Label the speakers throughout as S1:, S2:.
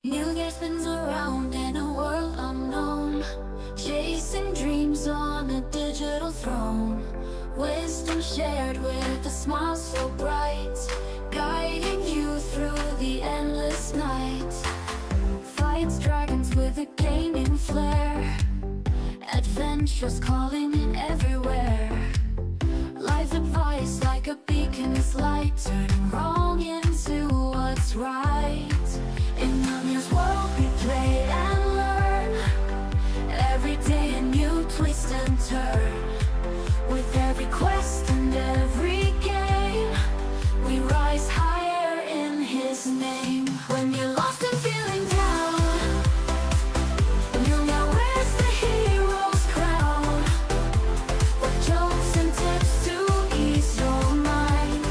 S1: New Year spins around in a world unknown, chasing dreams on a digital throne. Wisdom shared with a smile so bright, guiding you through the endless night. Fights dragons with a gaming flair, adventures calling everywhere. Life advice like a beacon's light, turning wrong into what's right. In the news world we play and learn, every day a new twist and turn. With every quest and every game, we rise higher in his name. When you're lost and feeling down, you'll know where's the hero's crown. With jokes and tips to ease your mind,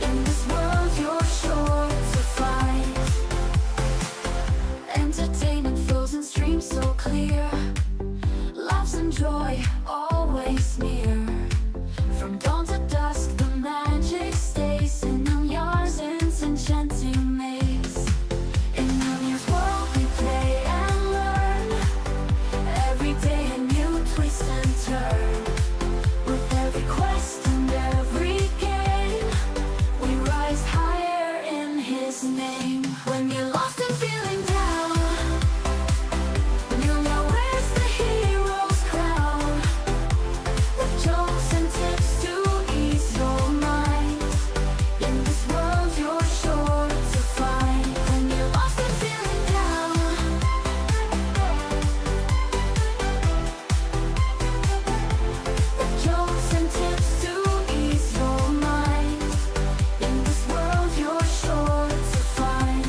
S1: in this world you're sure to find. Entertainment flows and streams so clear, laughs and joy always near. From dawn to dusk the magic stays in the yards its enchanting maze. In the news world we play and learn, every day a new twist and turn. With every quest and every game, we rise higher in his name. When you're lost and feeling down, you'll know where's the hero's crown. With jokes and tips to ease your mind, in this world you're sure to find. When you're lost and feeling down, with jokes and tips to ease your mind, in this world you're sure to find.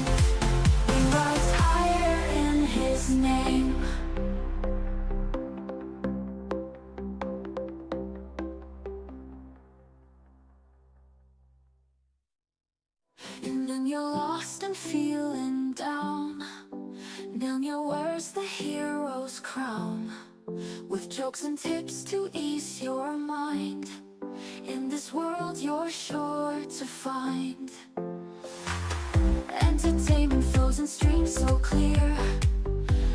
S1: We rise higher in his name. And then you're lost and feeling down, Nilnya wears the hero's crown. With jokes and tips to ease your mind, in this world you're sure to find. Entertainment flows and streams so clear,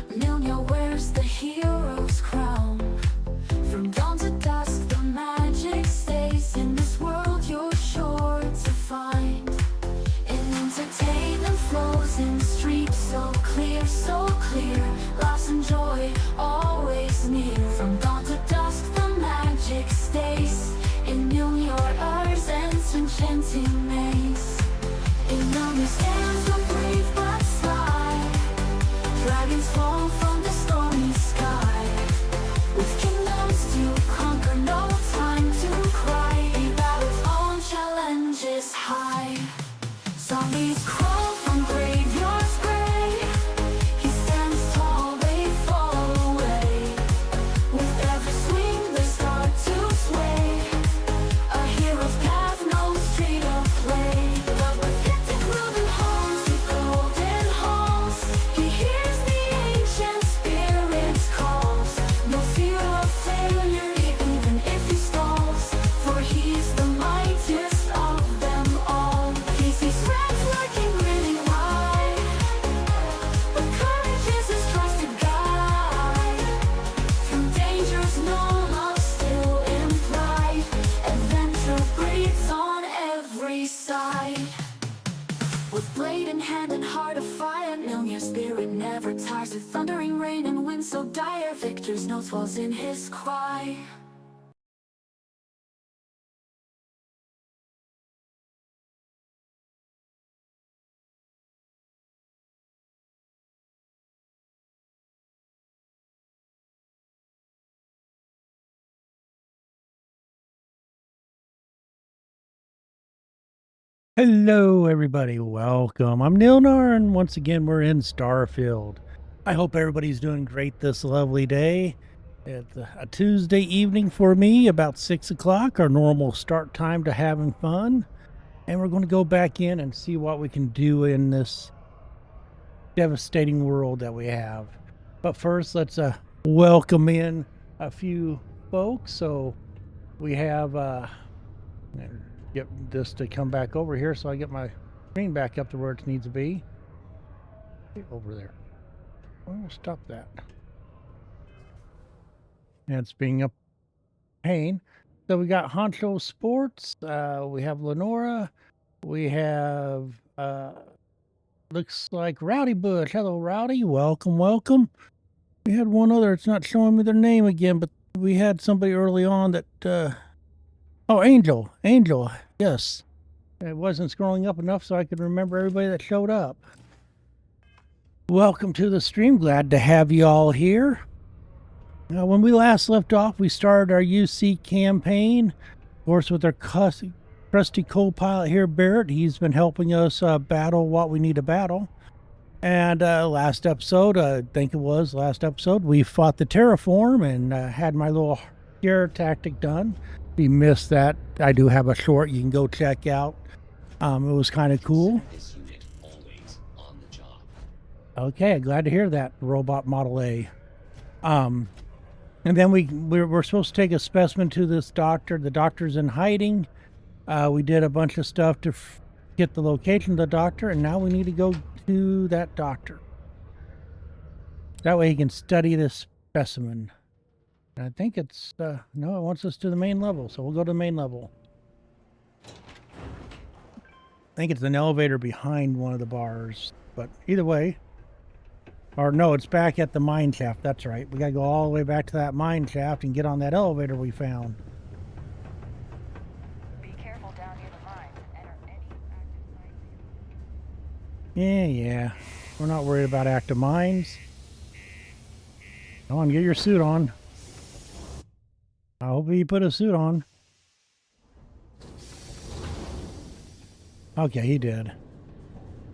S1: Nilnya wears the hero's crown. From dawn to dusk the magic stays, in this world you're sure to find. Entertainment flows in streets so clear, laughs and joy always near. From dawn to dusk the magic stays in your ears and enchanting maze. In the stands so brave but sly, dragons fall from the stormy sky. With kingdoms to conquer, no time to cry. He battles on challenges high. Zombies crawl from graveyards gray, he stands tall, they fall away. With every swing they start to sway, a hero's path, no street of play. But with hectic moving homes to golden halls, he hears the ancient spirits' calls. No fear of failure even if he stalls, for he's the mightiest of them all. He sees threats lurking, grinning wide, but courage is his trusted guide. Through dangers no love still implied, adventure breathes on every side. With blade in hand and heart of fire, Nilnir's spirit never tires. With thundering rain and wind so dire, victor's note falls in his cry.
S2: Hello, everybody. Welcome. I'm Nilnar, and once again, we're in Starfield. I hope everybody's doing great this lovely day. It's a Tuesday evening for me, about 6 o'clock, our normal start time to having fun. And we're going to go back in and see what we can do in this devastating world that we have. But first, let's welcome in a few folks. So we have get this to come back over here so I get my screen back up to where it needs to be. Over there. We'll stop that. And it's being a pain. So we got Honcho Sports. We have Lenora. We have looks like Rowdy Bush. Hello, Rowdy. Welcome, welcome. We had one other. It's not showing me their name again, but we had somebody early on that. Oh, Angel. Angel. Yes. It wasn't scrolling up enough so I could remember everybody that showed up. Welcome to the stream. Glad to have you all here. Now, when we last left off, we started our UC campaign, of course, with our trusty co-pilot here, Barrett. He's been helping us battle what we need to battle. And last episode, I think it was last episode, we fought the terraform and had my little scare tactic done. If you missed that, I do have a short you can go check out. It was kind of cool. Okay, glad to hear that, Robot Model A. And then we're supposed to take a specimen to this doctor. The doctor's in hiding. We did a bunch of stuff to get the location of the doctor, and now we need to go to that doctor. That way he can study this specimen. And I think it's, no, it wants us to the main level, so we'll go to the main level. I think it's an elevator behind one of the bars, but either way. Or no, it's back at the mine shaft. That's right. We gotta go all the way back to that mine shaft and get on that elevator we found.
S3: Be careful down near the mine. Enter any active mines.
S2: Yeah. We're not worried about active mines. Come on, get your suit on. I hope you put a suit on. Okay, he did.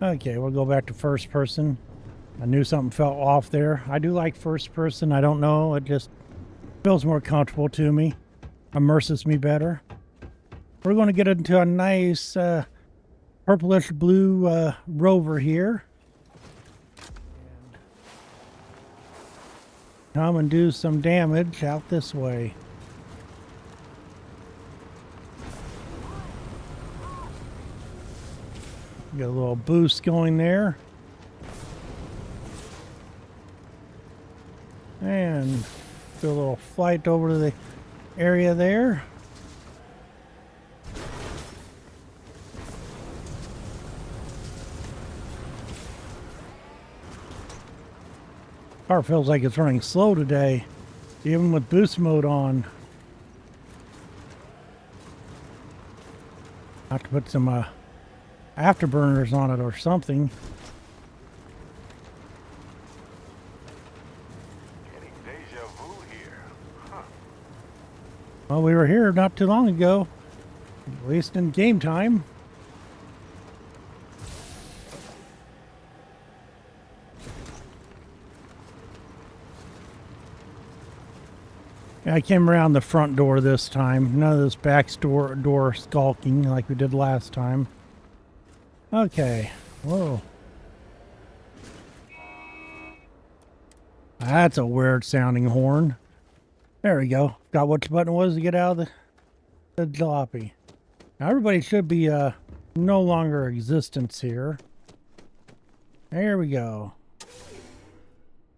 S2: Okay, we'll go back to first person. I knew something felt off there. I do like first person. I don't know. It just feels more comfortable to me. Immerses me better. We're going to get into a nice purplish blue rover here. Come and do some damage out this way. Got a little boost going there. And do a little flight over to the area there. Car feels like it's running slow today, even with boost mode on. I have to put some afterburners on it or something. Well, we were here not too long ago, at least in game time. I came around the front door this time. None of this back door skulking like we did last time. Okay. Whoa. That's a weird sounding horn. There we go. Got which button it was to get out of the jalopy. Now everybody should be no longer existence here. There we go.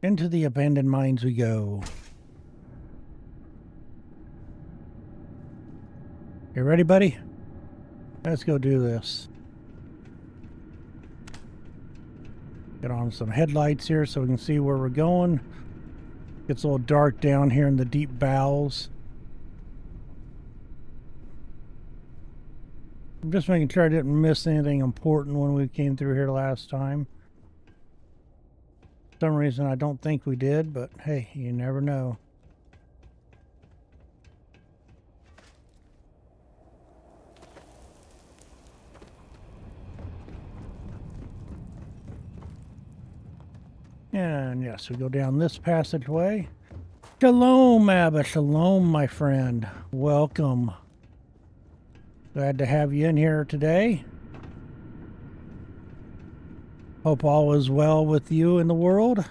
S2: Into the abandoned mines we go. You ready, buddy? Let's go do this. Get on some headlights here so we can see where we're going. Gets a little dark down here in the deep bowels. I'm just making sure I didn't miss anything important when we came through here last time. For some reason I don't think we did, but hey, you never know. And yes, we go down this passageway. Shalom, Abba. Shalom, my friend. Welcome. Glad to have you in here today. Hope all is well with you in the world.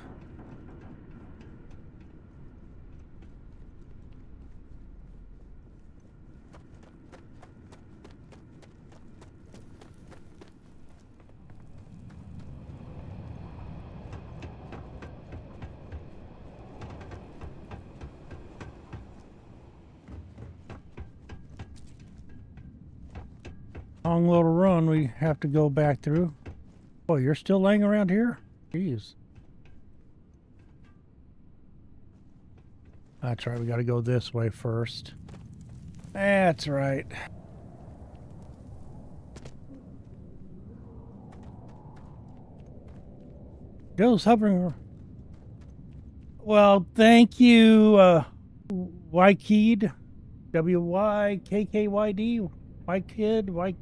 S2: Long little run we have to go back through. Oh, you're still laying around here? Jeez. That's right, we gotta go this way first. That's right. Joe's hovering. Well, thank you, Ykyd. WYKKYD. Ykyd.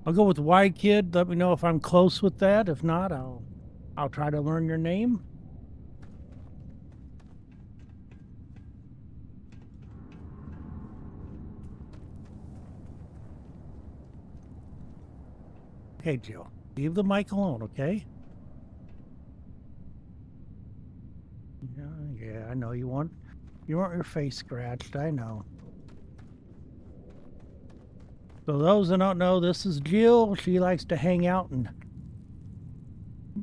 S2: I'll go with Ykyd. Let me know if I'm close with that. If not, I'll try to learn your name. Okay, Jill. Leave the mic alone, okay? Yeah, I know you want your face scratched. I know. So those that don't know, this is Jill. She likes to hang out and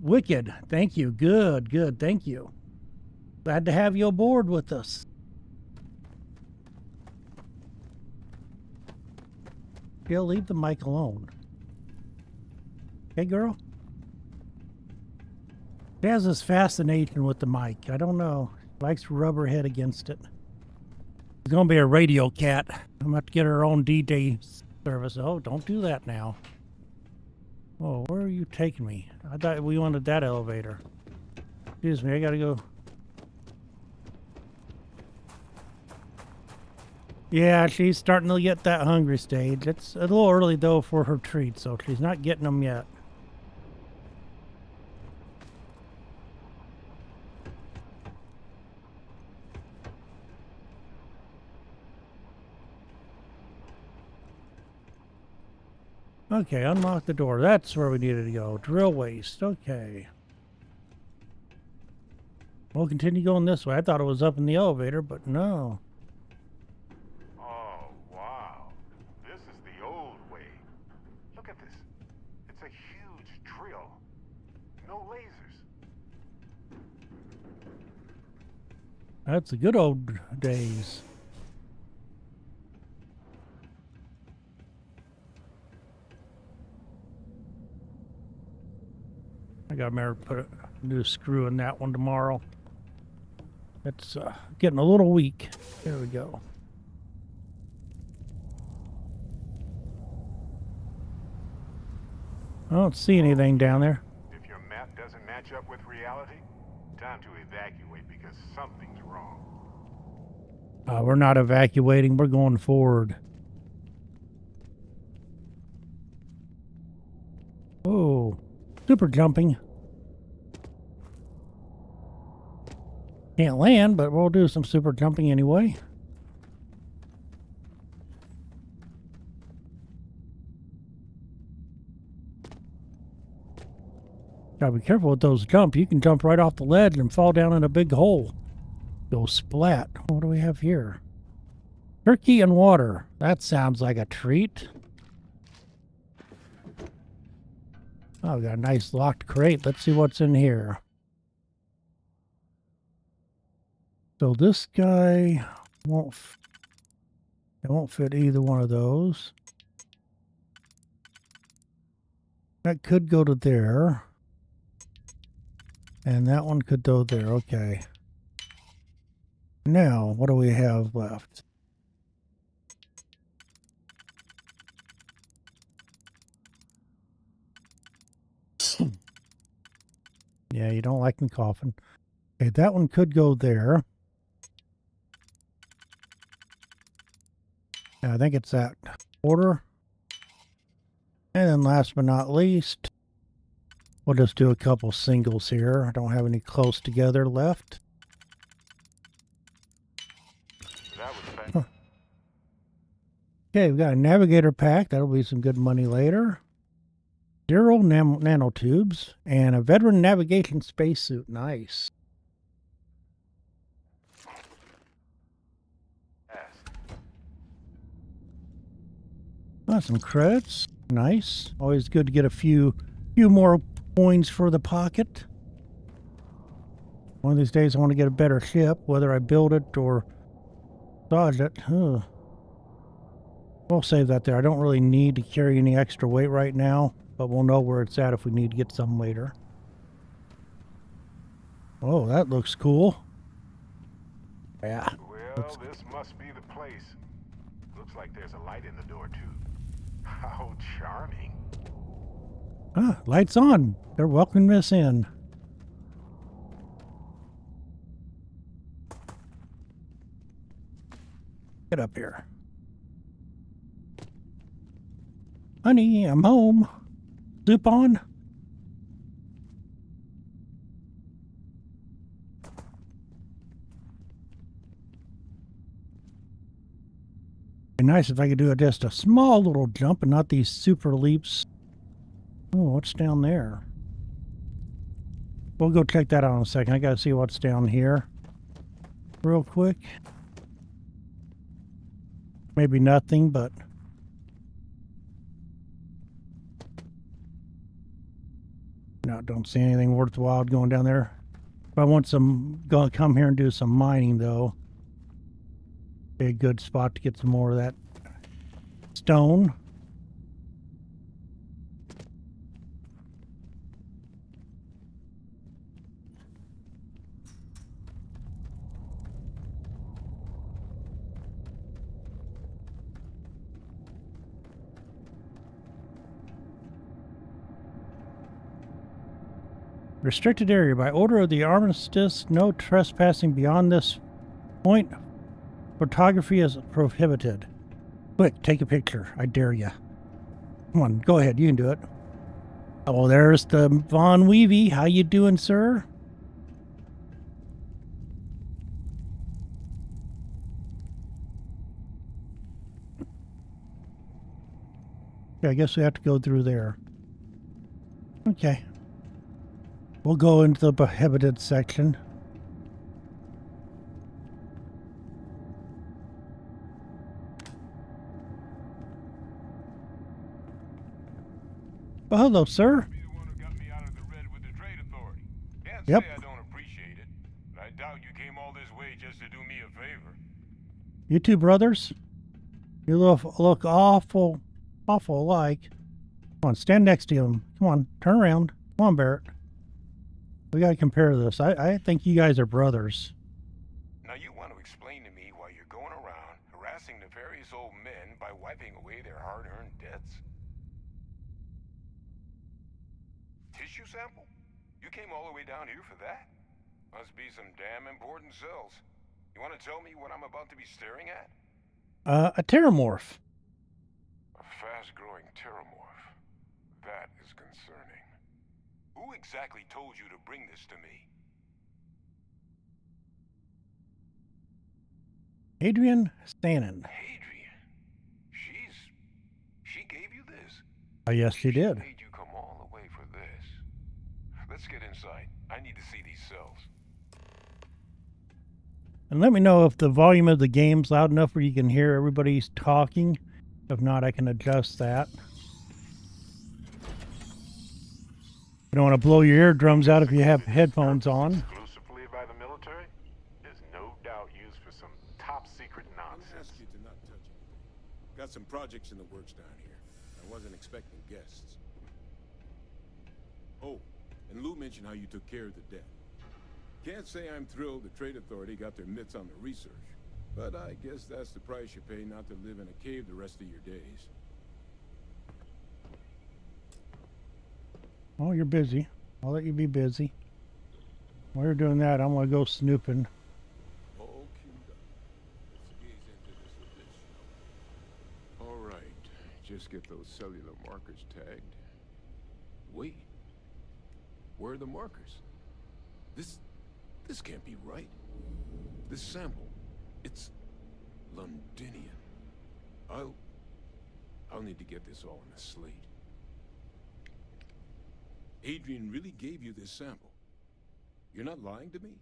S2: Wicked. Thank you. Good, good. Thank you. Glad to have you aboard with us. Jill, leave the mic alone. Hey, girl. She has this fascination with the mic. I don't know. She likes to rub her head against it. She's going to be a radio cat. I'm going to have to get her own D-Day service. Oh, don't do that now. Oh, where are you taking me? I thought we wanted that elevator. Excuse me, I got to go. Yeah, she's starting to get that hungry stage. It's a little early, though, for her treats, so she's not getting them yet. Okay, unlock the door. That's where we needed to go. Drill waste. Okay. We'll continue going this way. I thought it was up in the elevator, but no.
S4: Oh, wow. This is the old way. Look at this. It's a huge drill. No lasers.
S2: That's the good old days. I got to put a new screw in that one tomorrow. It's getting a little weak. There we go. I don't see anything down there.
S4: If your map doesn't match up with reality, time to evacuate because something's wrong.
S2: We're not evacuating. We're going forward. Oh, super jumping. Can't land, but we'll do some super jumping anyway. Gotta be careful with those jumps. You can jump right off the ledge and fall down in a big hole. Go splat. What do we have here? Turkey and water. That sounds like a treat. Oh, we got a nice locked crate. Let's see what's in here. So this guy won't fit either one of those. That could go to there. And that one could go there. Okay. Now, what do we have left? Yeah, you don't like me coughing. Okay, that one could go there. I think it's that order. And then last but not least, we'll just do a couple singles here. I don't have any close together left.
S4: That was fast.
S2: Huh. Okay, we got a navigator pack. That'll be some good money later. 0 nanotubes and a veteran navigation spacesuit. Nice. Some credits. Nice. Always good to get a few more coins for the pocket. One of these days I want to get a better ship, whether I build it or dodge it. What We'll save that there. I don't really need to carry any extra weight right now, but we'll know where it's at if we need to get some later. Oh, that looks cool. Yeah.
S4: Well, this must be the place. Looks like there's a light in the door, too. How charming.
S2: Ah, lights on. They're welcoming us in. Get up here. Honey, I'm home. Soup on? Be nice if I could do just a small little jump and not these super leaps. Oh, what's down there? We'll go check that out in a second. I gotta see what's down here real quick. Maybe nothing, but no, don't see anything worthwhile going down there. If I want gonna come here and do some mining though. Be a good spot to get some more of that stone. Restricted area. By order of the armistice, no trespassing beyond this point. Photography is prohibited. Quick, take a picture. I dare you. Come on, go ahead. You can do it. Oh, there's the Von Weavy. How you doing, sir? Yeah, I guess we have to go through there. Okay. We'll go into the prohibited section. Well, hello, sir.
S4: Be the one who got me out of the red with the trade authority. Can't
S2: Yep.
S4: say I don't appreciate it, but I doubt you came all this way just to do me a favor.
S2: You two brothers? You look awful alike. Come on, stand next to him. Come on, turn around. Come on, Barrett. We gotta compare this. I think you guys are brothers.
S4: Now you want to explain to me why you're going around harassing nefarious old men by wiping away their hard-earned debts? Tissue sample? You came all the way down here for that? Must be some damn important cells. You want to tell me what I'm about to be staring at?
S2: A terramorph.
S4: A fast-growing terramorph. That is concerning. Who exactly told you to bring this to me?
S2: Adrian Stannon.
S4: Adrian. She gave you this?
S2: Oh, yes, she did.
S4: Made you come all the way for this. Let's get inside. I need to see these cells.
S2: And let me know if the volume of the game's loud enough where you can hear everybody's talking. If not, I can adjust that. You don't want to blow your eardrums out if you have headphones on.
S4: Exclusively by the military? Is no doubt used for some top secret
S5: I'm gonna
S4: nonsense.
S5: ask you to not touch anything. Got some projects in the works down here. I wasn't expecting guests. Oh, and Lou mentioned how you took care of the debt. Can't say I'm thrilled the Trade Authority got their mitts on the research, but I guess that's the price you pay not to live in a cave the rest of your days.
S2: Oh, you're busy. I'll let you be busy. While you're doing that, I'm going to go snooping.
S5: All queued up. Let's gaze into this a bit, shall we? All right, just get those cellular markers tagged. Wait, where are the markers? This can't be right. This sample, it's Londinian. I'll need to get this all in a slate. Adrian really gave you this sample. You're not lying to me?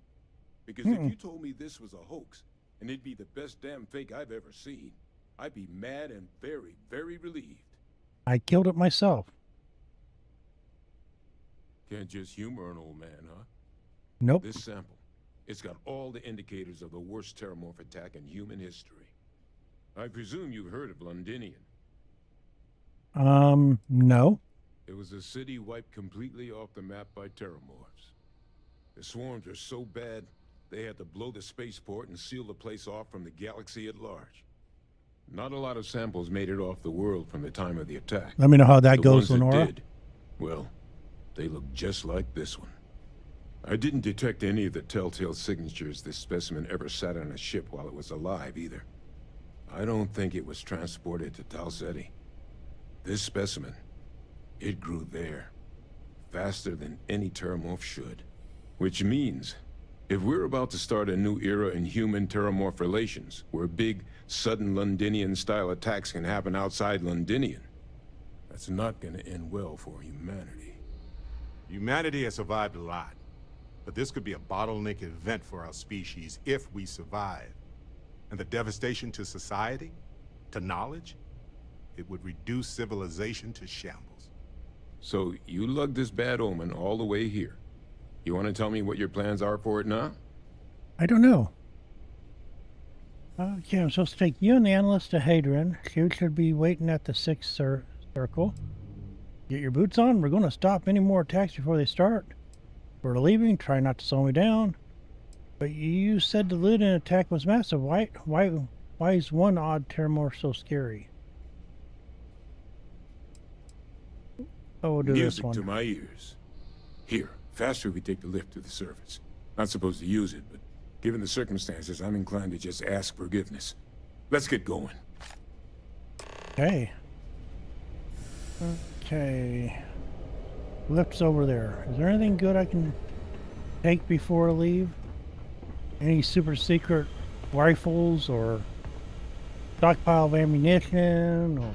S5: Because if you told me this was a hoax, and it'd be the best damn fake I've ever seen, I'd be mad and very, very relieved.
S2: I killed it myself.
S5: Can't just humor an old man, huh?
S2: Nope.
S5: This sample, it's got all the indicators of the worst terramorph attack in human history. I presume you've heard of Londinian.
S2: No.
S5: It was a city wiped completely off the map by terramorphs. The swarms were so bad, they had to blow the spaceport and seal the place off from the galaxy at large. Not a lot of samples made it off the world from the time of the attack.
S2: Let me know how that
S5: The
S2: goes,
S5: ones that
S2: Lenora.
S5: did, well, they look just like this one. I didn't detect any of the telltale signatures this specimen ever sat on a ship while it was alive, either. I don't think it was transported to Tal Ceti. This specimen, it grew there, faster than any terramorph should. Which means, if we're about to start a new era in human-terramorph relations, where big, sudden Londinian-style attacks can happen outside Londinian, that's not gonna end well for humanity.
S6: Humanity has survived a lot, but this could be a bottleneck event for our species if we survive. And the devastation to society, to knowledge, it would reduce civilization to shambles.
S5: So, you lugged this bad omen all the way here. You want to tell me what your plans are for it now?
S2: I don't know. Okay, I'm supposed to take you and the analyst to Hadron. You should be waiting at the sixth circle. Get your boots on. We're going to stop any more attacks before they start. We're leaving. Try not to slow me down. But you said the Ludin attack was massive. Why is one odd terramorph so scary? Oh, we'll do this
S5: Music
S2: one.
S5: to my ears. Here, faster we take the lift to the surface. Not supposed to use it, but given the circumstances, I'm inclined to just ask forgiveness. Let's get going.
S2: Okay. Okay. Lift's over there. Is there anything good I can take before I leave? Any super secret rifles or stockpile of ammunition or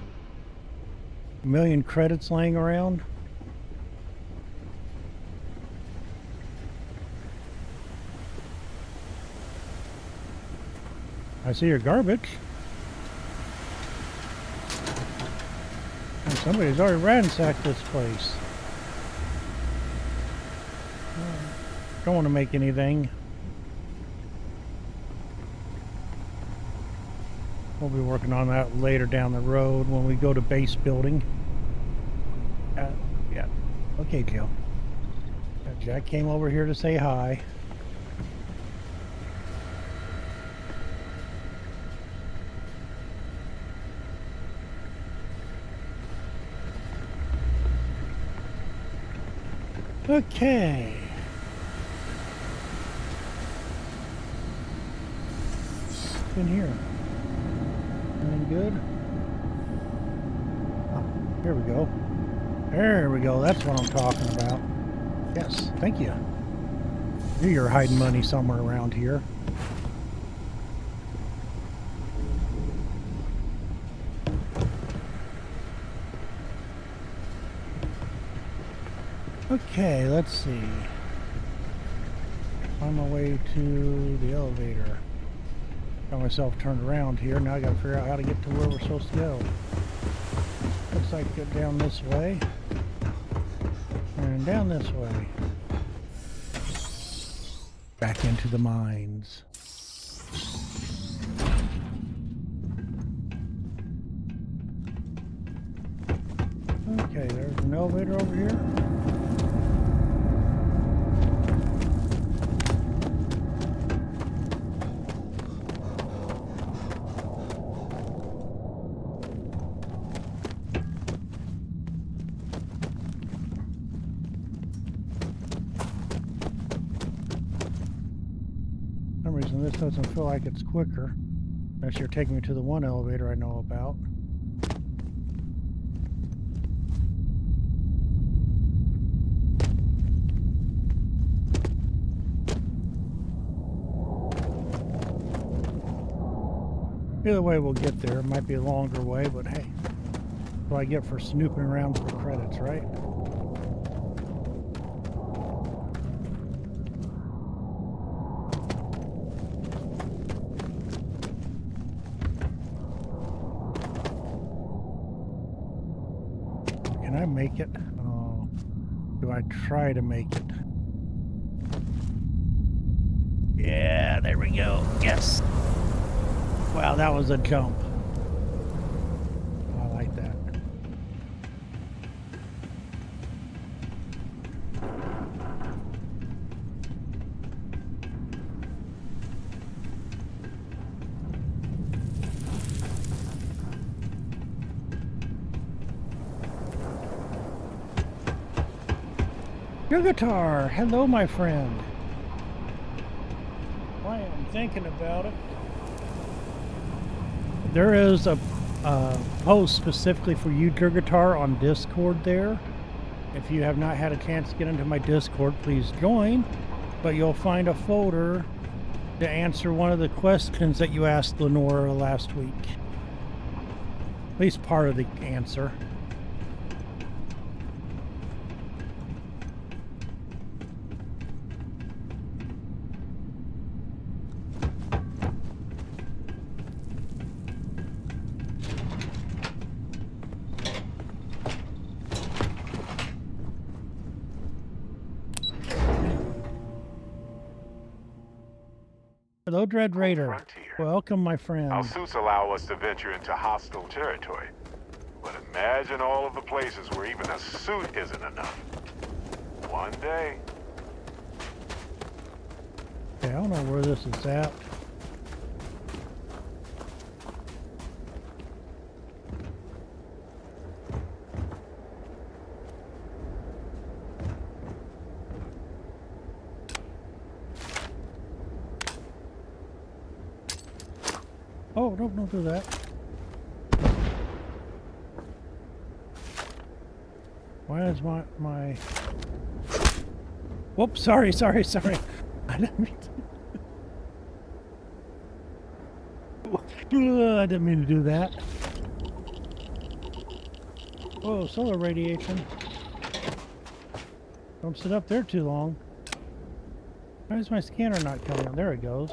S2: a million credits laying around? I see your garbage. And somebody's already ransacked this place. Don't want to make anything. We'll be working on that later down the road when we go to base building. Yeah. Okay, Joe. Jack came over here to say hi. Okay. What's in here? Anything good? Oh, here we go. There we go. That's what I'm talking about. Yes, thank you. Knew you're hiding money somewhere around here. Okay, let's see. On my way to the elevator. Got myself turned around here. Now I gotta figure out how to get to where we're supposed to go. Looks like go down this way. And down this way. Back into the mines. Okay, there's an elevator over here. For some reason this doesn't feel like it's quicker. Unless you're taking me to the one elevator I know about. Either way we'll get there. It might be a longer way, but hey. That's what I get for snooping around for credits, right? Can I make it? Oh, do I try to make it? Yeah, there we go. Yes. Wow, that was a jump. Drugatar, hello, my friend. Why I'm thinking about it. There is a post specifically for you, Drugatar, on Discord there. If you have not had a chance to get into my Discord, please join. But you'll find a folder to answer one of the questions that you asked Lenora last week. At least part of the answer. Hello, Dread Raider.
S7: Frontier.
S2: Welcome, my friend.
S7: Our suits allow us to venture into hostile territory. But imagine all of the places where even a suit isn't enough. One day.
S2: Okay, I don't know where this is at. Oh, don't do that. Why is my... Whoops, sorry. I didn't mean to... I didn't mean to do that. Oh, solar radiation. Don't sit up there too long. Why is my scanner not coming on? There it goes.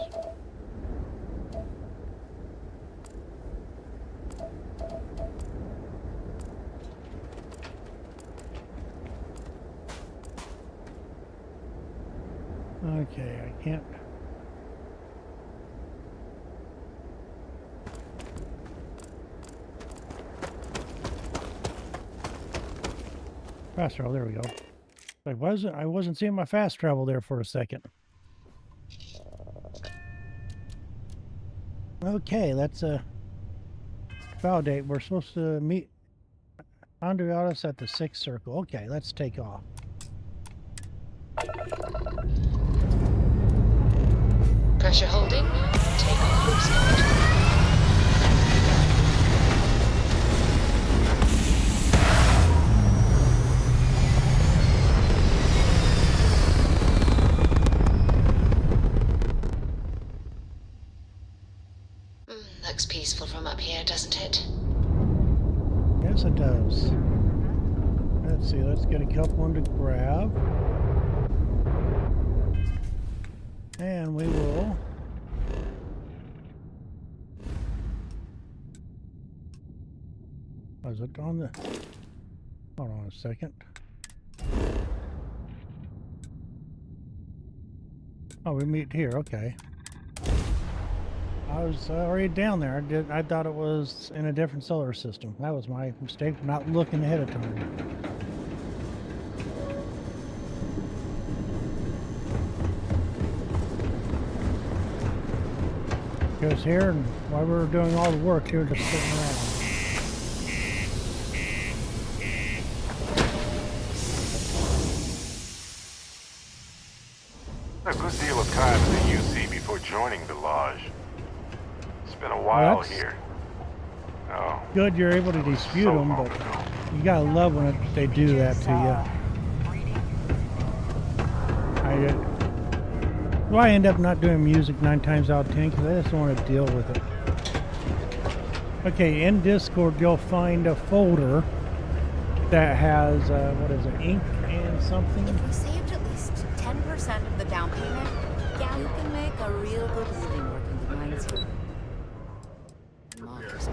S2: Okay, I can't. Fast travel, there we go. I wasn't seeing my fast travel there for a second. Okay, let's validate. We're supposed to meet Andreatus at the 6th circle. Okay, let's take off.
S8: Pressure holding. Take off loop start. Looks peaceful from up here, doesn't it?
S2: Yes, it does. Let's see, let's get a couple to grab. And we will... Was it on the... Hold on a second. Oh, we meet here, okay. I was already down there. I thought it was in a different solar system. That was my mistake for not looking ahead of time. Goes here, and while we were doing all the work, you were just sitting around.
S7: A good deal of time in the UC before joining the Lodge. It's been a while here. Oh,
S2: Good you're able to dispute
S7: so
S2: them,
S7: long
S2: but
S7: ago.
S2: you gotta love when they do that to you. Well, I end up not doing music 9 times out of 10 because I just don't want to deal with it. Okay, in Discord you'll find a folder that has, what is it, ink and something?
S9: If we saved at least 10% of the down payment, yeah, you can make a real good living working the mines here. Mars.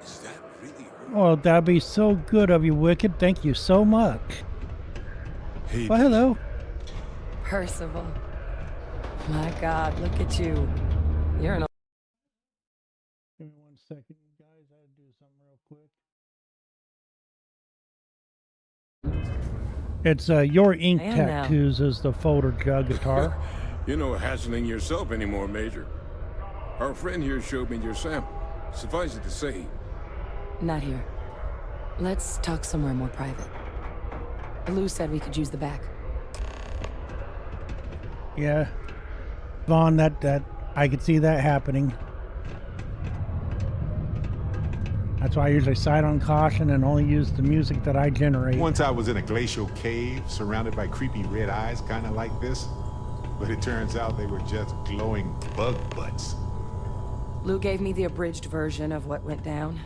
S5: Is that really her?
S2: Oh, that'd be so good of you, Wicked. Thank you so much.
S5: Hey,
S2: Well, hello.
S10: Percival. My God, look at you. You're an
S2: Give me 1 second, you guys. I had to do something real quick. It's Your Ink
S10: Man, now.
S2: Tattoos is the folder, Jug Guitar.
S5: You're no hassling yourself anymore, Major. Our friend here showed me your sample. Suffice it to say,
S10: not here. Let's talk somewhere more private. Lou said we could use the back.
S2: Yeah. Vaughn, that I could see that happening. That's why I usually side on caution and only use the music that I generate.
S6: Once I was in a glacial cave surrounded by creepy red eyes, kind of like this. But it turns out they were just glowing bug butts.
S10: Lou gave me the abridged version of what went down.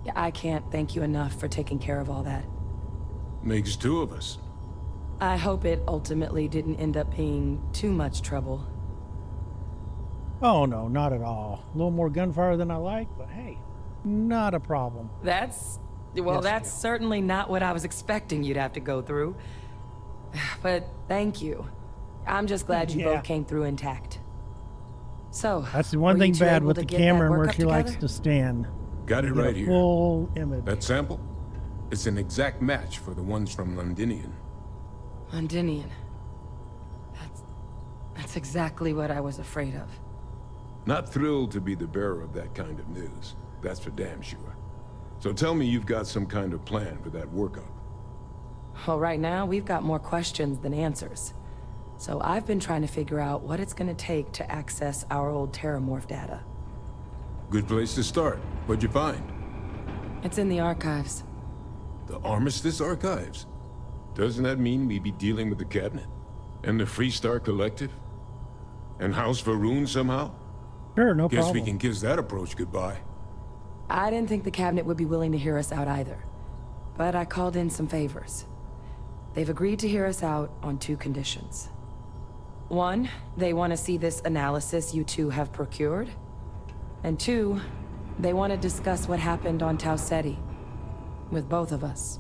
S10: Yeah, I can't thank you enough for taking care of all that.
S5: Makes two of us.
S10: I hope it ultimately didn't end up being too much trouble.
S2: Oh no, not at all. A little more gunfire than I like, but hey, not a problem.
S10: That's
S2: Yes,
S10: certainly not what I was expecting you'd have to go through. But thank you. I'm just glad you
S2: Yeah.
S10: both came through intact. So,
S2: That's the one
S10: were
S2: thing
S10: you two
S2: bad
S10: able
S2: with
S10: to
S2: the
S10: get that
S2: camera and
S10: work
S2: where
S10: up
S2: she likes
S10: together?
S2: to stand.
S5: Got it
S2: Get a
S5: right here.
S2: full image.
S5: That sample? It's an exact match for the ones from Londinian.
S10: Londinian. That's exactly what I was afraid of.
S5: Not thrilled to be the bearer of that kind of news. That's for damn sure. So tell me you've got some kind of plan for that workup.
S10: Well, right now, we've got more questions than answers. So I've been trying to figure out what it's gonna take to access our old Terramorph data.
S5: Good place to start. What'd you find?
S10: It's in the archives.
S5: The Armistice Archives? Doesn't that mean we'd be dealing with the Cabinet? And the Freestar Collective? And House Varun somehow?
S2: Sure, no
S5: Guess
S2: problem.
S5: we can kiss that approach goodbye.
S10: I didn't think the cabinet would be willing to hear us out either. But I called in some favors. They've agreed to hear us out on two conditions. One, they want to see this analysis you two have procured. And two, they want to discuss what happened on Tau Ceti. With both of us.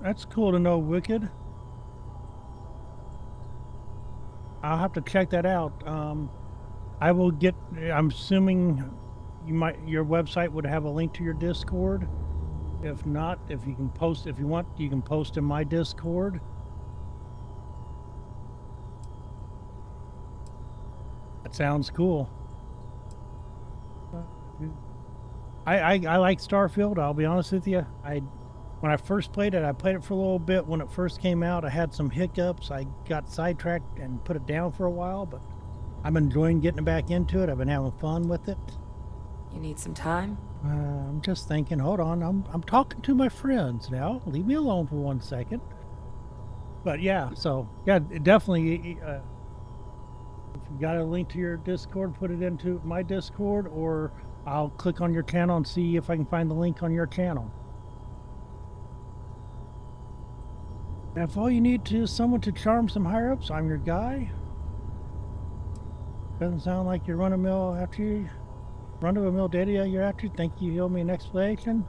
S2: That's cool to know, Wicked. I'll have to check that out. I will get. I'm assuming your website would have a link to your Discord. If not, if you can post, if you want, you can post in my Discord. That sounds cool. I like Starfield. I'll be honest with you. When I first played it, I played it for a little bit. When it first came out, I had some hiccups. I got sidetracked and put it down for a while, but I'm enjoying getting back into it. I've been having fun with it.
S10: You need some time?
S2: I'm just thinking, hold on, I'm talking to my friends now. Leave me alone for 1 second. But yeah, so yeah, definitely. If you got a link to your Discord, put it into my Discord, or I'll click on your channel and see if I can find the link on your channel. If all you need is someone to charm some higher-ups, I'm your guy. Doesn't sound like you're run-of-the-mill data you're after. Think you owe me an explanation?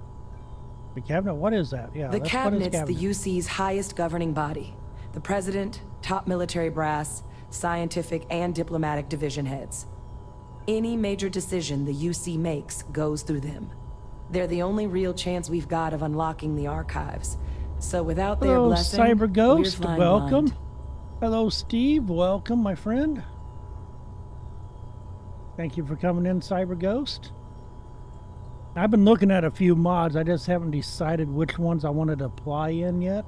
S2: The cabinet? What is that? Yeah,
S10: The
S2: what is
S10: cabinet's
S2: cabinet?
S10: the UC's highest governing body. The president, top military brass, scientific and diplomatic division heads. Any major decision the UC makes goes through them. They're the only real chance we've got of unlocking the archives. So without their
S2: Hello,
S10: blessing,
S2: Cyber Ghost.
S10: we're flying
S2: Welcome.
S10: blind.
S2: Hello, Steve. Welcome, my friend. Thank you for coming in, Cyber Ghost. I've been looking at a few mods. I just haven't decided which ones I wanted to apply in yet.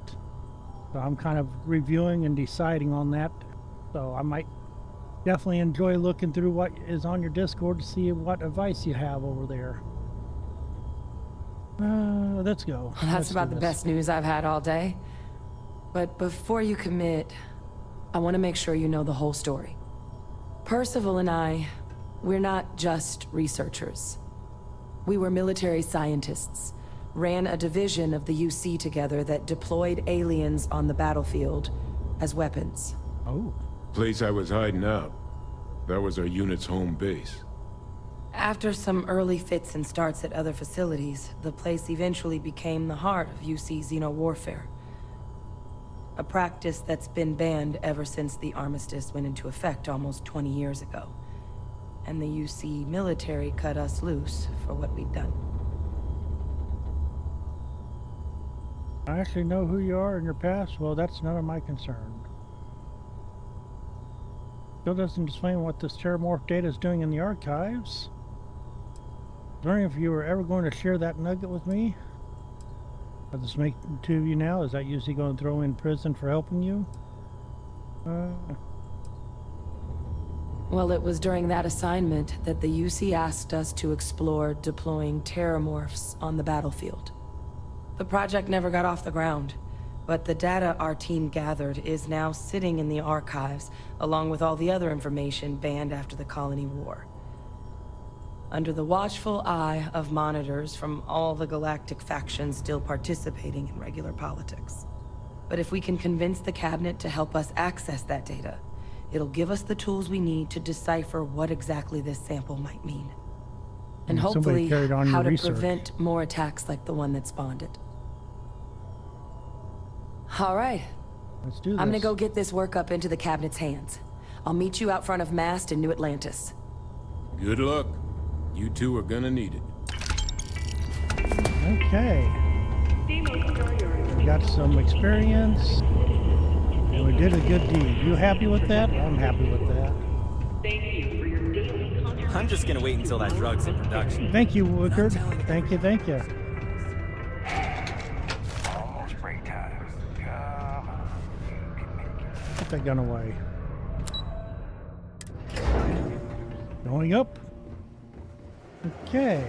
S2: So I'm kind of reviewing and deciding on that. So I might definitely enjoy looking through what is on your Discord to see what advice you have over there. Let's go.
S10: Well, that's
S2: Let's
S10: about
S2: do
S10: the
S2: this.
S10: best news I've had all day. But before you commit, I want to make sure you know the whole story. Percival and I, we're not just researchers. We were military scientists, ran a division of the UC together that deployed aliens on the battlefield as weapons.
S2: Oh.
S5: Place I was hiding out. That was our unit's home base.
S10: After some early fits and starts at other facilities, the place eventually became the heart of UC xeno-warfare. A practice that's been banned ever since the armistice went into effect almost 20 years ago. And the UC military cut us loose for what we'd done.
S2: I actually know who you are in your past. Well, that's none of my concern. Still doesn't explain what this terramorph data is doing in the archives. Wondering if you were ever going to share that nugget with me. I'll just make two of you now. Is that usually going to throw in prison for helping you?
S10: Well, it was during that assignment that the UC asked us to explore deploying terramorphs on the battlefield. The project never got off the ground, but the data our team gathered is now sitting in the archives, along with all the other information banned after the Colony War. Under the watchful eye of monitors from all the galactic factions still participating in regular politics. But if we can convince the cabinet to help us access that data, it'll give us the tools we need to decipher what exactly this sample might mean. And hopefully, how to prevent more attacks like the one that spawned it. All right.
S2: Let's do this.
S10: I'm gonna go get this work up into the cabinet's hands. I'll meet you out front of Mast in New Atlantis.
S5: Good luck. You two are gonna need it.
S2: Okay. We got some experience. And we did a good deed. You happy with that? I'm happy with that.
S11: I'm just gonna wait until that drug's in production.
S2: Thank you, Wickard. Thank you, thank you.
S3: Almost break time. Come on. You can make it.
S2: Put that gun away. Going up. Okay.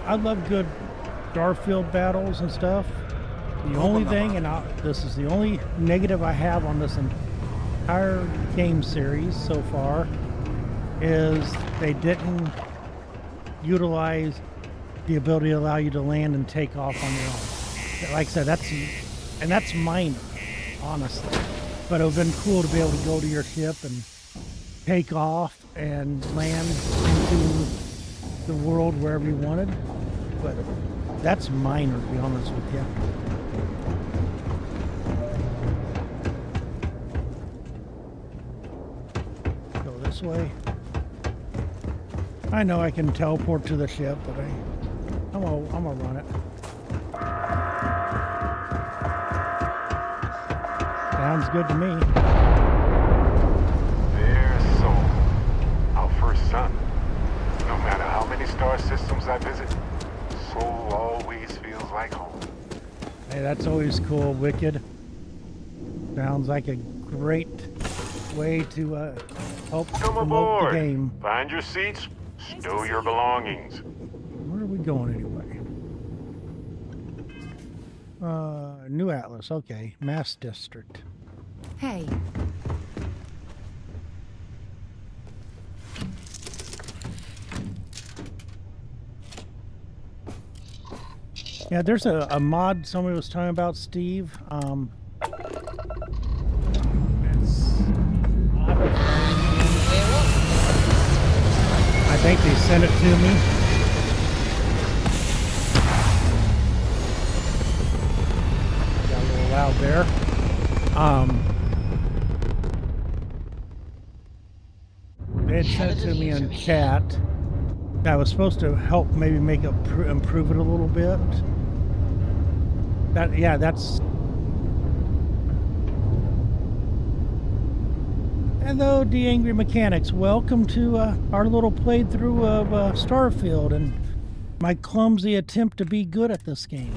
S2: I love good Starfield battles and stuff. The only thing, and this is the only negative I have on this entire game series so far, is they didn't utilize the ability to allow you to land and take off on your own. Like I said, that's minor, honestly. But it would have been cool to be able to go to your ship and take off and land into the world wherever you wanted. But that's minor, to be honest with you. Go this way. I know I can teleport to the ship, but I'm gonna run it. Sounds good to me.
S7: Their soul. Our first son. No matter how many star systems I visit, soul always feels like home.
S2: Hey, that's always cool, Wicked. Sounds like a great way to help
S7: Come
S2: promote
S7: aboard.
S2: the game.
S7: Find your seats, stow your belongings.
S2: Where are we going anyway? New Atlas, okay. Mass District.
S9: Hey,
S2: Yeah, there's a mod somebody was talking about, Steve. I think they sent it to me. Got a little loud there. They had sent it to me in chat. That was supposed to help maybe make it improve it a little bit. That's. Hello, the Angry Mechanics. Welcome to our little playthrough of Starfield and my clumsy attempt to be good at this game.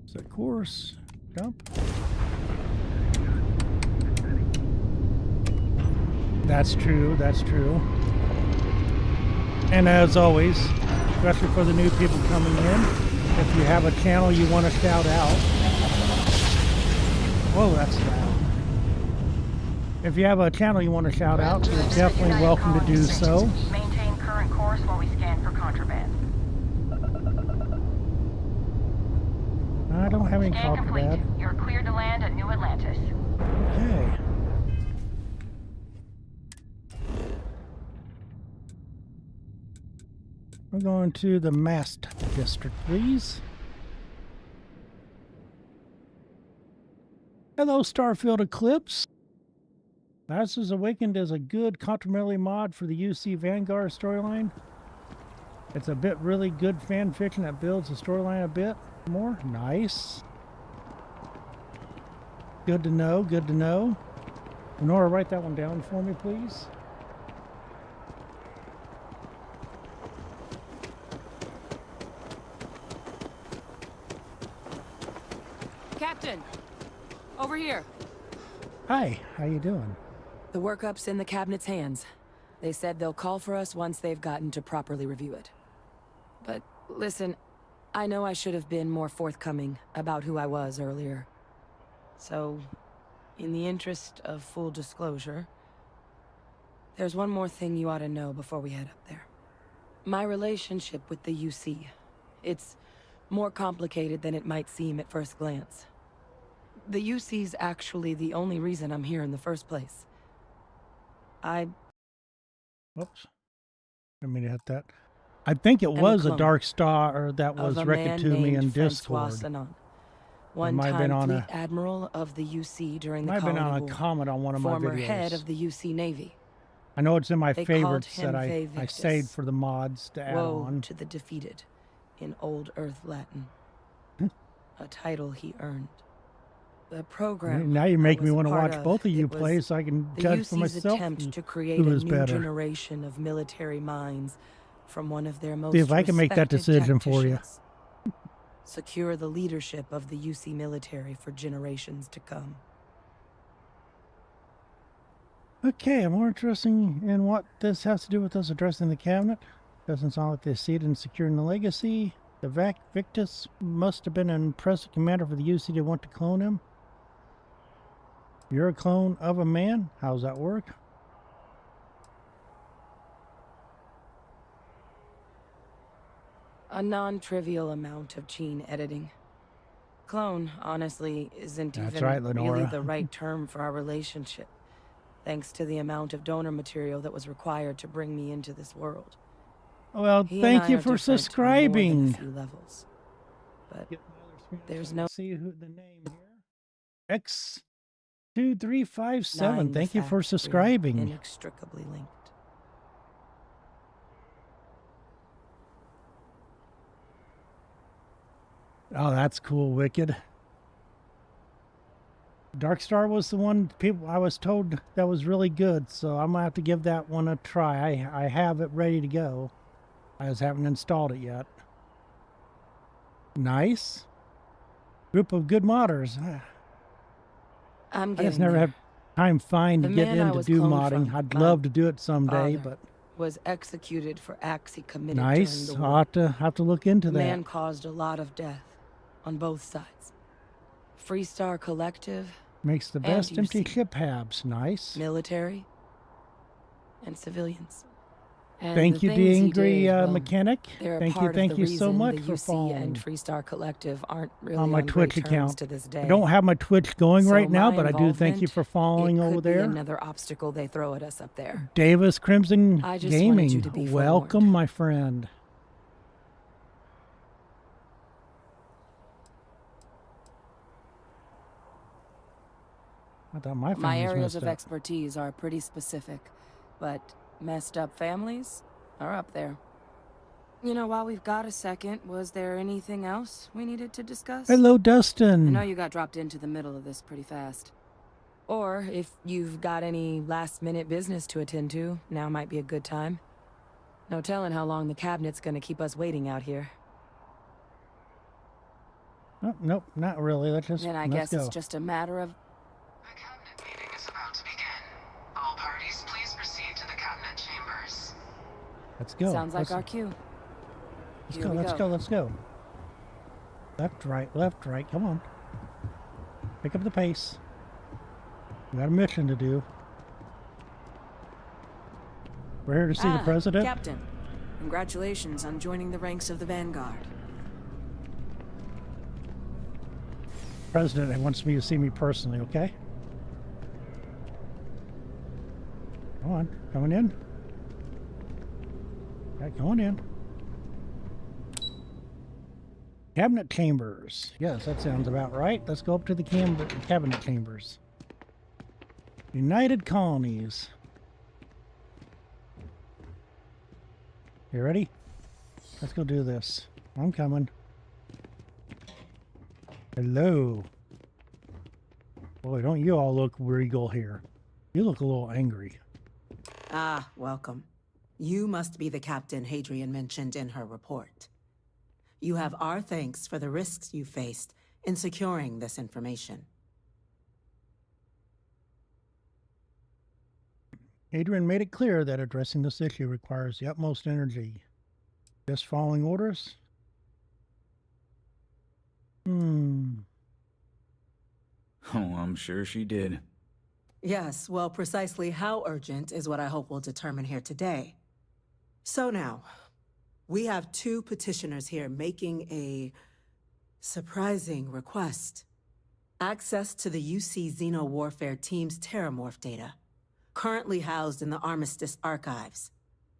S2: Set course. Jump. That's true, that's true. And as always, especially for the new people coming in, if you have a channel you want to shout out. Whoa, that's loud. If you have a channel you want to shout out, you're definitely welcome to do so.
S3: Maintain current course while we scan for contraband.
S2: I don't have any
S3: Scan complete.
S2: contraband.
S3: You're cleared to land at New Atlantis.
S2: Okay. We're going to the Mast District, please. Hello, Starfield Eclipse. Masters Awakened is a good complementary mod for the UC Vanguard storyline. It's a bit really good fan fiction that builds the storyline a bit more. Nice. Good to know, good to know. Nora, write that one down for me, please.
S10: Captain! Over here!
S2: Hi, how you doing?
S10: The workup's in the cabinet's hands. They said they'll call for us once they've gotten to properly review it. But listen, I know I should have been more forthcoming about who I was earlier. So, in the interest of full disclosure, there's one more thing you ought to know before we head up there. My relationship with the UC. It's more complicated than it might seem at first glance. The UC's actually the only reason I'm here in the first place.
S2: Oops. I mean to hit that. I think it was a
S10: clone
S2: Dark Star that was wrecked to me in Discord.
S10: One
S2: might have been
S10: time
S2: on
S10: fleet admiral of the UC during the
S2: might have been on
S10: Colony
S2: a
S10: War.
S2: comment on one of my
S10: Former
S2: videos.
S10: head of the UC Navy.
S2: I know it's in my
S10: They called
S2: favorites
S10: him
S2: that I
S10: Victus.
S2: saved for the mods to add
S10: Woe
S2: on.
S10: to the defeated, in Old Earth Latin. A title he earned. The program
S2: Now you make
S10: I
S2: me
S10: was
S2: want to
S10: part
S2: watch
S10: of,
S2: both of you
S10: it was
S2: play so I can
S10: the
S2: judge
S10: UC's
S2: for myself
S10: attempt to create
S2: who
S10: a
S2: is
S10: new
S2: better.
S10: generation of military minds from one of their most
S2: See if I can make that
S10: respected
S2: decision for you.
S10: tacticians. Secure the leadership of the UC military for generations to come.
S2: Okay, I'm more interested in what this has to do with us addressing the cabinet. Doesn't sound like they see it in securing the legacy. The Victus must have been an impressive commander for the UC to want to clone him. You're a clone of a man? How's that work?
S10: A non-trivial amount of gene editing. Clone, honestly, isn't
S2: That's
S10: even
S2: right, Lenora.
S10: really the right term for our relationship, thanks to the amount of donor material that was required to bring me into this world.
S2: Well,
S10: He and
S2: thank
S10: I
S2: you
S10: are
S2: for
S10: different on more than
S2: subscribing.
S10: a few levels. But there's no
S2: See who the name here. X2357.
S10: denying the
S2: Thank you
S10: fact
S2: for
S10: we're
S2: subscribing.
S10: inextricably linked.
S2: Oh, that's cool, Wicked. Dark Star was the one people I was told that was really good, so I'm gonna have to give that one a try. I have it ready to go. I just haven't installed it yet. Nice. Group of good modders.
S10: I'm
S2: I
S10: getting
S2: just never
S10: there.
S2: have time fine to
S10: The
S2: get
S10: man I
S2: in to
S10: was
S2: do
S10: cloned
S2: modding.
S10: from,
S2: I'd
S10: my
S2: love to do it someday,
S10: father,
S2: but
S10: was executed for acts he committed
S2: nice.
S10: during the
S2: I'll
S10: war.
S2: have to look into
S10: The
S2: that.
S10: man caused a lot of death on both sides. Freestar Collective,
S2: Makes the
S10: and
S2: best empty
S10: UC.
S2: ship habs. Nice.
S10: military, and civilians. And
S2: Thank
S10: the
S2: you,
S10: things he
S2: Angry
S10: did, well,
S2: Mechanic.
S10: they're a
S2: Thank you
S10: part of the
S2: so
S10: reason
S2: much
S10: the
S2: for
S10: UC
S2: following
S10: and Freestar Collective aren't really
S2: on my
S10: on
S2: Twitch
S10: great terms
S2: account.
S10: to this day.
S2: I don't have my Twitch going
S10: So
S2: right now,
S10: my
S2: but I do thank you
S10: involvement,
S2: for following
S10: it
S2: over
S10: could be
S2: there.
S10: another obstacle they throw at us up there.
S2: Davis Crimson
S10: I just wanted you
S2: Gaming,
S10: to be
S2: welcome,
S10: forewarned.
S2: my friend. I thought my family
S10: My
S2: was
S10: areas
S2: messed
S10: of
S2: up.
S10: expertise are pretty specific, but messed up families are up there. You know, while we've got a second, was there anything else we needed to discuss?
S2: Hello,
S10: I
S2: Dustin.
S10: know you got dropped into the middle of this pretty fast. Or if you've got any last-minute business to attend to, now might be a good time. No telling how long the cabinet's gonna keep us waiting out here.
S2: Oh, nope, not really. Let's
S10: Then
S2: let's go.
S10: it's just a matter of...
S12: The cabinet meeting is about to begin. All parties, please proceed to the cabinet chambers.
S2: Let's go.
S10: Sounds like
S2: let's,
S10: our cue.
S2: Let's
S10: Here
S2: go.
S10: we
S2: Let's
S10: go.
S2: go. Let's go. Left, right. Come on. Pick up the pace. We got a mission to do. We're here to see the president.
S13: Captain, congratulations on joining the ranks of the Vanguard.
S2: President wants me to see me personally, okay? Come on, coming in. Okay, going in. Cabinet chambers. Yes, that sounds about right. Let's go up to the cabinet chambers. United Colonies. You ready? Let's go do this. I'm coming. Hello. Boy, don't you all look regal here. You look a little angry.
S14: Ah, welcome. You must be the captain Hadrian mentioned in her report. You have our thanks for the risks you faced in securing this information.
S2: Adrian made it clear that addressing this issue requires the utmost energy. Just following orders?
S15: Oh, I'm sure she did.
S14: Yes, well, precisely how urgent is what I hope we'll determine here today. So now, we have two petitioners here making a surprising request. Access to the UC Xeno Warfare Team's Terramorph data, currently housed in the Armistice archives.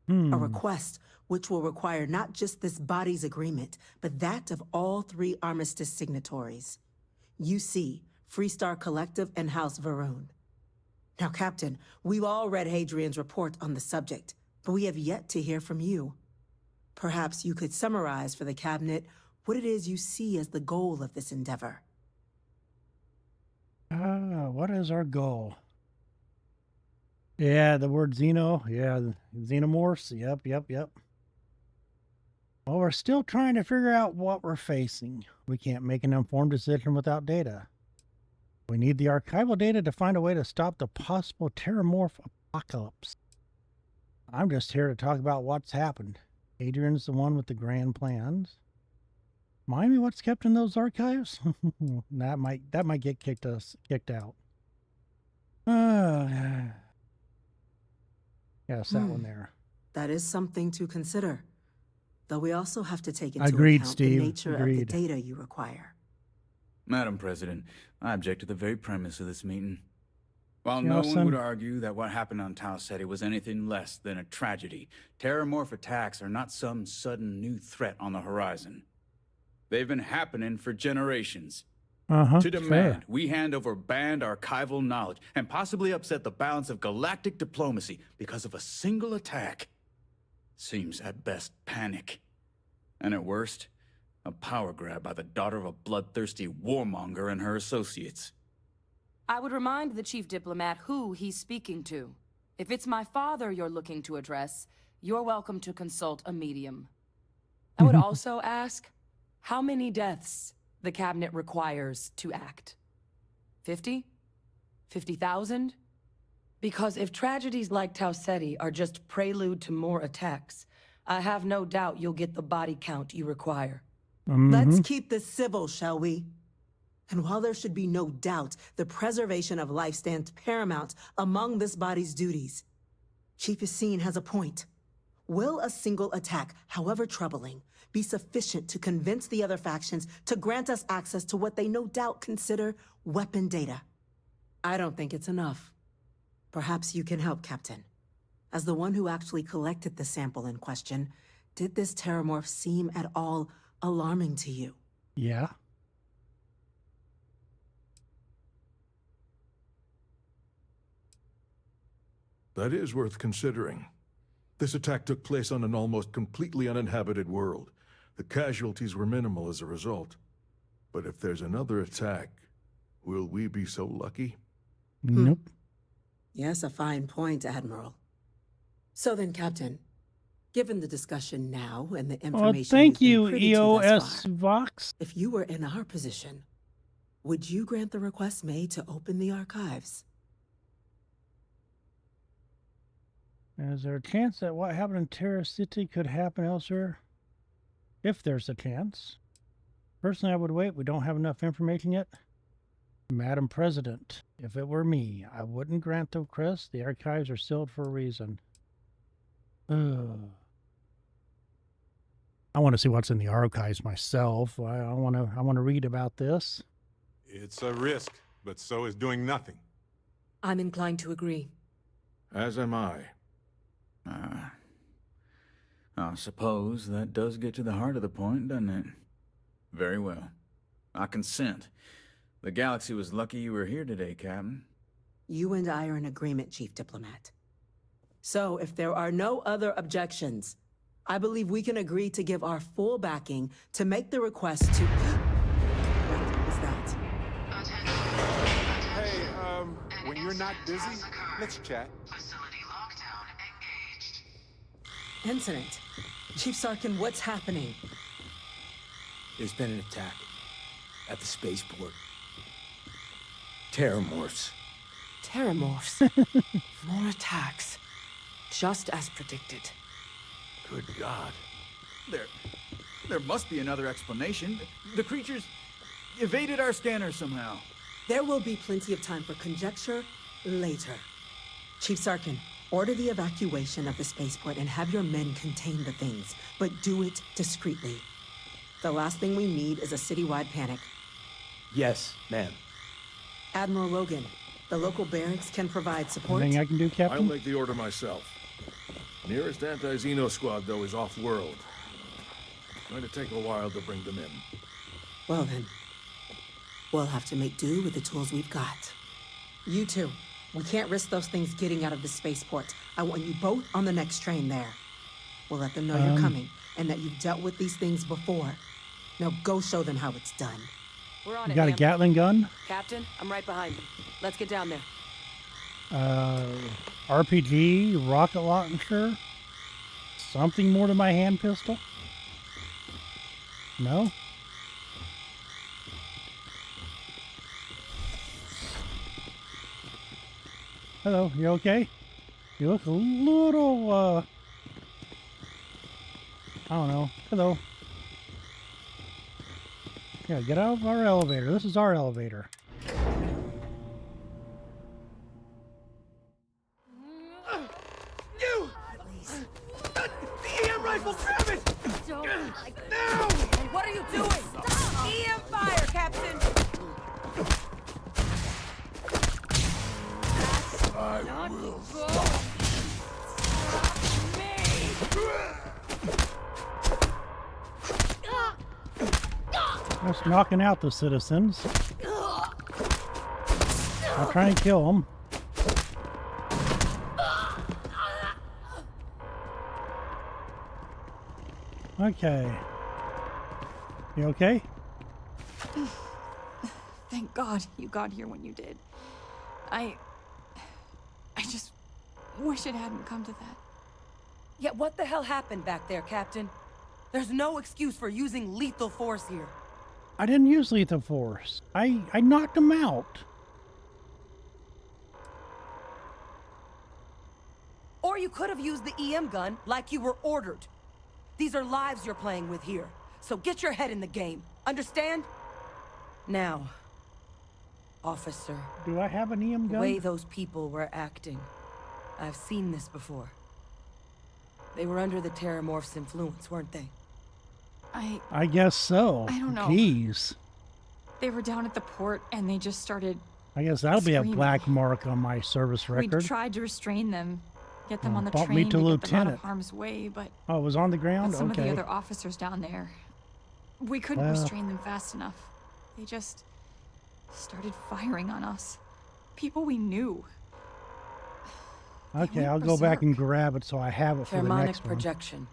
S14: A request which will require not just this body's agreement, but that of all three Armistice signatories. UC, Freestar Collective, and House Varun. Now, Captain, we've all read Hadrian's report on the subject, but we have yet to hear from you. Perhaps you could summarize for the Cabinet what it is you see as the goal of this endeavor.
S2: What is our goal? Yeah, the word Xeno. Yeah, xenomorphs. Yep. Well, we're still trying to figure out what we're facing. We can't make an informed decision without data. We need the archival data to find a way to stop the possible Terramorph apocalypse. I'm just here to talk about what's happened. Adrian's the one with the grand plans. Mind me what's kept in those archives? that might get kicked out. Yes, that one there.
S14: That is something to consider. Though we also have to take into
S2: Agreed,
S14: account
S2: Steve.
S14: the nature of the data you require.
S15: Madam President, I object to the very premise of this meeting. While no one would argue that what happened on Tau Ceti was anything less than a tragedy, Terramorph attacks are not some sudden new threat on the horizon. They've been happening for generations. To demand we hand over banned archival knowledge and possibly upset the balance of galactic diplomacy because of a single attack seems at best panic. And at worst, a power grab by the daughter of a bloodthirsty warmonger and her associates.
S10: I would remind the chief diplomat who he's speaking to. If it's my father you're looking to address, you're welcome to consult a medium. I would also ask, how many deaths the Cabinet requires to act? 50? 50,000? Because if tragedies like Tau Ceti are just prelude to more attacks, I have no doubt you'll get the body count you require.
S14: Let's keep this civil, shall we? And while there should be no doubt the preservation of life stands paramount among this body's duties, Chief Yassine has a point. Will a single attack, however troubling, be sufficient to convince the other factions to grant us access to what they no doubt consider weapon data? I don't think it's enough. Perhaps you can help, Captain. As the one who actually collected the sample in question, did this Terramorph seem at all alarming to you?
S2: Yeah.
S16: That is worth considering. This attack took place on an almost completely uninhabited world. The casualties were minimal as a result. But if there's another attack, will we be so lucky?
S2: Nope.
S14: Yes, a fine point, Admiral. So then, Captain, given the discussion now and the information
S2: thank
S14: you've
S2: you,
S14: been privy to thus
S2: EOS
S14: far,
S2: Vox.
S14: if you were in our position, would you grant the request made to open the archives?
S2: Is there a chance that what happened in Terra City could happen elsewhere? If there's a chance. Personally, I would wait. We don't have enough information yet. Madam President, if it were me, I wouldn't grant the request. The archives are sealed for a reason. I want to see what's in the archives myself. I want to read about this.
S6: It's a risk, but so is doing nothing.
S10: I'm inclined to agree.
S16: As am I.
S15: I suppose that does get to the heart of the point, doesn't it? Very well. I consent. The galaxy was lucky you were here today, Captain.
S14: You and I are in agreement, Chief Diplomat. So, if there are no other objections, I believe we can agree to give our full backing to make the request to... What was that?
S6: Hey, when you're not busy, let's chat.
S12: Facility lockdown engaged.
S14: Incident. Chief Sarkin, what's happening?
S15: There's been an attack at the spaceport. Terramorphs.
S10: Terramorphs. More attacks. Just as predicted.
S15: Good God. There must be another explanation. The creatures evaded our scanner somehow.
S14: There will be plenty of time for conjecture later. Chief Sarkin, order the evacuation of the spaceport and have your men contain the things, but do it discreetly. The last thing we need is a citywide panic.
S11: Yes, ma'am.
S14: Admiral Logan, the local barracks can provide support.
S2: Anything I can do, Captain?
S16: I'll make the order myself. Nearest anti-Xeno squad, though, is off-world. Going to take a while to bring them in.
S14: Well then, we'll have to make do with the tools we've got. You two, we can't risk those things getting out of the spaceport. I want you both on the next train there. We'll let them know you're coming, and that you've dealt with these things before. Now go show them how it's done.
S10: We're on
S2: You
S10: it,
S2: got a
S10: ma'am.
S2: Gatling gun?
S10: Captain, I'm right behind you. Let's get down there.
S2: RPG, rocket launcher, something more than my hand pistol? No? Hello, you okay? You look a little, I don't know. Hello. Yeah, get out of our elevator. This is our elevator.
S11: You! The EM rifle, grab it! Now!
S10: Hey, what are you doing? Stop! EM fire, Captain!
S16: I will.
S2: Just knocking out the citizens. I'll try and kill them. Okay. You okay?
S3: Thank God you got here when you did. I just wish it hadn't come to that.
S10: Yeah, what the hell happened back there, Captain? There's no excuse for using lethal force here.
S2: I didn't use lethal force. I knocked him out.
S10: Or you could have used the EM gun like you were ordered. These are lives you're playing with here. So get your head in the game. Understand? Now, officer.
S2: Do I have an EM
S10: The
S2: gun?
S10: way those people were acting. I've seen this before. They were under the Terramorph's influence, weren't they?
S2: I guess so.
S3: I don't know.
S2: Jeez.
S3: They were down at the port and they just started
S2: I guess that'll be a
S3: screaming.
S2: black mark on my service
S3: We
S2: record.
S3: tried to restrain them, get them on the
S2: Bump
S3: train
S2: me
S3: to
S2: to
S3: get them out
S2: lieutenant.
S3: of harm's way, but
S2: Oh, it was on the ground?
S3: some of the
S2: Okay.
S3: other officers down there, we couldn't
S2: Well.
S3: restrain them fast enough. They just started firing on us. People we knew.
S2: Okay,
S3: went
S2: I'll go back
S3: berserk.
S2: and grab it so I have it for the
S10: Thermonic
S2: next one.
S10: projection.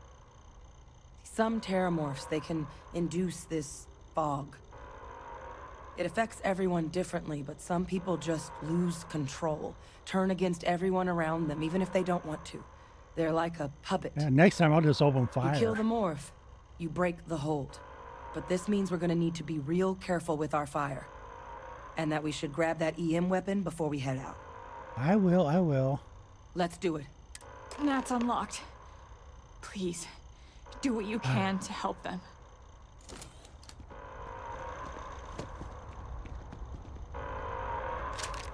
S10: Some Terramorphs, they can induce this fog. It affects everyone differently, but some people just lose control, turn against everyone around them, even if they don't want to. They're like a puppet.
S2: Yeah, next time I'll just open fire.
S10: You kill the morph, you break the hold. But this means we're gonna need to be real careful with our fire. And that we should grab that EM weapon before we head out.
S2: I will.
S10: Let's do it.
S3: That's unlocked. Please, do what you can to help them.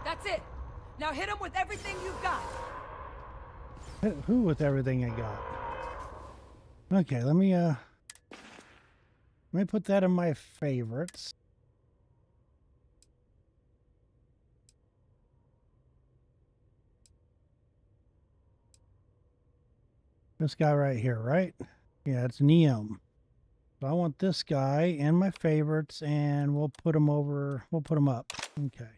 S10: That's it. Now hit them with everything you've got.
S2: Who with everything I got? Okay, let me put that in my favorites. This guy right here, right? Yeah, it's Neum. So I want this guy in my favorites, and we'll put him over. We'll put him up. Okay.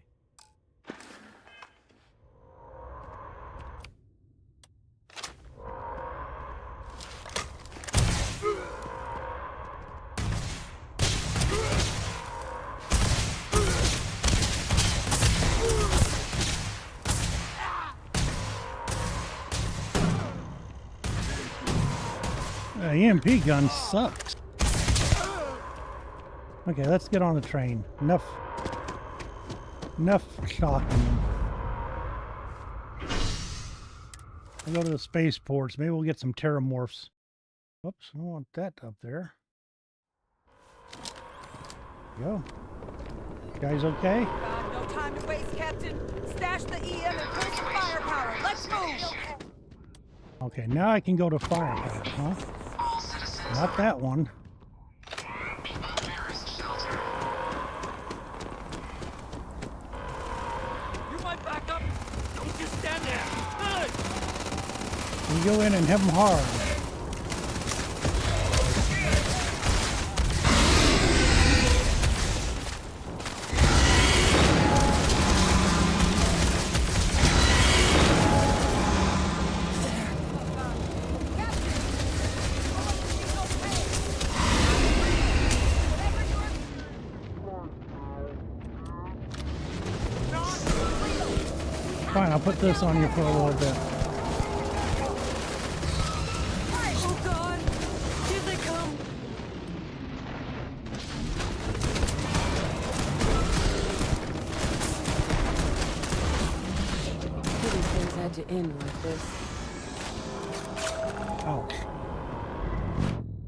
S2: The EMP gun sucks. Okay, let's get on the train. Enough shocking. We'll go to the spaceports. Maybe we'll get some terramorphs. Whoops, I don't want that up there. Go. You guys okay?
S17: God, no time to waste, Captain. Stash the EM and pull some firepower. Let's move.
S2: Okay, now I can go to firepower, huh? Not that one.
S11: You might back up. Don't just stand there. Good.
S2: We go in and have them hard. Fine, I'll put this on you for a little bit.
S17: Oh God! Here they come!
S10: Pity things had to end like this.
S2: Ouch.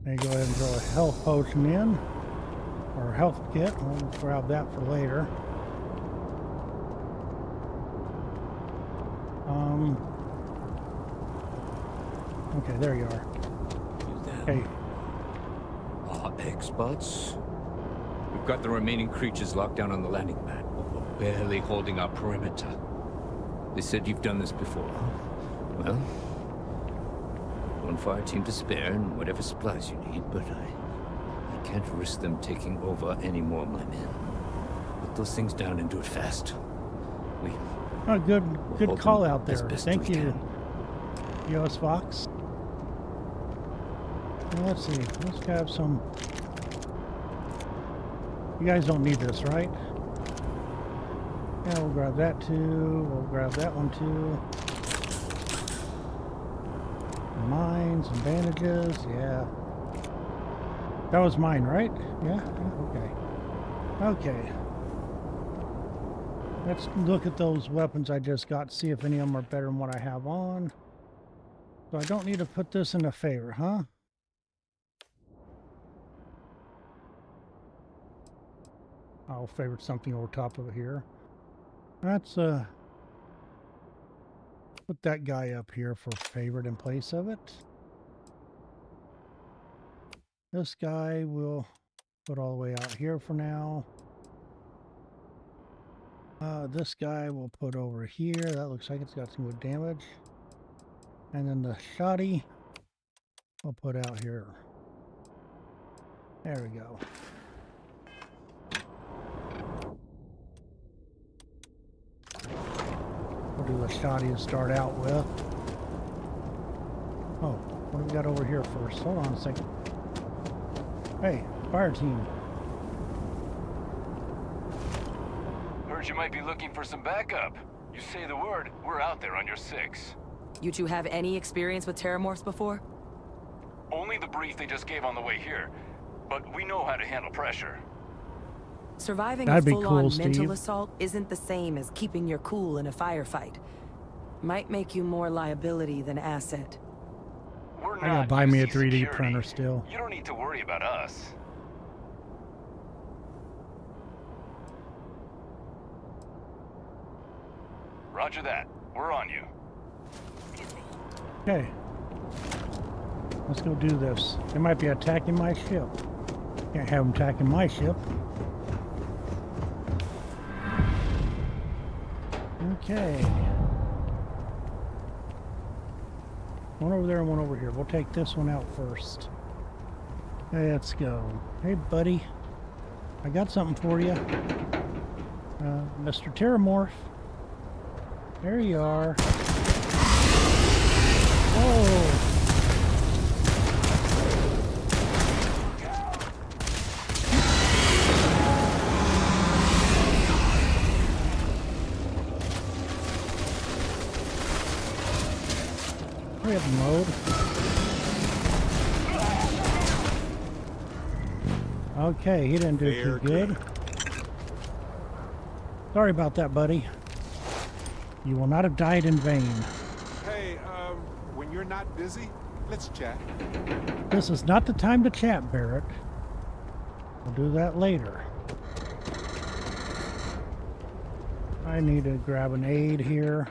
S2: Let me go ahead and throw a health potion in. Or a health kit. We'll grab that for later. Okay, there you are. Okay.
S18: Experts? We've got the remaining creatures locked down on the landing pad, but we're barely holding our perimeter. They said you've done this before. Well, one fire team to spare and whatever supplies you need, but I can't risk them taking over any more of my men. Put those things down and do it fast.
S2: Oh, good call out there. Thank you, US Fox. Well, let's see. Let's grab some. You guys don't need this, right? Yeah, we'll grab that too. We'll grab that one too. Mines and bandages. Yeah. That was mine, right? Yeah? Okay. Okay. Let's look at those weapons I just got, see if any of them are better than what I have on. So I don't need to put this in a favor, huh? I'll favor something over top of it here. Let's put that guy up here for favorite in place of it. This guy we'll put all the way out here for now. This guy we'll put over here. That looks like it's got some good damage. And then the shoddy we'll put out here. There we go. We'll do the shoddy to start out with. Oh, what do we got over here first? Hold on a second. Hey, fire team.
S19: Heard you might be looking for some backup. You say the word, we're out there on your 6.
S10: You two have any experience with terramorphs before?
S19: Only the brief they just gave on the way here, but we know how to handle pressure.
S10: Surviving a full-on mental assault isn't the same as keeping your cool in a firefight. Might make you more liability than asset.
S19: We're
S2: I gotta buy me a 3D printer still.
S19: You don't need to worry about us. Roger that. We're on you.
S2: Okay. Let's go do this. They might be attacking my ship. Can't have them attacking my ship. Okay. One over there and one over here. We'll take this one out first. Let's go. Hey, buddy. I got something for you. Mr. Terramorph. There you are. Whoa. Hurry up, mode. Okay, he didn't do too good. Sorry about that, buddy. You will not have died in vain.
S6: Hey, when you're not busy, let's chat.
S2: This is not the time to chat, Barrett. We'll do that later. I need to grab an aid here.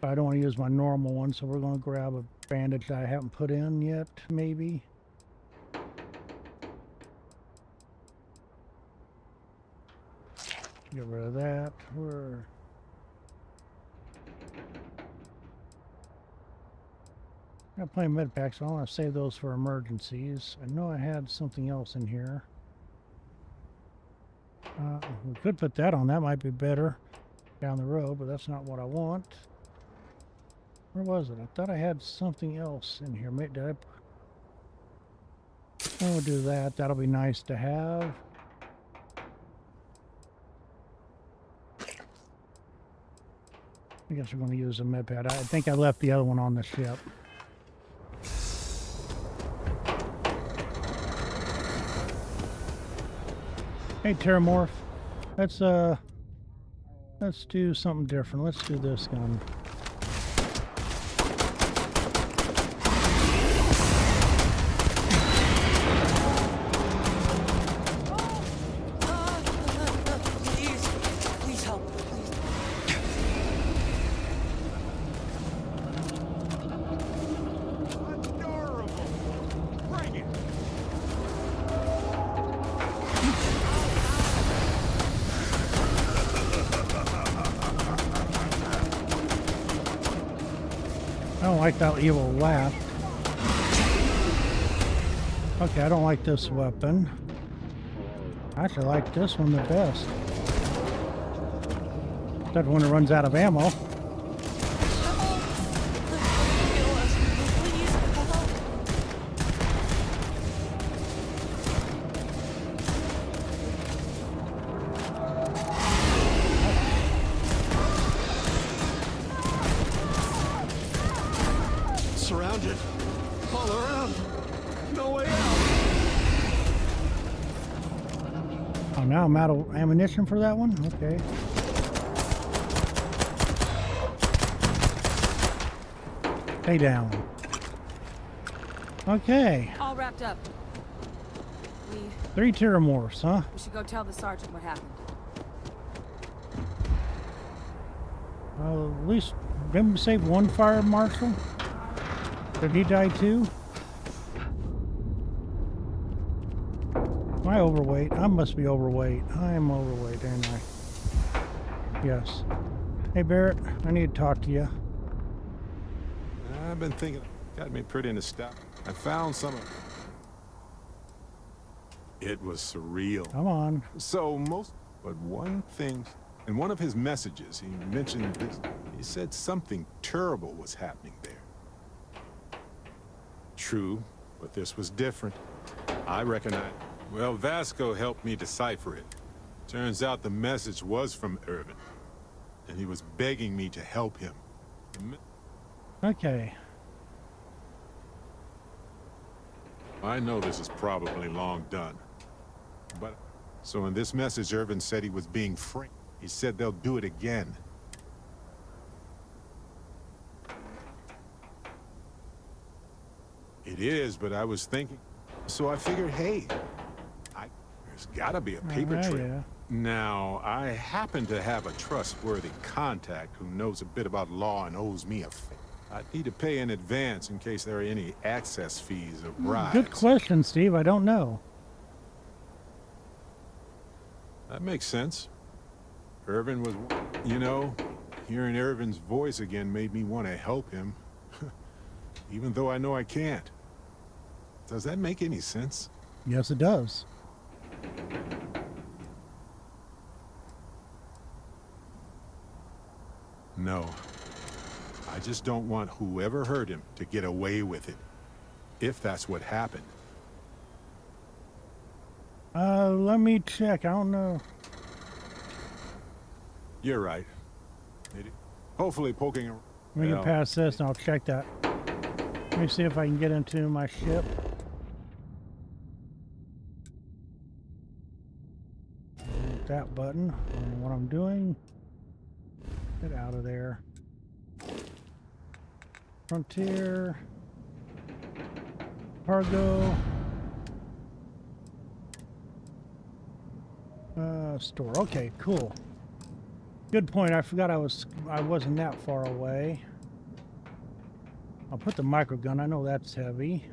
S2: I don't want to use my normal one, so we're going to grab a bandage that I haven't put in yet, maybe. Get rid of that. I got plenty of med packs, so I want to save those for emergencies. I know I had something else in here. We could put that on. That might be better down the road, but that's not what I want. Where was it? I thought I had something else in here. Did I? We'll do that. That'll be nice to have. I guess we're going to use a med pad. I think I left the other one on the ship. Hey, Terramorph. Let's do something different. Let's do this gun.
S17: Please help, please.
S6: Adorable. Bring it.
S2: I don't like that evil laugh. Okay, I don't like this weapon. I actually like this one the best. That one that runs out of ammo.
S16: Surrounded. All around. No way out.
S2: Oh, now I'm out of ammunition for that one? Okay. Stay down. Okay.
S17: All wrapped up.
S2: 3 Terramorphs, huh?
S17: We should go tell the sergeant what happened.
S2: At least, didn't we save one fire marshal? Did he die too? Am I overweight? I must be overweight. I am overweight, ain't I? Yes. Hey Barrett, I need to talk to you.
S6: I've been thinking, got me pretty into stuff. I found some of it was surreal.
S2: Come on.
S6: So but one thing, in one of his messages, he mentioned this. He said something terrible was happening there. True, but this was different. I recognize. Well, Vasco helped me decipher it. Turns out the message was from Irvin, and he was begging me to help him.
S2: Okay.
S6: I know this is probably long done, but so in this message, Irvin said he was being frank. He said they'll do it again. It is, but I was thinking, so I figured, hey, there's gotta be a paper trail.
S2: Yeah.
S6: Now, I happen to have a trustworthy contact who knows a bit about law and owes me a favor. I need to pay in advance in case there are any access fees or bribes.
S2: Good question, Steve. I don't know.
S6: That makes sense. Irvin was, you know, hearing Irvin's voice again made me want to help him. Even though I know I can't. Does that make any sense?
S2: Yes, it does.
S6: No. I just don't want whoever hurt him to get away with it. If that's what happened.
S2: Let me check. I don't know.
S6: You're right. Hopefully poking around.
S2: Let me get past this and I'll check that. Let me see if I can get into my ship. that button. I don't know what I'm doing. Get out of there. Frontier. Cargo. Store. Okay, cool. Good point. I forgot I wasn't that far away. I'll put the microgun. I know that's heavy.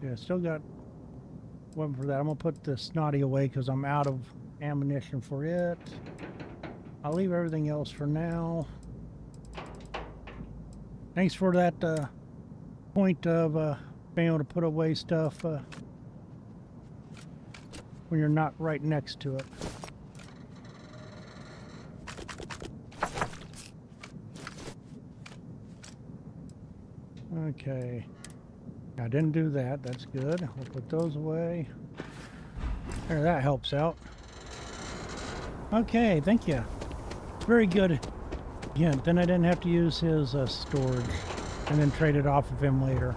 S2: Yeah, still got one for that. I'm gonna put the snotty away because I'm out of ammunition for it. I'll leave everything else for now. Thanks for that point of being able to put away stuff when you're not right next to it. Okay. I didn't do that. That's good. We'll put those away. There, that helps out. Okay, thank you. Very good. Yeah, then I didn't have to use his storage and then trade it off of him later.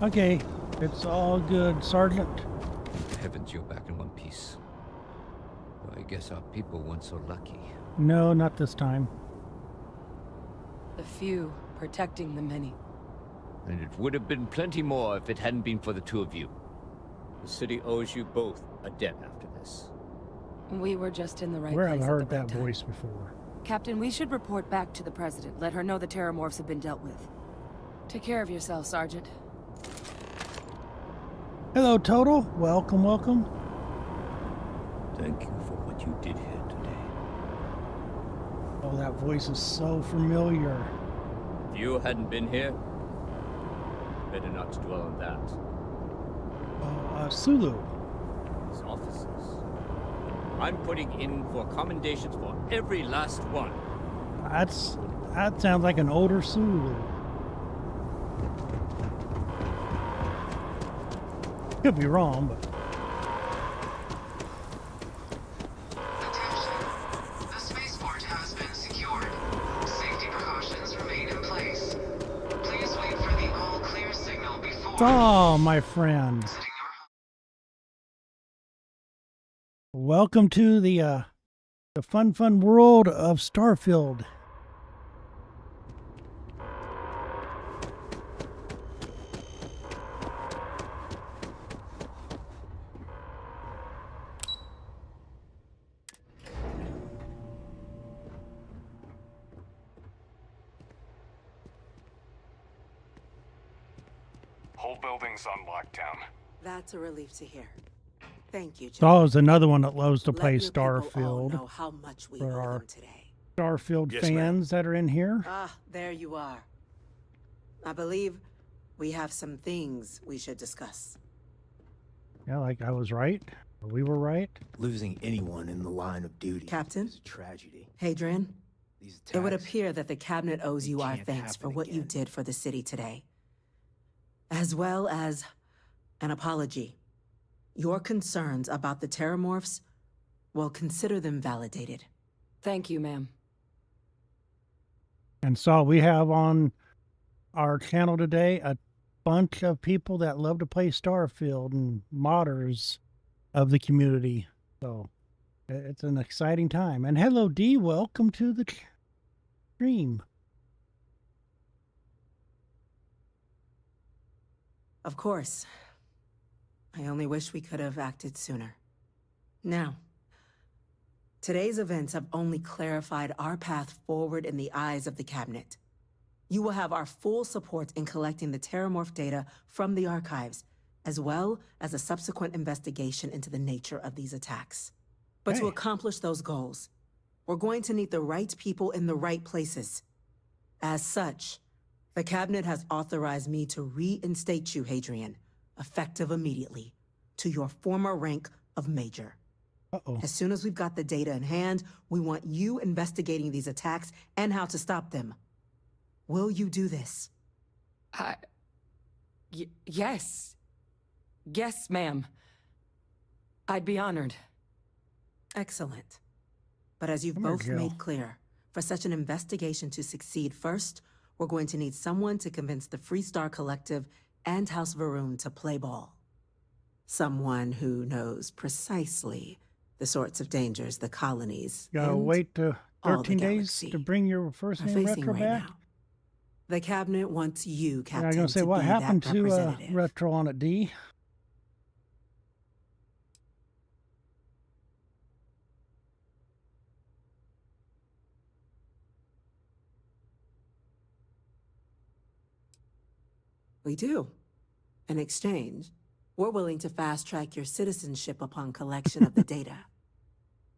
S2: Okay, it's all good, Sergeant.
S18: Heavens, you're back in one piece. Well, I guess our people weren't so lucky.
S2: No, not this time.
S10: The few protecting the many.
S18: And it would have been plenty more if it hadn't been for the two of you. The city owes you both a debt after this.
S10: We were just in the right
S2: Where
S10: place
S2: I've
S10: at
S2: heard
S10: the right
S2: that
S10: time.
S2: voice before.
S13: Captain, we should report back to the President. Let her know the terramorphs have been dealt with.
S10: Take care of yourself, Sergeant.
S2: Hello, Total. Welcome, welcome.
S18: Thank you for what you did here today.
S2: Oh, that voice is so familiar.
S18: If you hadn't been here, better not dwell on that.
S2: Sulu.
S18: His officers. I'm putting in for commendations for every last one.
S2: That sounds like an older Sulu. Could be wrong, but
S12: Attention. The spaceport has been secured. Safety precautions remain in place. Please wait for the all-clear signal before...
S2: oh, my friend. Welcome to the fun world of Starfield.
S20: Whole building's on lockdown.
S14: That's a relief to hear. Thank you,
S2: So I was another one that loves to
S14: Let
S2: play
S14: your people all
S2: Starfield.
S14: know how much we
S2: For
S14: owe
S2: our
S14: them today.
S2: Starfield
S14: Yes,
S2: fans that are in here.
S14: Ah, there you are. I believe we have some things we should discuss.
S2: Yeah, like I was right. Or we were right.
S21: Losing anyone in the line of duty
S14: Captain?
S21: is a tragedy.
S14: Hadrian,
S21: These
S14: it would
S21: attacks,
S14: appear that the Cabinet owes you our
S21: can't
S14: thanks for
S21: happen
S14: what you
S21: again.
S14: did for the city today. As well as an apology. Your concerns about the terramorphs, well, consider them validated.
S10: Thank you, ma'am.
S2: And so we have on our channel today a bunch of people that love to play Starfield and modders of the community. So it's an exciting time. And hello, D. Welcome to the stream.
S14: Of course. I only wish we could have acted sooner. Now, today's events have only clarified our path forward in the eyes of the Cabinet. You will have our full support in collecting the terramorph data from the archives, as well as a subsequent investigation into the nature of these attacks. But to accomplish those goals, we're going to need the right people in the right places. As such, the Cabinet has authorized me to reinstate you, Hadrian, effective immediately, to your former rank of Major. As soon as we've got the data in hand, we want you investigating these attacks and how to stop them. Will you do this?
S10: Yes. Yes, ma'am. I'd be honored.
S14: Excellent. But as you've
S2: Come here,
S14: both
S2: Jill.
S14: made clear, for such an investigation to succeed first, we're going to need someone to convince the Freestar Collective and House Varun to play ball. Someone who knows precisely the sorts of dangers the colonies
S2: Gotta
S14: and
S2: wait to
S14: all the
S2: 13 days
S14: galaxy
S2: to bring your first
S14: are
S2: name
S14: facing
S2: retro
S14: right
S2: back.
S14: now. The cabinet wants you,
S2: Yeah,
S14: Captain,
S2: I'm gonna say
S14: to
S2: what
S14: be
S2: happened
S14: that
S2: to
S14: representative.
S2: retro on it, D.
S14: We do. In exchange, we're willing to fast-track your citizenship upon collection of the data.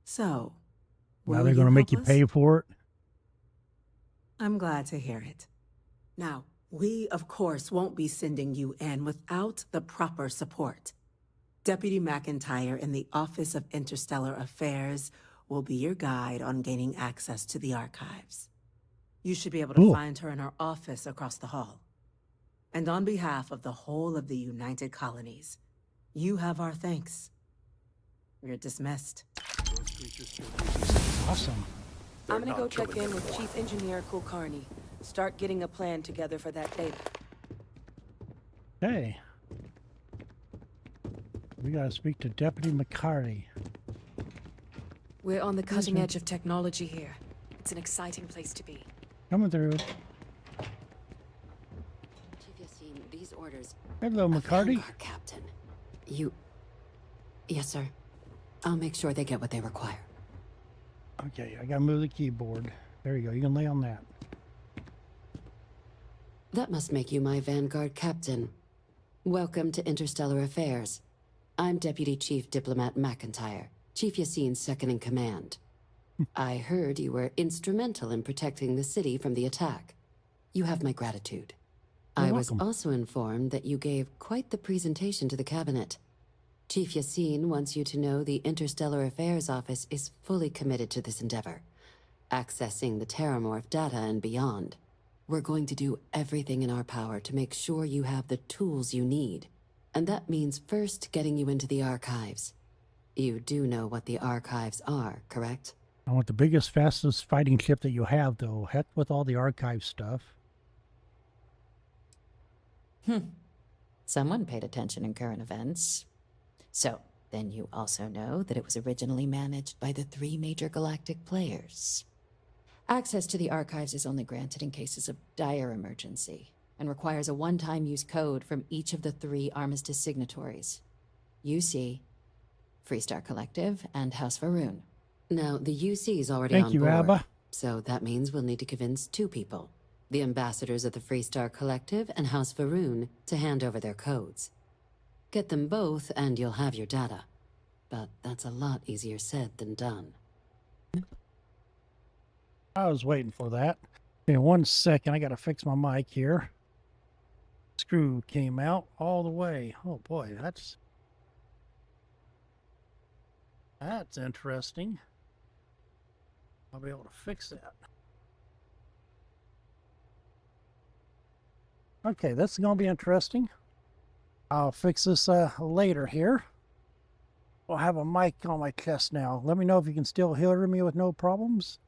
S14: So,
S2: Now
S14: will
S2: they're gonna make you
S14: help us?
S2: pay for it.
S14: I'm glad to hear it. Now, we, of course, won't be sending you in without the proper support. Deputy McIntyre in the Office of Interstellar Affairs will be your guide on gaining access to the archives. You should be able to
S2: Cool.
S14: find her in her office across the hall. And on behalf of the whole of the United Colonies, you have our thanks. You're dismissed.
S2: Awesome.
S10: I'm gonna go check in with Chief Engineer Kulkarni. Start getting a plan together for that data.
S2: Hey. We gotta speak to Deputy McCarty.
S10: We're on the cutting edge of technology here. It's an exciting place to be.
S2: Coming through.
S1: These orders.
S2: Hello, McCarty.
S1: Captain. You... Yes, sir. I'll make sure they get what they require.
S2: Okay, I gotta move the keyboard. There you go. You can lay on that.
S1: That must make you my Vanguard captain. Welcome to Interstellar Affairs. I'm Deputy Chief Diplomat McIntyre, Chief Yassine's second-in-command. I heard you were instrumental in protecting the city from the attack. You have my gratitude. I was also informed that you gave quite the presentation to the cabinet. Chief Yassine wants you to know the Interstellar Affairs Office is fully committed to this endeavor, accessing the Terramorph data and beyond. We're going to do everything in our power to make sure you have the tools you need. And that means first getting you into the archives. You do know what the archives are, correct?
S2: I want the biggest, fastest fighting ship that you have, though. Heck with all the archive stuff.
S22: Someone paid attention in current events. So, then you also know that it was originally managed by the 3 major galactic players. Access to the archives is only granted in cases of dire emergency, and requires a one-time use code from each of the 3 armistice signatories. UC, Freestar Collective, and House Varun.
S1: Now, the UC is already
S2: Thank
S1: on
S2: you,
S1: board,
S2: Abba.
S1: so that means we'll need to convince 2 people. The ambassadors of the Freestar Collective and House Varun to hand over their codes. Get them both and you'll have your data. But that's a lot easier said than done.
S2: I was waiting for that. In 1 second, I gotta fix my mic here. Screw came out all the way. Oh boy, that's interesting. I'll be able to fix that. Okay, that's going to be interesting. I'll fix this later here. I'll have a mic on my chest now. Let me know if you can still hear me with no problems.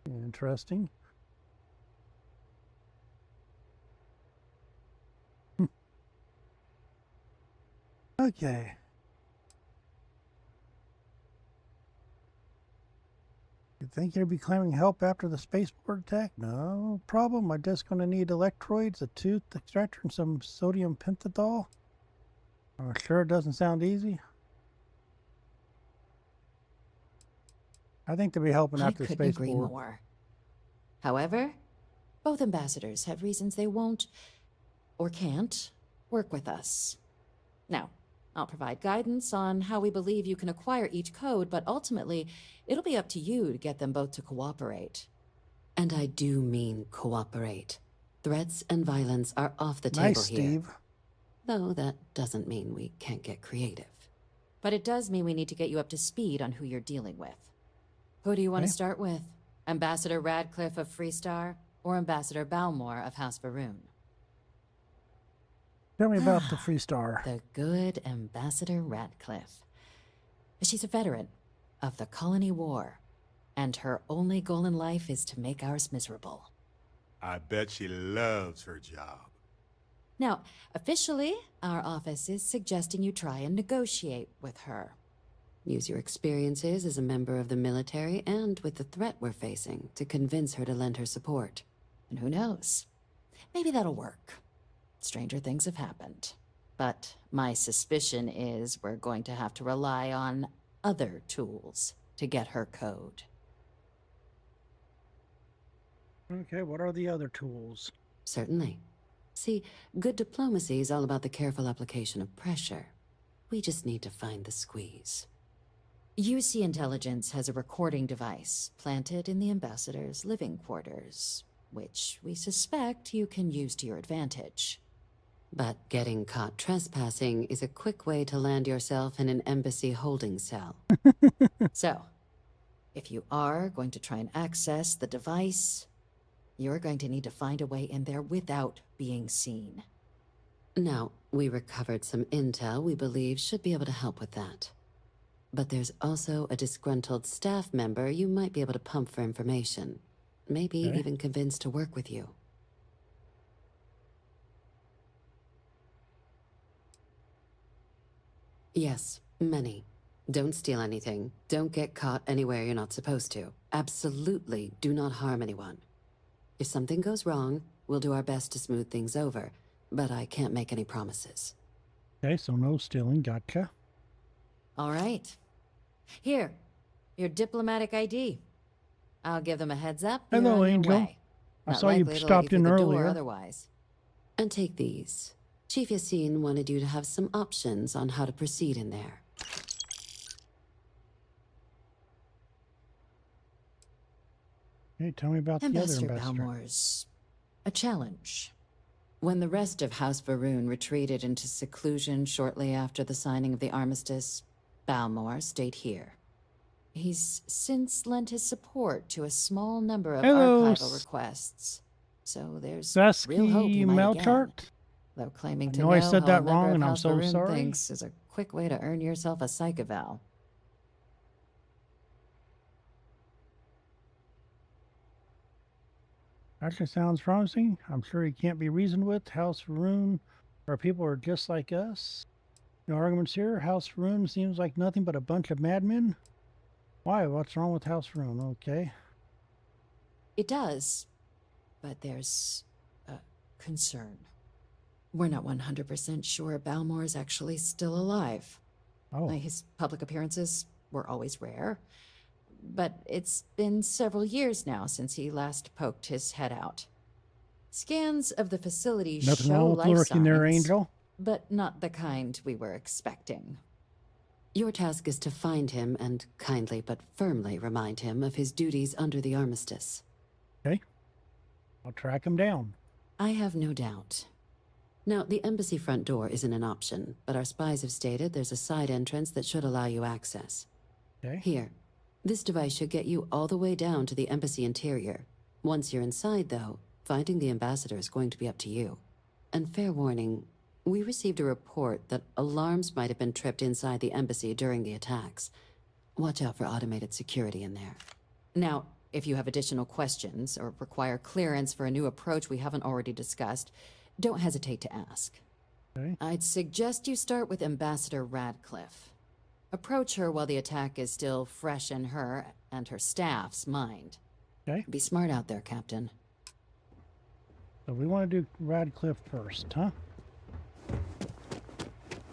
S2: Interesting. Okay. You think you'd be claiming help after the spaceport attack? No problem. I'm just going to need electrodes, a tooth extractor, and some sodium pentothal. I'm sure it doesn't sound easy. I think they'll be helping
S22: I
S2: after the
S22: couldn't agree
S2: spaceport.
S22: more. However, both ambassadors have reasons they won't, or can't, work with us. Now, I'll provide guidance on how we believe you can acquire each code, but ultimately, it'll be up to you to get them both to cooperate.
S1: And I do mean cooperate. Threats and violence are off the table
S2: Nice,
S1: here.
S2: Steve.
S1: Though that doesn't mean we can't get creative.
S22: But it does mean we need to get you up to speed on who you're dealing with. Who do you want to start with? Ambassador Radcliffe of Freestar, or Ambassador Balmore of House Varun?
S2: Tell me about the Freestar.
S22: The good Ambassador Radcliffe. She's a veteran of the Colony War, And her only goal in life is to make ours miserable.
S6: I bet she loves her job.
S22: Now, officially, our office is suggesting you try and negotiate with her. Use your experiences as a member of the military and with the threat we're facing to convince her to lend her support. And who knows? Maybe that'll work. Stranger things have happened. But my suspicion is we're going to have to rely on other tools to get her code.
S2: Okay, what are the other tools?
S1: Certainly. See, good diplomacy is all about the careful application of pressure. We just need to find the squeeze.
S22: UC Intelligence has a recording device planted in the ambassador's living quarters, which we suspect you can use to your advantage.
S1: But getting caught trespassing is a quick way to land yourself in an embassy holding cell.
S22: So, if you are going to try and access the device, you're going to need to find a way in there without being seen.
S1: Now, we recovered some intel we believe should be able to help with that. But there's also a disgruntled staff member you might be able to pump for information. Maybe even convince to work with you. Yes, many. Don't steal anything. Don't get caught anywhere you're not supposed to. Absolutely do not harm anyone. If something goes wrong, we'll do our best to smooth things over, but I can't make any promises.
S2: Okay, so no stealing, gotcha.
S22: All right. Here, your diplomatic ID. I'll give them a heads up.
S2: Hello, Angel.
S22: Way.
S2: I
S22: Not
S2: saw you
S22: likely to
S2: stopped
S22: let
S2: in
S22: you through the door
S2: earlier.
S22: otherwise.
S1: And take these. Chief Yassine wanted you to have some options on how to proceed in there.
S2: Hey, tell me about the other
S22: Ambassador
S2: ambassador.
S22: Balmore's a challenge. When the rest of House Varun retreated into seclusion shortly after the signing of the armistice, Balmore stayed here. He's since lent his support to a small number of
S2: Hello,
S22: archival requests. So there's
S2: Sasky
S22: real hope he might again.
S2: Meltart?
S22: Though claiming
S2: I
S22: to
S2: know
S22: know
S2: I said
S22: how
S2: that
S22: a member
S2: wrong,
S22: of
S2: and I'm
S22: House
S2: so
S22: Varun
S2: sorry.
S22: thinks is a quick way to earn yourself a psych-eval.
S2: Actually sounds promising. I'm sure he can't be reasoned with. House Varun, our people are just like us. No arguments here. House Varun seems like nothing but a bunch of madmen. Why? What's wrong with House Varun? Okay.
S22: It does, but there's a concern. We're not 100% sure Balmore is actually still alive.
S2: Oh.
S22: His public appearances were always rare, but it's been several years now since he last poked his head out. Scans of the facility
S2: Nothing
S22: show
S2: wrong with
S22: life
S2: lurking there,
S22: signs,
S2: Angel.
S22: but not the kind we were expecting.
S1: Your task is to find him and kindly but firmly remind him of his duties under the armistice.
S2: Okay. I'll track him down.
S1: I have no doubt. Now, the embassy front door isn't an option, but our spies have stated there's a side entrance that should allow you access.
S2: Okay.
S1: Here. This device should get you all the way down to the embassy interior. Once you're inside, though, finding the ambassador is going to be up to you. And fair warning, we received a report that alarms might have been tripped inside the embassy during the attacks. Watch out for automated security in there.
S22: Now, if you have additional questions or require clearance for a new approach we haven't already discussed, don't hesitate to ask.
S2: Okay.
S22: I'd suggest you start with Ambassador Radcliffe. Approach her while the attack is still fresh in her and her staff's mind.
S2: Okay.
S1: Be smart out there, Captain.
S2: So we want to do Radcliffe first, huh?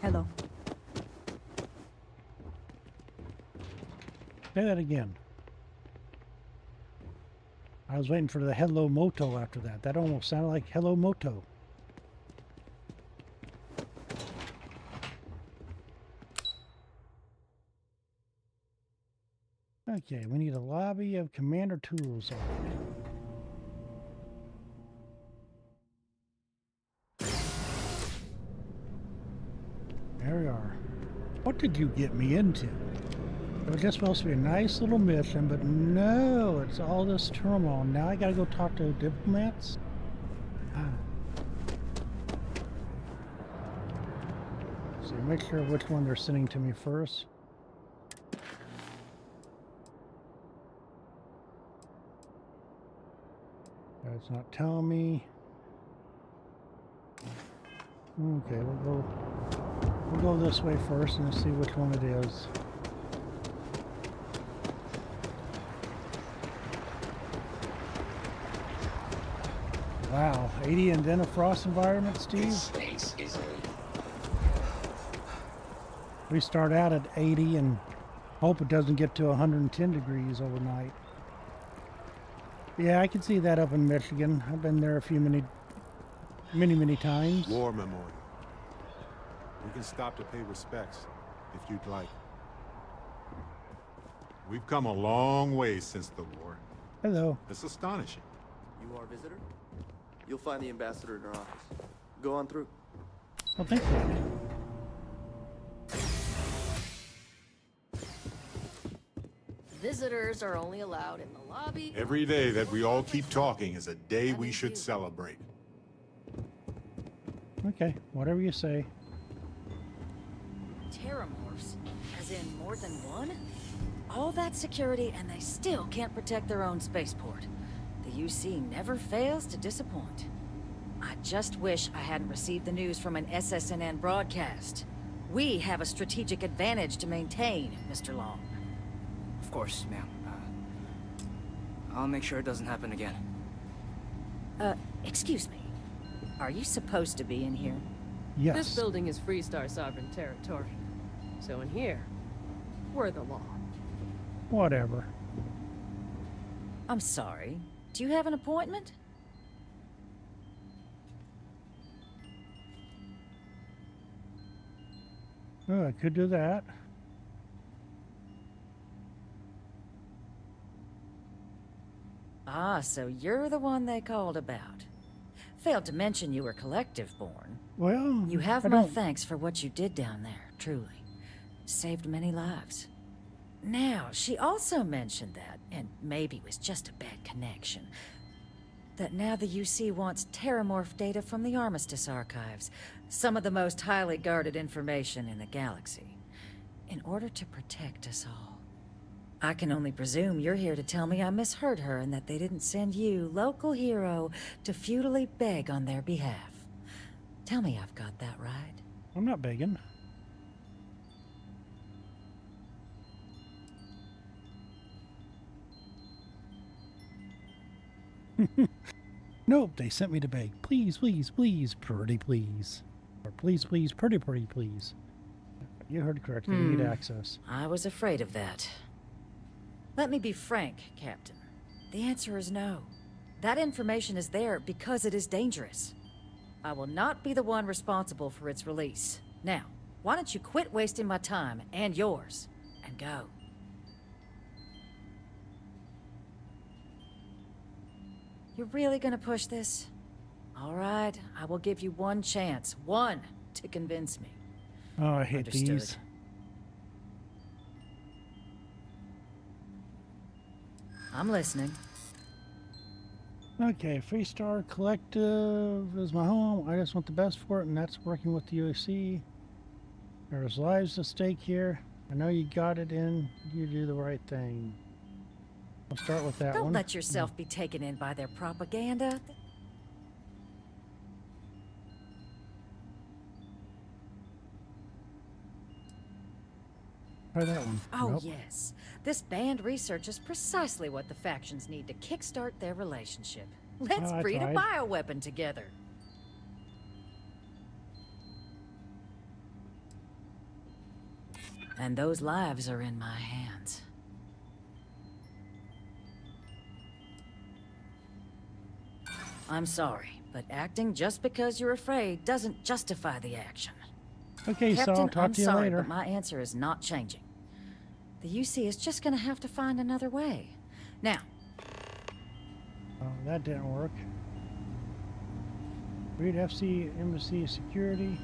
S17: Hello.
S2: Say that again. I was waiting for the Hello Moto after that. That almost sounded like Hello Moto. Okay, we need a lobby of Commander Tools. There we are. What did you get me into? It was just supposed to be a nice little mission, but no, it's all this turmoil. Now I gotta go talk to diplomats? So make sure which one they're sending to me first. It's not telling me. Okay, we'll go this way first and see which one it is. Wow, 80 and then a frost environment, Steve? We start out at 80 and hope it doesn't get to 110 degrees overnight. Yeah, I can see that up in Michigan. I've been there many times.
S6: War memorial. We can stop to pay respects, if you'd like. We've come a long way since the war.
S2: Hello.
S6: It's astonishing.
S21: You our visitor? You'll find the ambassador in her office. Go on through.
S2: Oh, thank you.
S4: Visitors are only allowed in the lobby.
S6: Every day that we all keep talking is a day we should celebrate.
S2: Okay, whatever you say.
S9: Terramorphs? As in more than one? All that security and they still can't protect their own spaceport. The UC never fails to disappoint. I just wish I hadn't received the news from an SSNN broadcast. We have a strategic advantage to maintain, Mr. Long.
S8: Of course, ma'am. I'll make sure it doesn't happen again.
S9: Excuse me. Are you supposed to be in here?
S2: Yes.
S4: This building is Freestar sovereign territory. So in here, we're the law.
S2: Whatever.
S9: I'm sorry. Do you have an appointment?
S2: Oh, I could do that.
S9: Ah, so you're the one they called about. Failed to mention you were collective-born.
S2: Well,
S9: you have my thanks for what you did down there, truly. Saved many lives. Now, she also mentioned that, and maybe it was just a bad connection, that now the UC wants terramorph data from the Armistice archives, some of the most highly guarded information in the galaxy, in order to protect us all. I can only presume you're here to tell me I misheard her and that they didn't send you, local hero, to futilely beg on their behalf. Tell me I've got that right.
S2: I'm not begging. Nope, they sent me to beg. Please, please, please, pretty please. Or please, please, pretty please. You heard correctly, you need access.
S9: I was afraid of that. Let me be frank, Captain. The answer is no. That information is there because it is dangerous. I will not be the one responsible for its release. Now, why don't you quit wasting my time and yours, and go? You're really gonna push this? All right, I will give you one chance. One to convince me.
S2: Oh, I hate
S9: Understood.
S2: these.
S9: I'm listening.
S2: Okay, Freestar Collective is my home. I just want the best for it, and that's working with the UAC. There's lives at stake here. I know you got it in. You do the right thing. I'll start with that one.
S9: Don't let yourself be taken in by their propaganda.
S2: Try that one.
S9: Oh,
S2: Nope.
S9: yes. This band research is precisely what the factions need to kickstart their relationship. Let's
S2: I
S9: breed a
S2: tried.
S9: bioweapon together. And those lives are in my hands. I'm sorry, but acting just because you're afraid doesn't justify the action.
S2: Okay,
S9: Captain,
S2: so I'll talk
S9: I'm
S2: to you
S9: sorry,
S2: later.
S9: but my answer is not changing. The UC is just gonna have to find another way. Now,
S2: Oh, that didn't work. Read FC Embassy Security.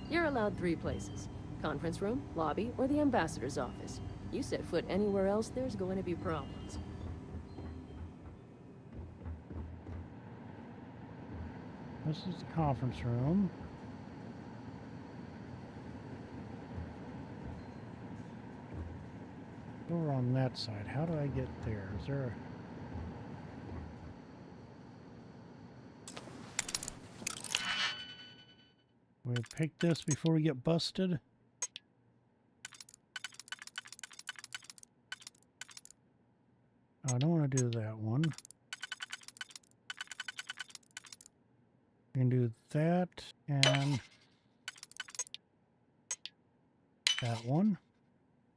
S4: You're allowed 3 places. Conference room, lobby, or the ambassador's office. You set foot anywhere else, there's going to be problems.
S2: This is the conference room. over on that side. How do I get there? Is there a... We pick this before we get busted. I don't want to do that one. We can do that and that one.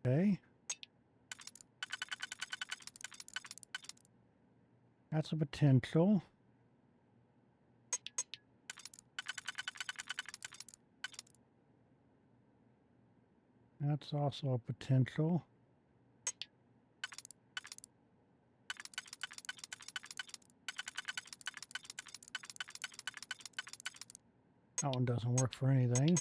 S2: Okay. That's a potential. That's also a potential. That one doesn't work for anything.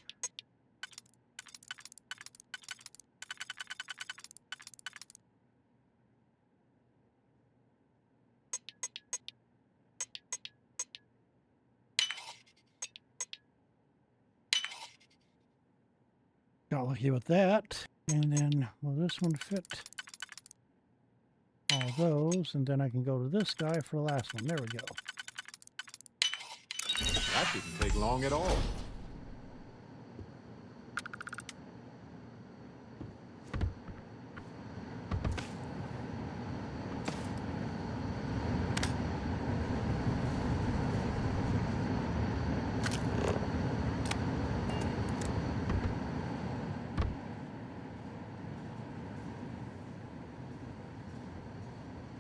S2: Got lucky with that. And then, will this one fit all those? And then I can go to this guy for the last one. There we go.
S6: That didn't take long at all.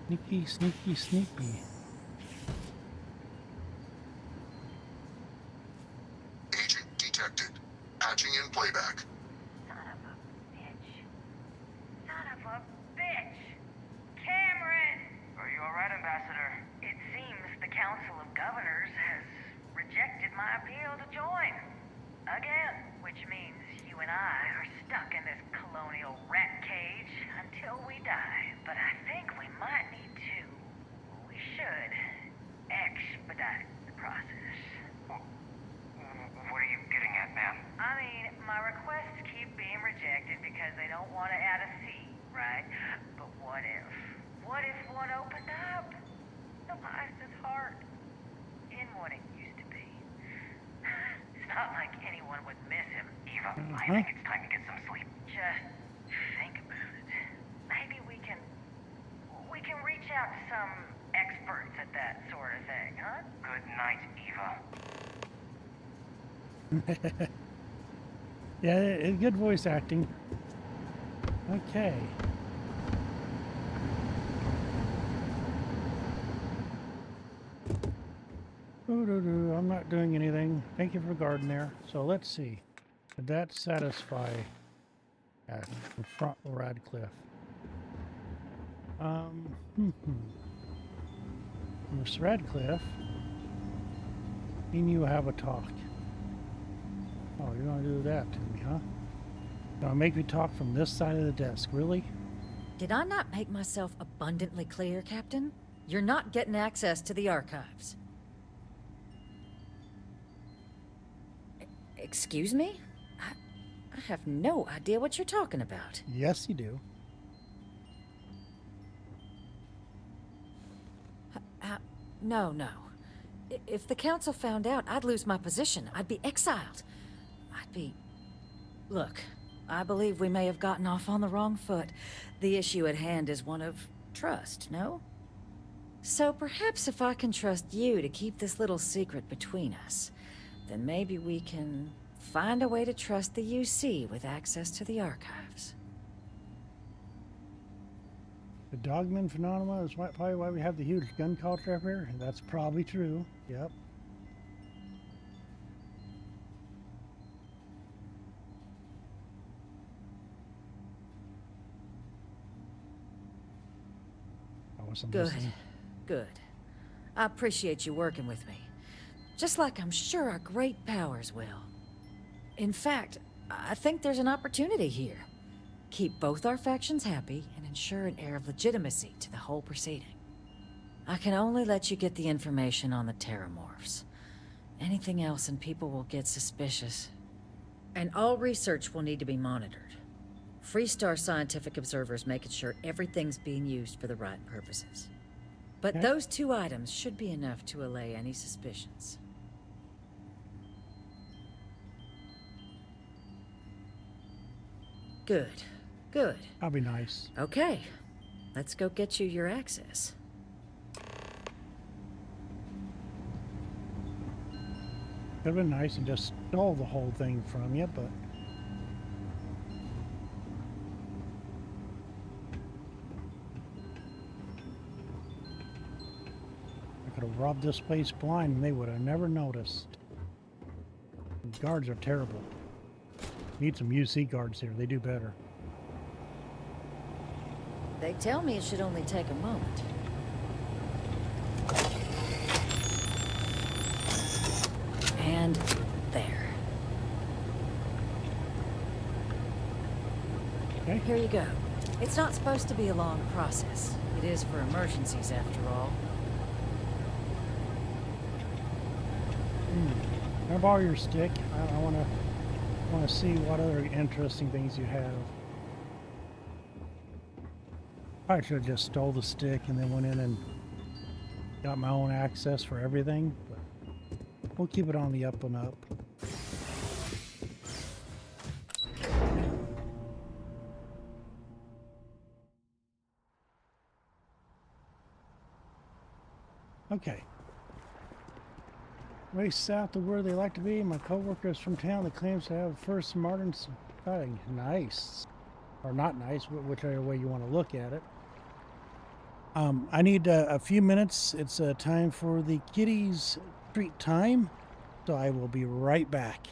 S2: Sneaky, sneaky, sneaky.
S5: Agent detected. Patching in playback.
S7: Son of a bitch. Son of a bitch! Cameron!
S12: Are you alright, Ambassador?
S7: It seems the Council of Governors has rejected my appeal to join. Again, which means you and I are stuck in this colonial rat cage until we die. But I think we might need to. We should expedite the process.
S12: What are you getting at, ma'am?
S7: I mean, my requests keep being rejected because they don't want to add a fee, right? But what if? What if one opened up? The master's heart in what it used to be. It's not like anyone would miss him.
S12: Eva, I think it's time to get some sleep.
S7: Just think about it. Maybe we can reach out to some experts at that sort of thing, huh?
S12: Good night, Eva.
S2: Yeah, good voice acting. Okay. I'm not doing anything. Thank you for guarding there. So let's see. Did that satisfy the front Radcliffe? Miss Radcliffe, me and you have a talk. Oh, you're gonna do that to me, huh? Gonna make me talk from this side of the desk, really?
S9: Did I not make myself abundantly clear, Captain? You're not getting access to the archives. Excuse me? I have no idea what you're talking about.
S2: Yes, you do.
S9: No. If the council found out, I'd lose my position. I'd be exiled. Look, I believe we may have gotten off on the wrong foot. The issue at hand is one of trust, no? So perhaps if I can trust you to keep this little secret between us, then maybe we can find a way to trust the UC with access to the archives.
S2: The Dogman phenomena is probably why we have the huge gun culture up here. That's probably true. Yep.
S9: Good. I appreciate you working with me. Just like I'm sure our great powers will. In fact, I think there's an opportunity here. Keep both our factions happy and ensure an air of legitimacy to the whole proceeding. I can only let you get the information on the Terramorphs. Anything else and people will get suspicious. And all research will need to be monitored. Freestar Scientific Observer's making sure everything's being used for the right purposes. But
S2: Okay.
S9: those 2 items should be enough to allay any suspicions. Good. Good.
S2: That'll be nice.
S9: Okay. Let's go get you your access.
S2: Could have been nice and just stole the whole thing from you, but I could have robbed this place blind and they would have never noticed. The guards are terrible. Need some UC guards here. They do better.
S9: They tell me it should only take a moment. And there.
S2: Okay.
S9: Here you go. It's not supposed to be a long process. It is for emergencies, after all.
S2: Can I borrow your stick? I want to see what other interesting things you have. I should have just stole the stick and then went in and got my own access for everything. But we'll keep it on the up and up. Okay. Way south of where they like to be. My co-worker is from town that claims to have first modern spotting. Nice. Or not nice, whichever way you want to look at it. I need a few minutes. It's time for the kiddies treat time. So I will be right back.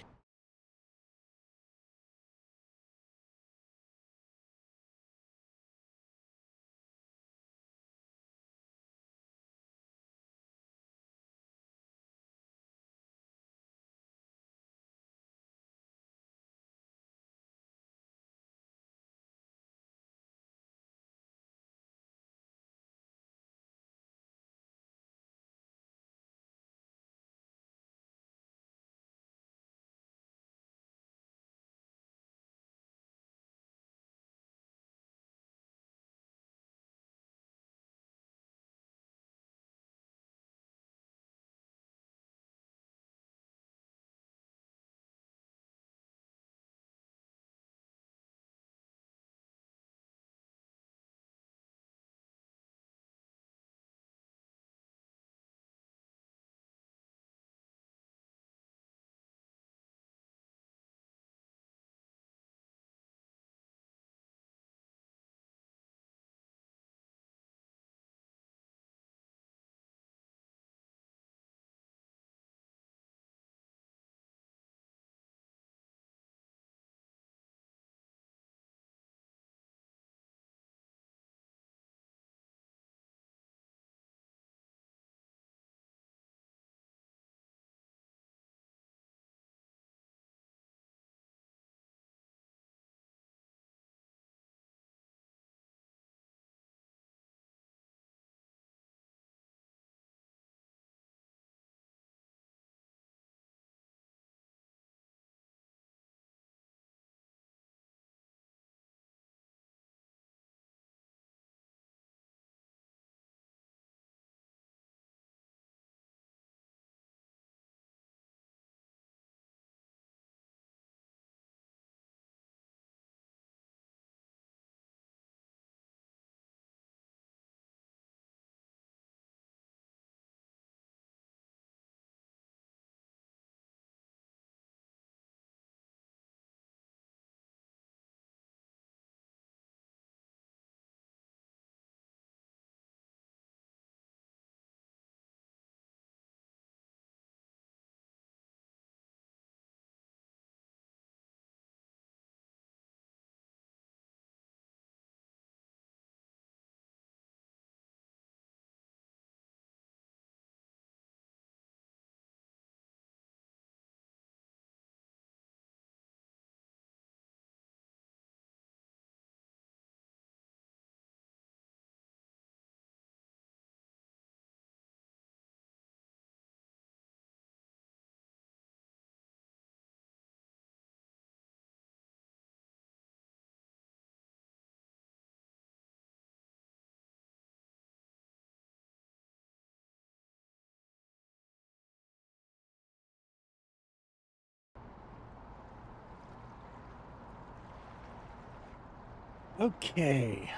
S2: Okay.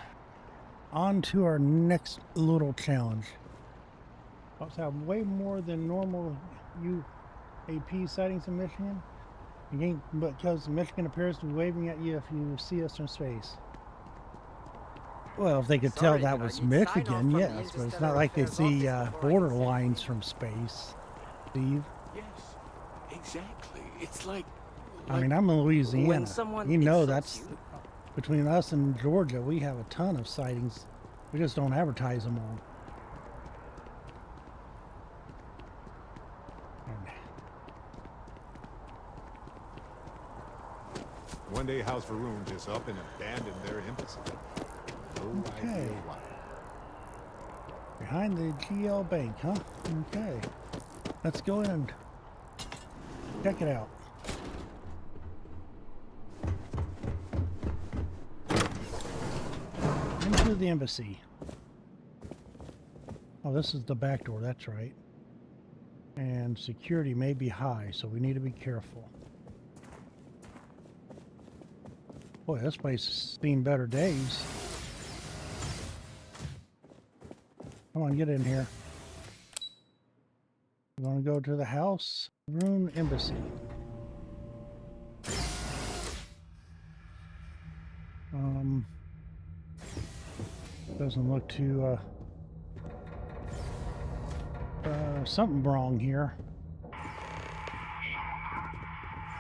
S2: On to our next little challenge. Also have way more than normal UAP sightings in Michigan. Again, because Michigan appears to be waving at you if you see us from space. Well, if they could tell that was Michigan, yes, but it's not like they see border lines from space, Steve.
S11: Yes, exactly. It's like
S2: I mean, I'm in Louisiana.
S11: when someone
S2: You know,
S11: insults
S2: that's
S11: you.
S2: between us and Georgia. We have a ton of sightings. We just don't advertise them all.
S6: One day House Varun just up and abandoned their embassy. No idea why.
S2: Behind the GL Bank, huh? Okay. Let's go in and check it out. Into the embassy. Oh, this is the back door, that's right. And security may be high, so we need to be careful. Boy, this place has seen better days. Come on, get in here. We're going to go to the House Varun Embassy. Doesn't look too, something wrong here.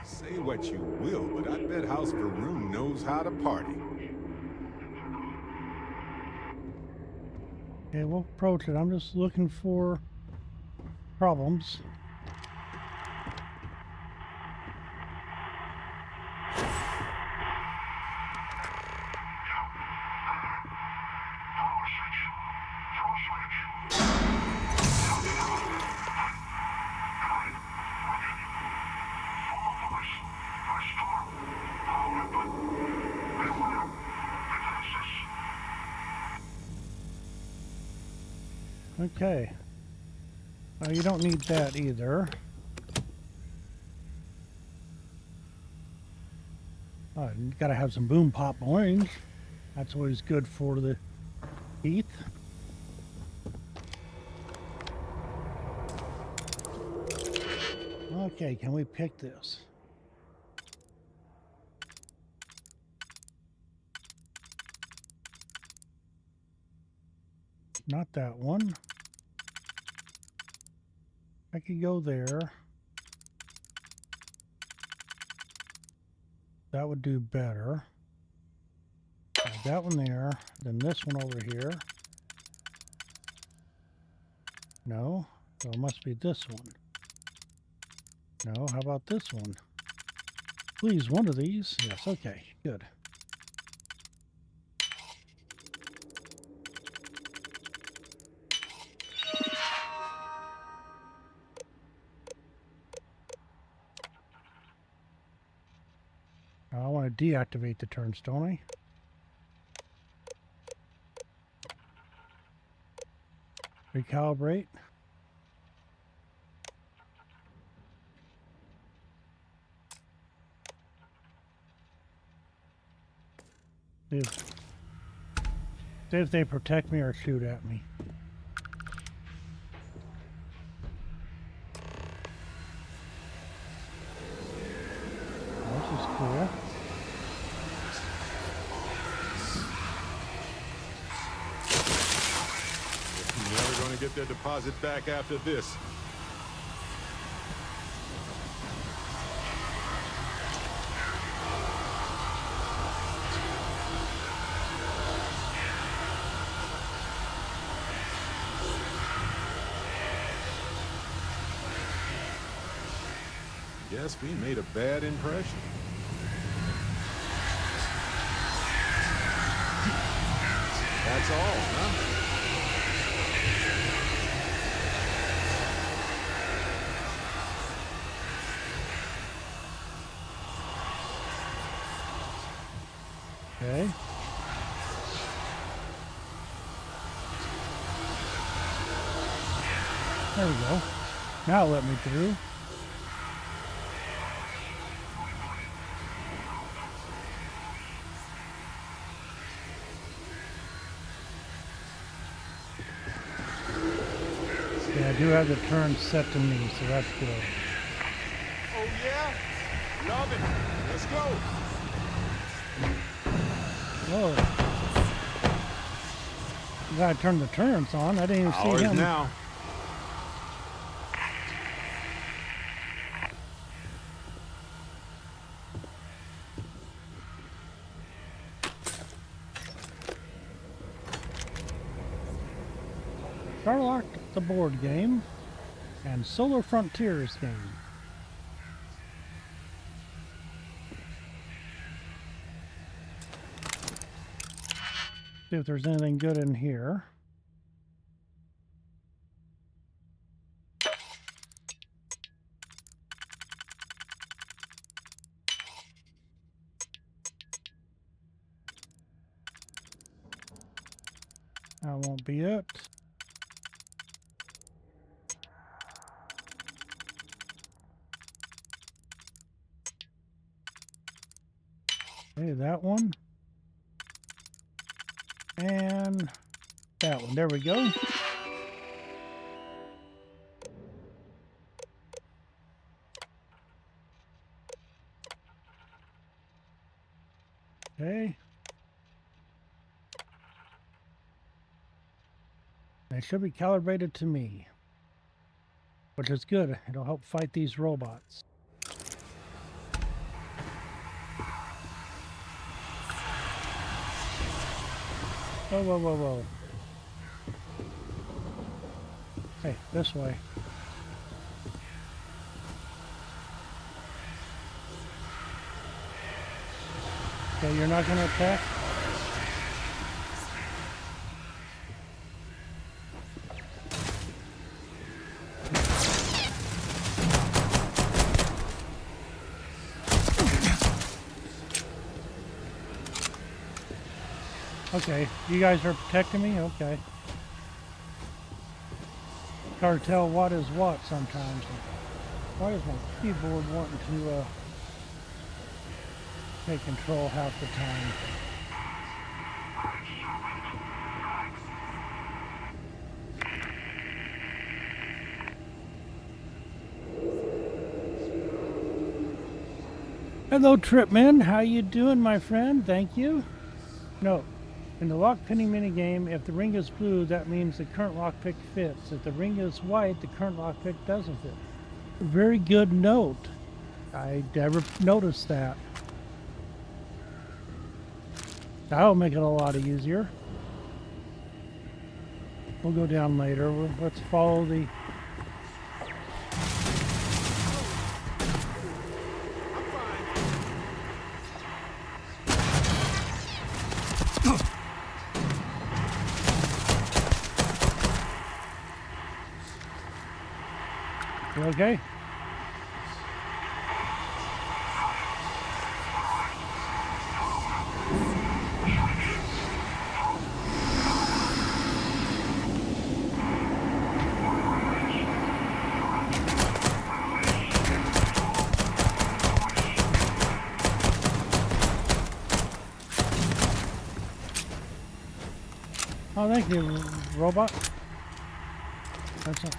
S6: Say what you will, but I bet House Varun knows how to party.
S2: Okay, we'll approach it. I'm just looking for problems. Okay. You don't need that either. You gotta have some boom pop orange. That's always good for the teeth. Okay, can we pick this? Not that one. I could go there. That would do better. That one there, then this one over here. No, so it must be this one. No, how about this one? Please, one of these. Yes, okay, good. I want to deactivate the turns, don't I? Recalibrate. See if they protect me or shoot at me. This is cool.
S6: Never going to get their deposit back after this. Guess we made a bad impression. That's all, huh?
S2: Okay. There we go. Now let me through. Yeah, I do have the turn set to me, so that's good.
S6: Oh yeah? Love it. Let's go.
S2: Whoa. You gotta turn the turns on. I didn't even see him.
S6: Now.
S2: Starlock, the board game, and Solar Frontiers game. See if there's anything good in here. That won't be it. Okay, that one. And that one. There we go. Okay. They should be calibrated to me, which is good. It'll help fight these robots. Whoa, whoa, whoa, whoa. Hey, this way. Okay, you're not going to attack? Okay, you guys are protecting me? Okay. Hard to tell what is what sometimes. Why is my keyboard wanting to take control half the time? Hello, Tripman. How you doing, my friend? Thank you. No. In the lockpicking minigame, if the ring is blue, that means the current lockpick fits. If the ring is white, the current lockpick doesn't fit. Very good note. I never noticed that. That'll make it a lot easier. We'll go down later. Let's follow the... You okay? Oh, thank you, robot. That's a...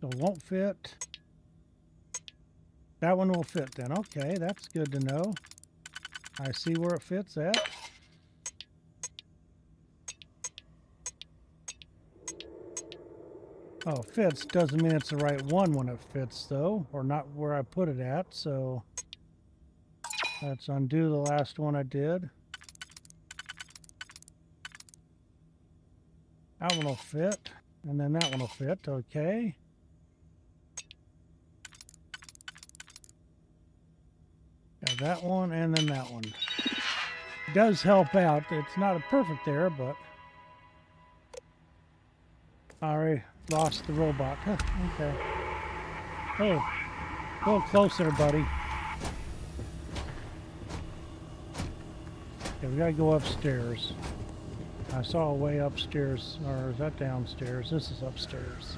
S2: So it won't fit. That one will fit then. Okay, that's good to know. I see where it fits at. Oh, fits doesn't mean it's the right one when it fits though, or not where I put it at, so let's undo the last one I did. That one will fit, and then that one will fit, okay. Got that one and then that one. It does help out. It's not a perfect there, but I already lost the robot. Huh, okay. Oh, a little closer, buddy. Okay, we gotta go upstairs. I saw a way upstairs, or is that downstairs? This is upstairs.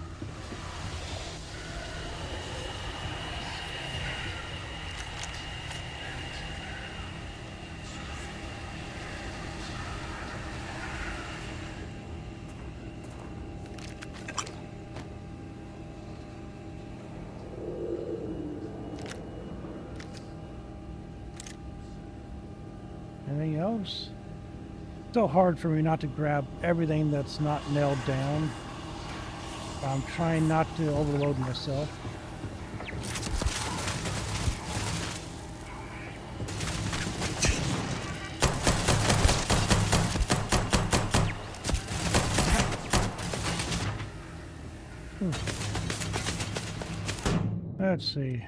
S2: else. It's so hard for me not to grab everything that's not nailed down. I'm trying not to overload myself. Let's see.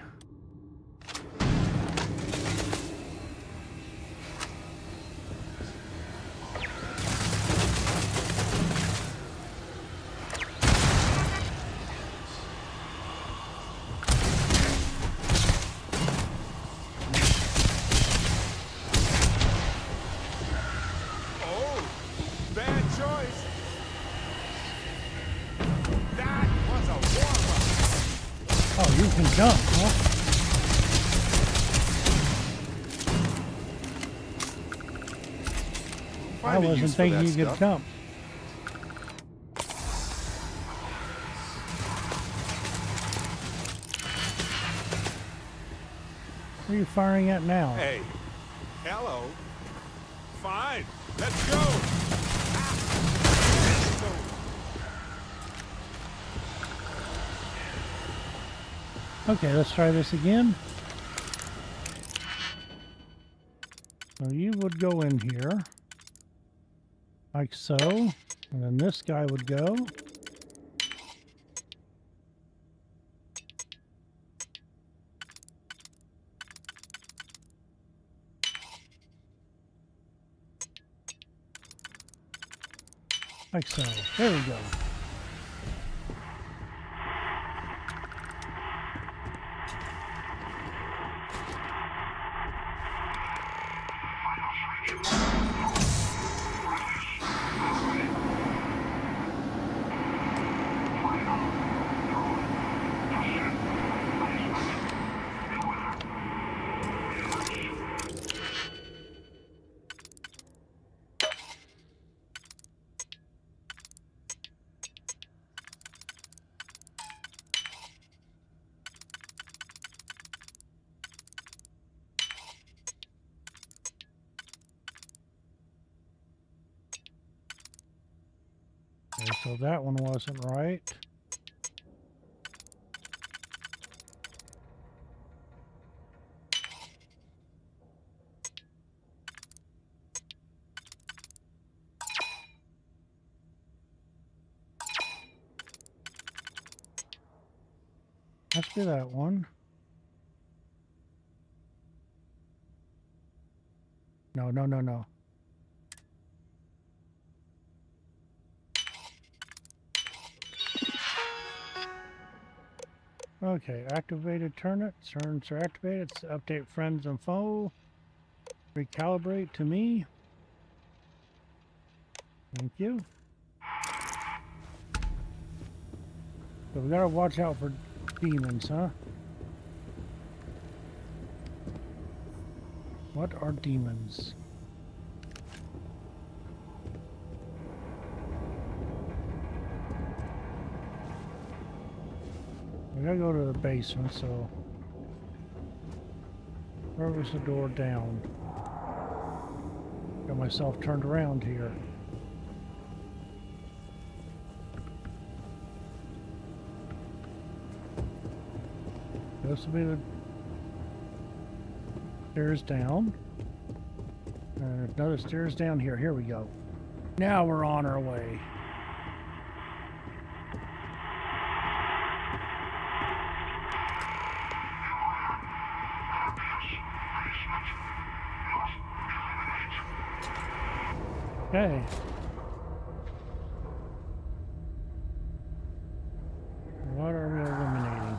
S6: Oh, bad choice. That was a warm-up.
S2: Oh, you can jump, huh? I
S6: Find a
S2: wasn't
S6: use for
S2: thinking
S6: that
S2: you could
S6: stuff.
S2: jump. Where are you firing at now?
S6: Hey, hello. Fine, let's go.
S2: Okay, let's try this again. So you would go in here, like so, and then this guy would go. Like so. There we go. Okay, so that one wasn't right. Must be that one. No, no, no, no. Okay, activated turrets. Turrets are activated. Update friends and foe. Recalibrate to me. Thank you. So we gotta watch out for demons, huh? What are demons? We gotta go to the basement, so... Where was the door down? Got myself turned around here. This will be the stairs down. And another stairs down here. Here we go. Now we're on our way. Okay. What are we eliminating?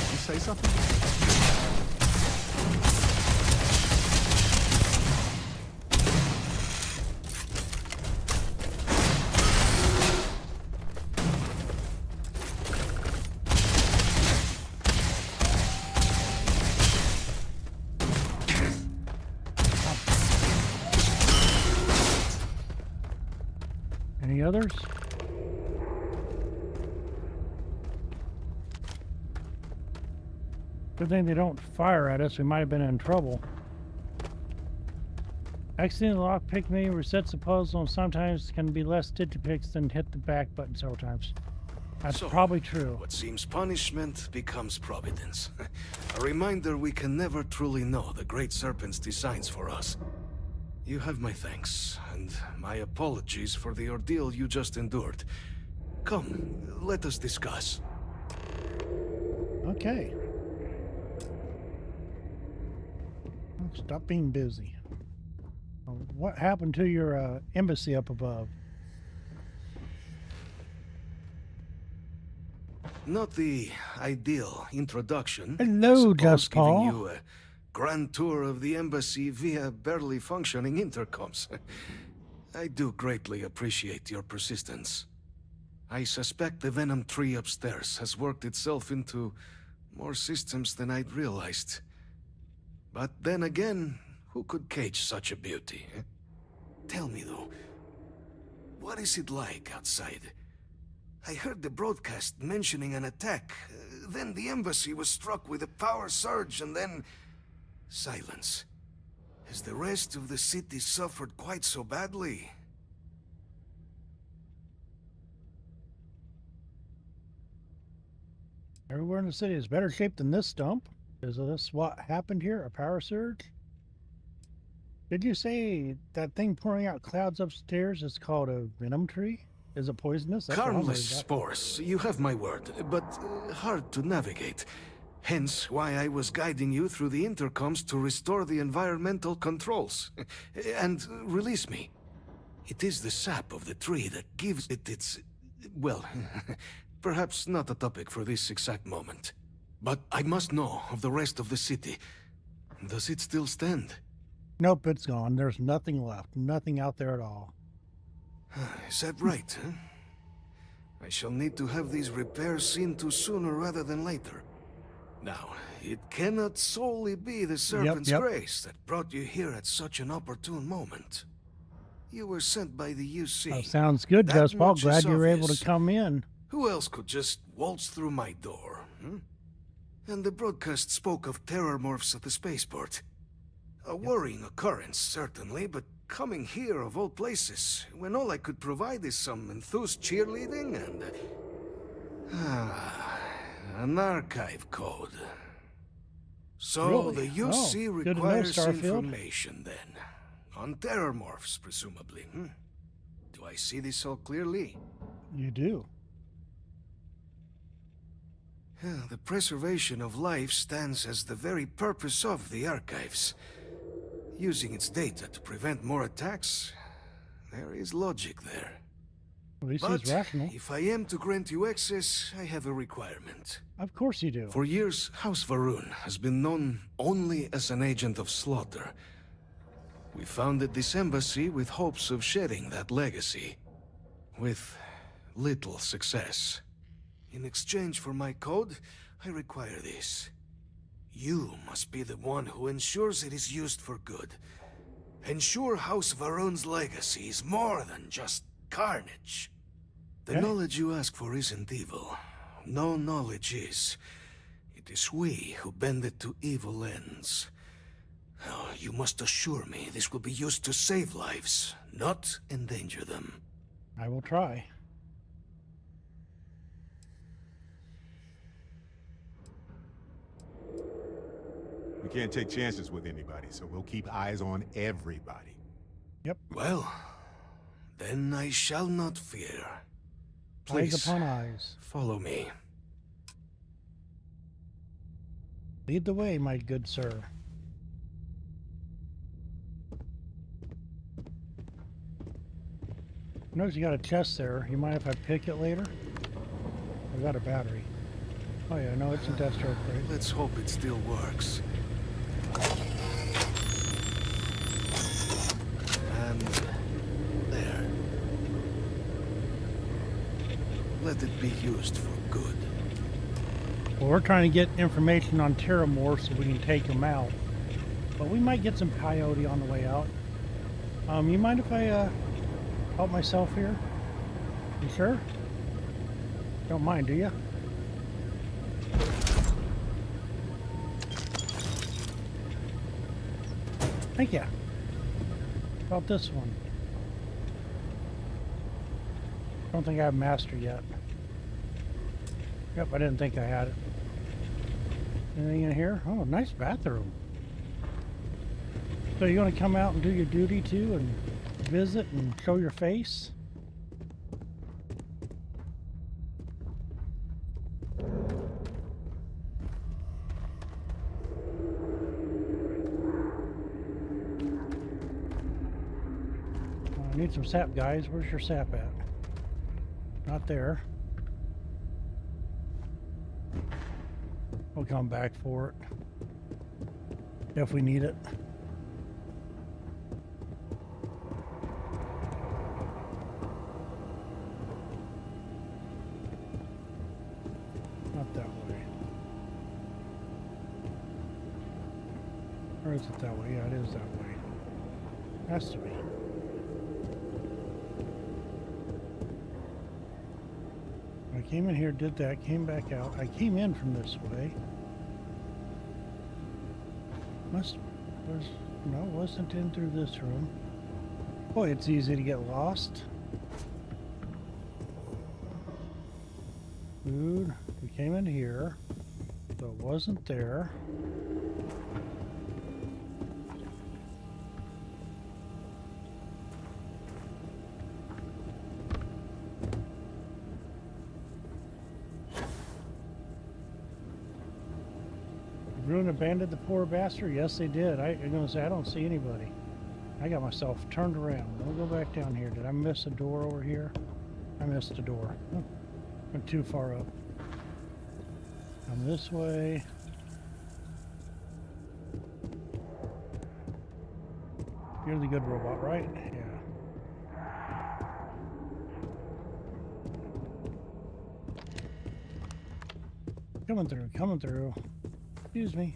S6: You say something?
S2: Any others? Good thing they don't fire at us. We might have been in trouble. Exiting the lockpick menu resets the puzzle and sometimes can be less digipicks than hit the back button several times. That's probably true.
S3: What seems punishment becomes providence. A reminder we can never truly know the Great Serpent's designs for us. You have my thanks, and my apologies for the ordeal you just endured. Come, let us discuss.
S2: Okay. Stop being busy. What happened to your embassy up above?
S3: Not the ideal introduction.
S2: Hello, Just Paul.
S3: Giving you a grand tour of the embassy via barely functioning intercoms. I do greatly appreciate your persistence. I suspect the Venom tree upstairs has worked itself into more systems than I'd realized. But then again, who could cage such a beauty? Eh? Tell me though, what is it like outside? I heard the broadcast mentioning an attack. Then the embassy was struck with a power surge and then... silence. Has the rest of the city suffered quite so badly?
S2: Everywhere in the city is better shape than this dump. Is this what happened here? A power surge? Did you say that thing pouring out clouds upstairs is called a venom tree? Is it poisonous?
S3: Harmless spores, you have my word, but hard to navigate. Hence why I was guiding you through the intercoms to restore the environmental controls. And release me. It is the sap of the tree that gives it its... well, perhaps not a topic for this exact moment. But I must know of the rest of the city. Does it still stand?
S2: Nope, it's gone. There's nothing left. Nothing out there at all.
S3: Is that right, huh? I shall need to have these repairs seen to sooner rather than later. Now, it cannot solely be the Serpent's grace that brought you here at such an opportune moment. You were sent by the UC.
S2: Oh, sounds good, Gus Paul. Glad you were able to come in.
S3: Who else could just waltz through my door? And the broadcast spoke of terror morphs at the spaceport. A worrying occurrence, certainly, but coming here of all places, when all I could provide is some enthused cheerleading and... an archive code. So
S2: Really?
S3: the UC
S2: Good to know,
S3: requires
S2: Starfield.
S3: information then. On terror morphs, presumably. Do I see this all clearly?
S2: You do.
S3: The preservation of life stands as the very purpose of the archives. Using its data to prevent more attacks, there is logic there.
S2: At least
S3: But
S2: he's rational.
S3: if I am to grant you access, I have a requirement.
S2: Of course you do.
S3: For years, House Varun has been known only as an agent of slaughter. We founded this embassy with hopes of shedding that legacy. With little success. In exchange for my code, I require this. You must be the one who ensures it is used for good. Ensure House Varun's legacy is more than just carnage. The knowledge you ask for isn't evil. No knowledge is. It is we who bend it to evil ends. Oh, you must assure me this will be used to save lives, not endanger them.
S2: I will try.
S6: We can't take chances with anybody, so we'll keep eyes on everybody.
S2: Yep.
S3: Well, then I shall not fear. Please,
S2: Eyes upon eyes.
S3: follow me.
S2: Lead the way, my good sir. Notice you got a chest there. You mind if I pick it later? I got a battery. Oh yeah, no, it's industrial crate.
S3: Let's hope it still works. And there. Let it be used for good.
S2: Well, we're trying to get information on Terramorph so we can take them out. But we might get some coyote on the way out. You mind if I help myself here? You sure? Don't mind, do you? Thank you. About this one. Don't think I have master yet. Yep, I didn't think I had it. Anything in here? Oh, nice bathroom. So you want to come out and do your duty too and visit and show your face? I need some sap, guys. Where's your sap at? Not there. We'll come back for it if we need it. Not that way. Or is it that way? Yeah, it is that way. Has to be. I came in here, did that, came back out. I came in from this way. Wasn't in through this room. Boy, it's easy to get lost. Food. We came in here, so it wasn't there. Ruin abandoned the poor bastard? Yes, they did. I'm gonna say I don't see anybody. I got myself turned around. Let me go back down here. Did I miss a door over here? I missed a door. Oh, went too far up. Come this way. You're the good robot, right? Yeah. Coming through, coming through. Excuse me.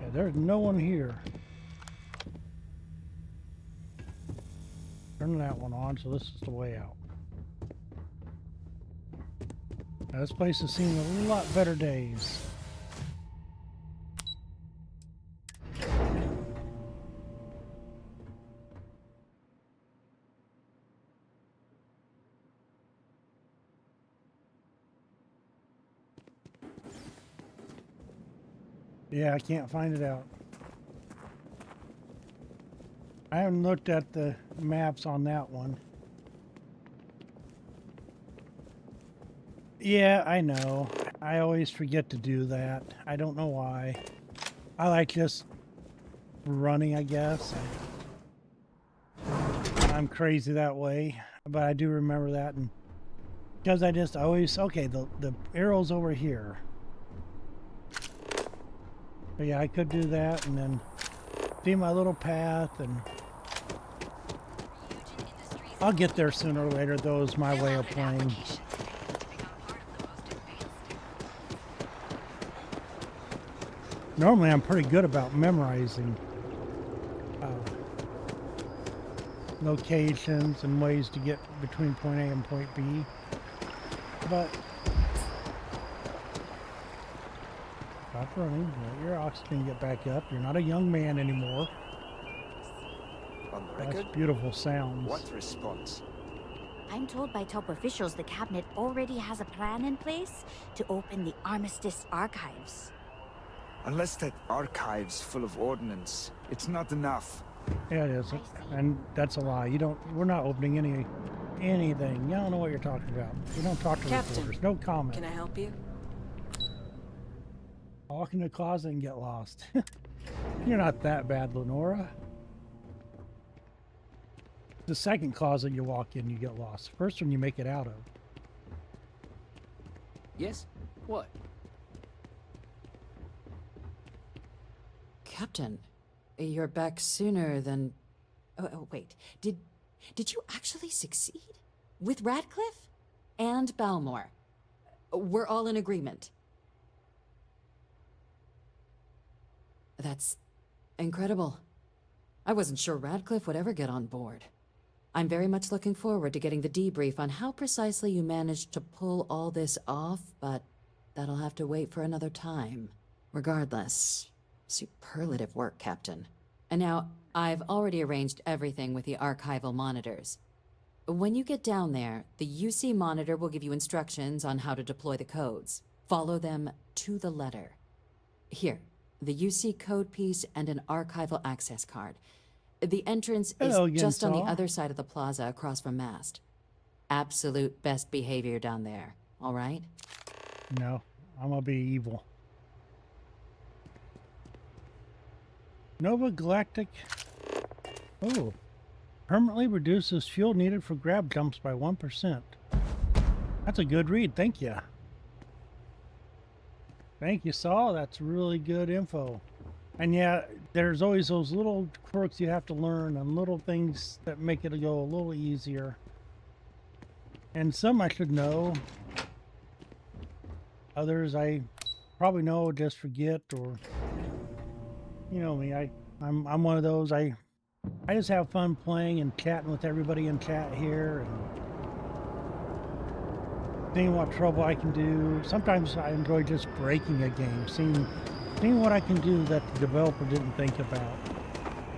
S2: Yeah, there's no one here. Turn that one on, so this is the way out. Now, this place has seen a lot better days. Yeah, I can't find it out. I haven't looked at the maps on that one. Yeah, I know. I always forget to do that. I don't know why. I like just running, I guess. I'm crazy that way, but I do remember that, and because I just always, okay, the arrow's over here. But yeah, I could do that and then see my little path, and I'll get there sooner or later. Those my way of playing. Normally I'm pretty good about memorizing locations and ways to get between point A and point B, but stop running. Let your oxygen get back up. You're not a young man anymore.
S15: On the record?
S2: That's beautiful sounds.
S15: What response?
S19: I'm told by top officials the cabinet already has a plan in place to open the Armistice archives.
S15: Unless that archive's full of ordnance, it's not enough.
S2: Yeah, it is, and that's a lie. We're not opening anything. You don't know what you're talking about. You don't talk to reporters. No comment.
S13: Can I help you?
S2: Walk in the closet and get lost. You're not that bad, Lenora. The second closet you walk in, you get lost. First one you make it out of.
S11: Yes? What?
S1: Captain, you're back sooner than... Oh, wait. Did you actually succeed? With Radcliffe? And Balmore? We're all in agreement. That's incredible. I wasn't sure Radcliffe would ever get on board. I'm very much looking forward to getting the debrief on how precisely you managed to pull all this off, but that'll have to wait for another time. Regardless,
S22: Superlative work, Captain. And now, I've already arranged everything with the archival monitors. When you get down there, the UC monitor will give you instructions on how to deploy the codes. Follow them to the letter. Here, the UC code piece and an archival access card. The entrance is just on the other side of the plaza across from Mast. Absolute best behavior down there, all right?
S2: No, I'm gonna be evil. Nova Galactic. Oh. Permanently reduces fuel needed for grab dumps by 1%. That's a good read, thank you. Thank you, Saul. That's really good info. And yeah, there's always those little quirks you have to learn and little things that make it go a little easier. And some I should know. Others I probably know, just forget, or you know me, I'm one of those. I just have fun playing and chatting with everybody in chat here and seeing what trouble I can do. Sometimes I enjoy just breaking a game, seeing what I can do that the developer didn't think about.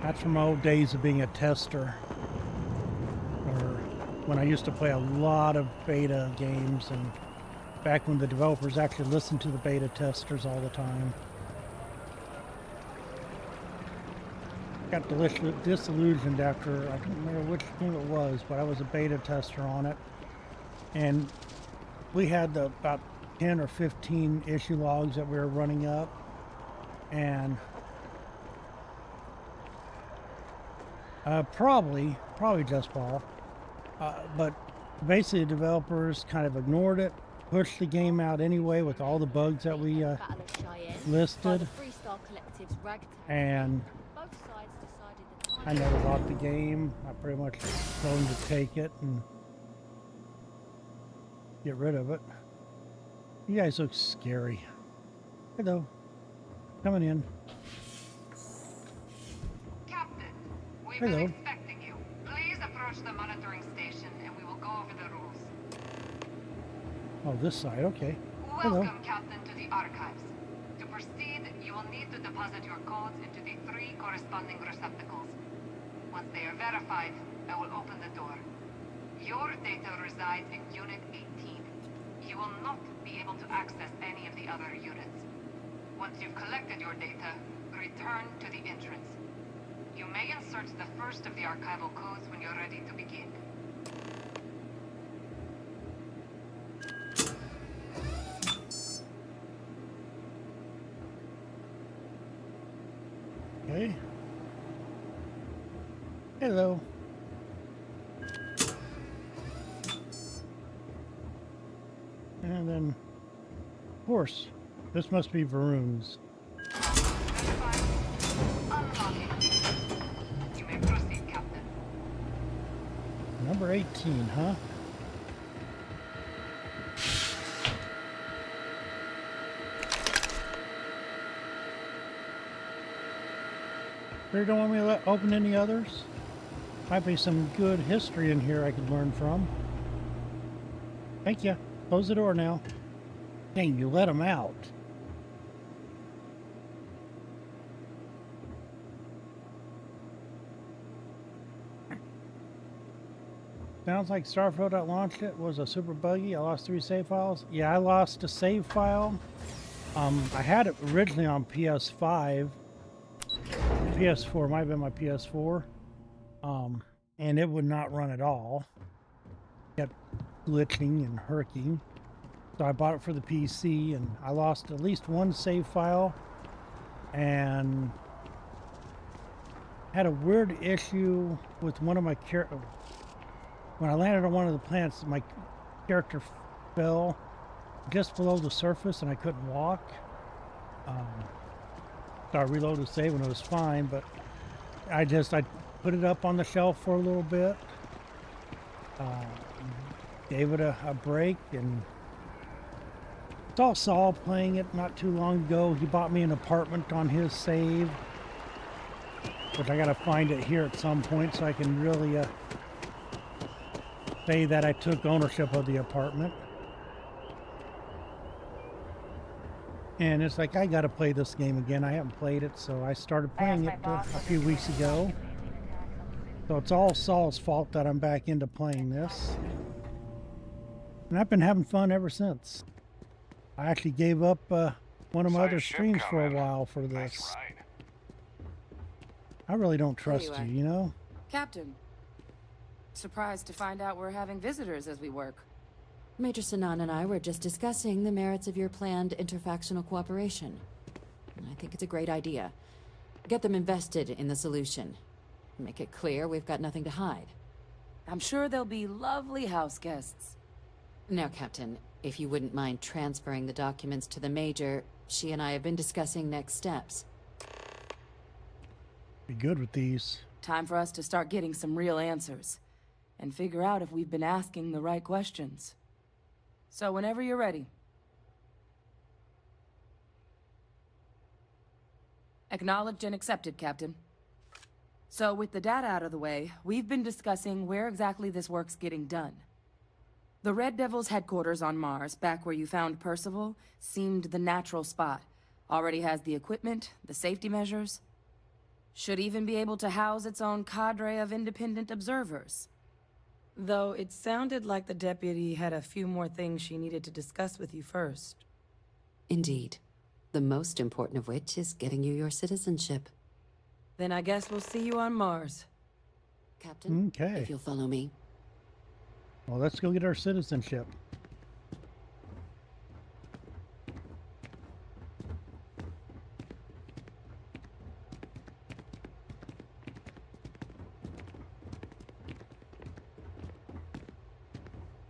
S2: That's from my old days of being a tester, or when I used to play a lot of beta games, and back when the developers actually listened to the beta testers all the time. Got disillusioned after, I don't remember which game it was, but I was a beta tester on it. And we had about 10 or 15 issue logs that we were running up. And probably just Paul. But basically the developers kind of ignored it, pushed the game out anyway with all the bugs that we listed. And I never bought the game. I pretty much told them to take it and get rid of it. You guys look scary. Hello. Coming in.
S12: Captain, we've
S2: Hello.
S12: been expecting you. Please approach the monitoring station and we will go over the rules.
S2: Oh, this side, okay. Hello.
S12: Welcome, Captain, to the archives. To proceed, you will need to deposit your codes into the 3 corresponding receptacles. Once they are verified, I will open the door. Your data resides in Unit 18. You will not be able to access any of the other units. Once you've collected your data, return to the entrance. You may insert the first of the archival codes when you're ready to begin.
S2: Okay. Hello. And then, of course, this must be Varun's.
S12: You may proceed, Captain.
S2: Number 18, huh? Sure don't want me to open any others? Might be some good history in here I could learn from. Thank you. Close the door now. Dang, you let him out. Sounds like Starfield that launched it was a super buggy. I lost 3 save files. Yeah, I lost a save file. I had it originally on PS5. PS4 might have been my PS4. And it would not run at all. Kept glitching and herking. So I bought it for the PC, and I lost at least 1 save file. And had a weird issue with one of my characters. When I landed on one of the planets, my character fell just below the surface and I couldn't walk. So I reloaded the save and it was fine, but I put it up on the shelf for a little bit. Gave it a break, and saw Saul playing it not too long ago. He bought me an apartment on his save, which I gotta find it here at some point so I can really say that I took ownership of the apartment. And it's like, I gotta play this game again. I haven't played it, so I started playing it a few weeks ago. So it's all Saul's fault that I'm back into playing this. And I've been having fun ever since. I actually gave up one of my other streams for a while for this. I really don't trust you, you know?
S10: Captain. Surprised to find out we're having visitors as we work.
S22: Major Sinan and I were just discussing the merits of your planned interfactional cooperation. I think it's a great idea. Get them invested in the solution. Make it clear we've got nothing to hide.
S10: I'm sure they'll be lovely house guests.
S22: Now, Captain, if you wouldn't mind transferring the documents to the Major, she and I have been discussing next steps.
S2: Be good with these.
S10: Time for us to start getting some real answers. And figure out if we've been asking the right questions. So whenever you're ready. Acknowledged and accepted, Captain. So with the data out of the way, we've been discussing where exactly this work's getting done. The Red Devil's headquarters on Mars, back where you found Percival, seemed the natural spot. Already has the equipment, the safety measures. Should even be able to house its own cadre of independent observers. Though it sounded like the deputy had a few more things she needed to discuss with you first.
S1: Indeed. The most important of which is getting you your citizenship.
S10: Then I guess we'll see you on Mars.
S1: Captain,
S2: okay.
S1: If you'll follow me.
S2: Well, let's go get our citizenship.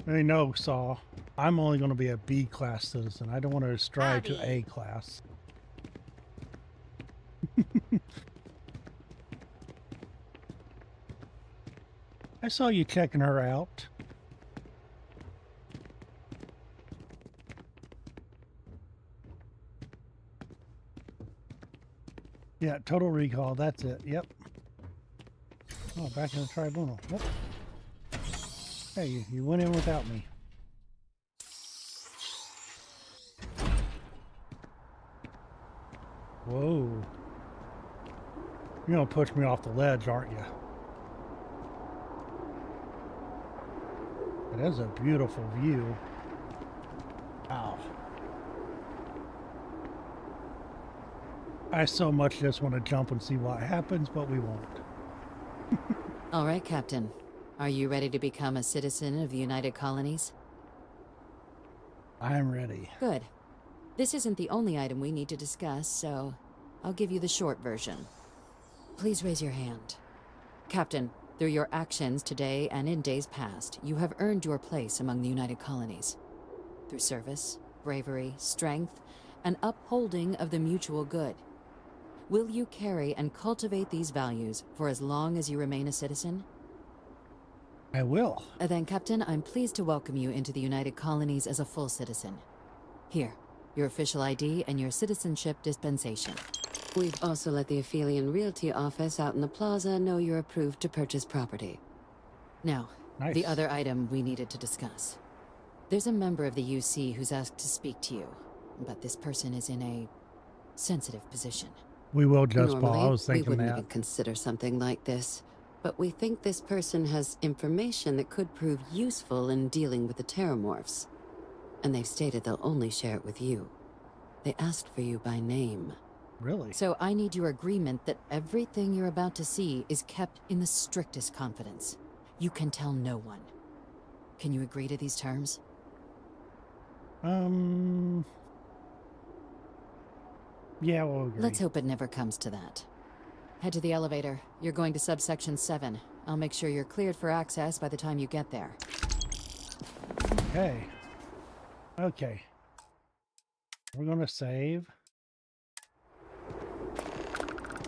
S2: I know, Saul. I'm only going to be a B-class citizen. I don't want to strive to A-class. I saw you checking her out. Yeah, Total Recall. That's it. Yep. Oh, back in the tribunal. Yep. Hey, you went in without me. Whoa. You're gonna push me off the ledge, aren't you? That is a beautiful view. Wow. I so much just want to jump and see what happens, but we won't.
S22: All right, Captain. Are you ready to become a citizen of the United Colonies?
S2: I'm ready.
S22: Good. This isn't the only item we need to discuss, so I'll give you the short version. Please raise your hand. Captain, through your actions today and in days past, you have earned your place among the United Colonies. Through service, bravery, strength, and upholding of the mutual good. Will you carry and cultivate these values for as long as you remain a citizen?
S2: I will.
S22: Then, Captain, I'm pleased to welcome you into the United Colonies as a full citizen. Here, your official ID and your citizenship dispensation.
S1: We've also let the Aphelion Realty office out in the plaza know you're approved to purchase property.
S22: Now,
S2: nice.
S22: The other item we needed to discuss. There's a member of the UC who's asked to speak to you, but this person is in a sensitive position.
S2: We will just
S1: Normally,
S2: I was thinking
S1: we wouldn't
S2: that.
S1: even consider something like this, but we think this person has information that could prove useful in dealing with the Terramorphs. And they've stated they'll only share it with you. They asked for you by name.
S2: Really?
S22: So I need your agreement that everything you're about to see is kept in the strictest confidence. You can tell no one. Can you agree to these terms?
S2: Yeah, we'll agree.
S22: Let's hope it never comes to that. Head to the elevator. You're going to subsection 7. I'll make sure you're cleared for access by the time you get there.
S2: Okay. Okay. We're gonna save.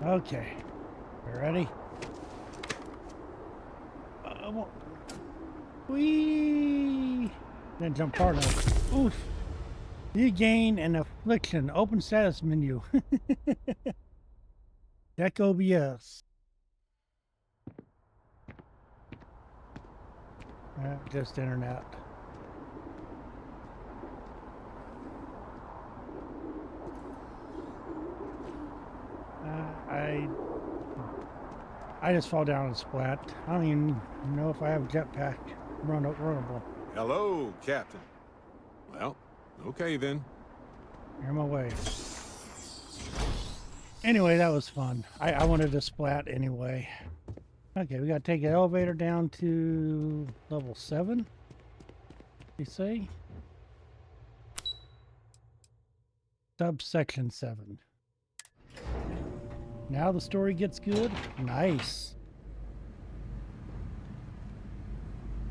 S2: Okay. You ready? Whee! Didn't jump far enough. Oof. You gain an affliction. Open status menu. Check OBS. Just internet. I just fall down and splat. I don't even know if I have jetpack runnable.
S6: Hello, Captain. Well, okay then.
S2: You're on my way. Anyway, that was fun. I wanted to splat anyway. Okay, we gotta take an elevator down to level 7. You say? Subsection 7. Now the story gets good. Nice.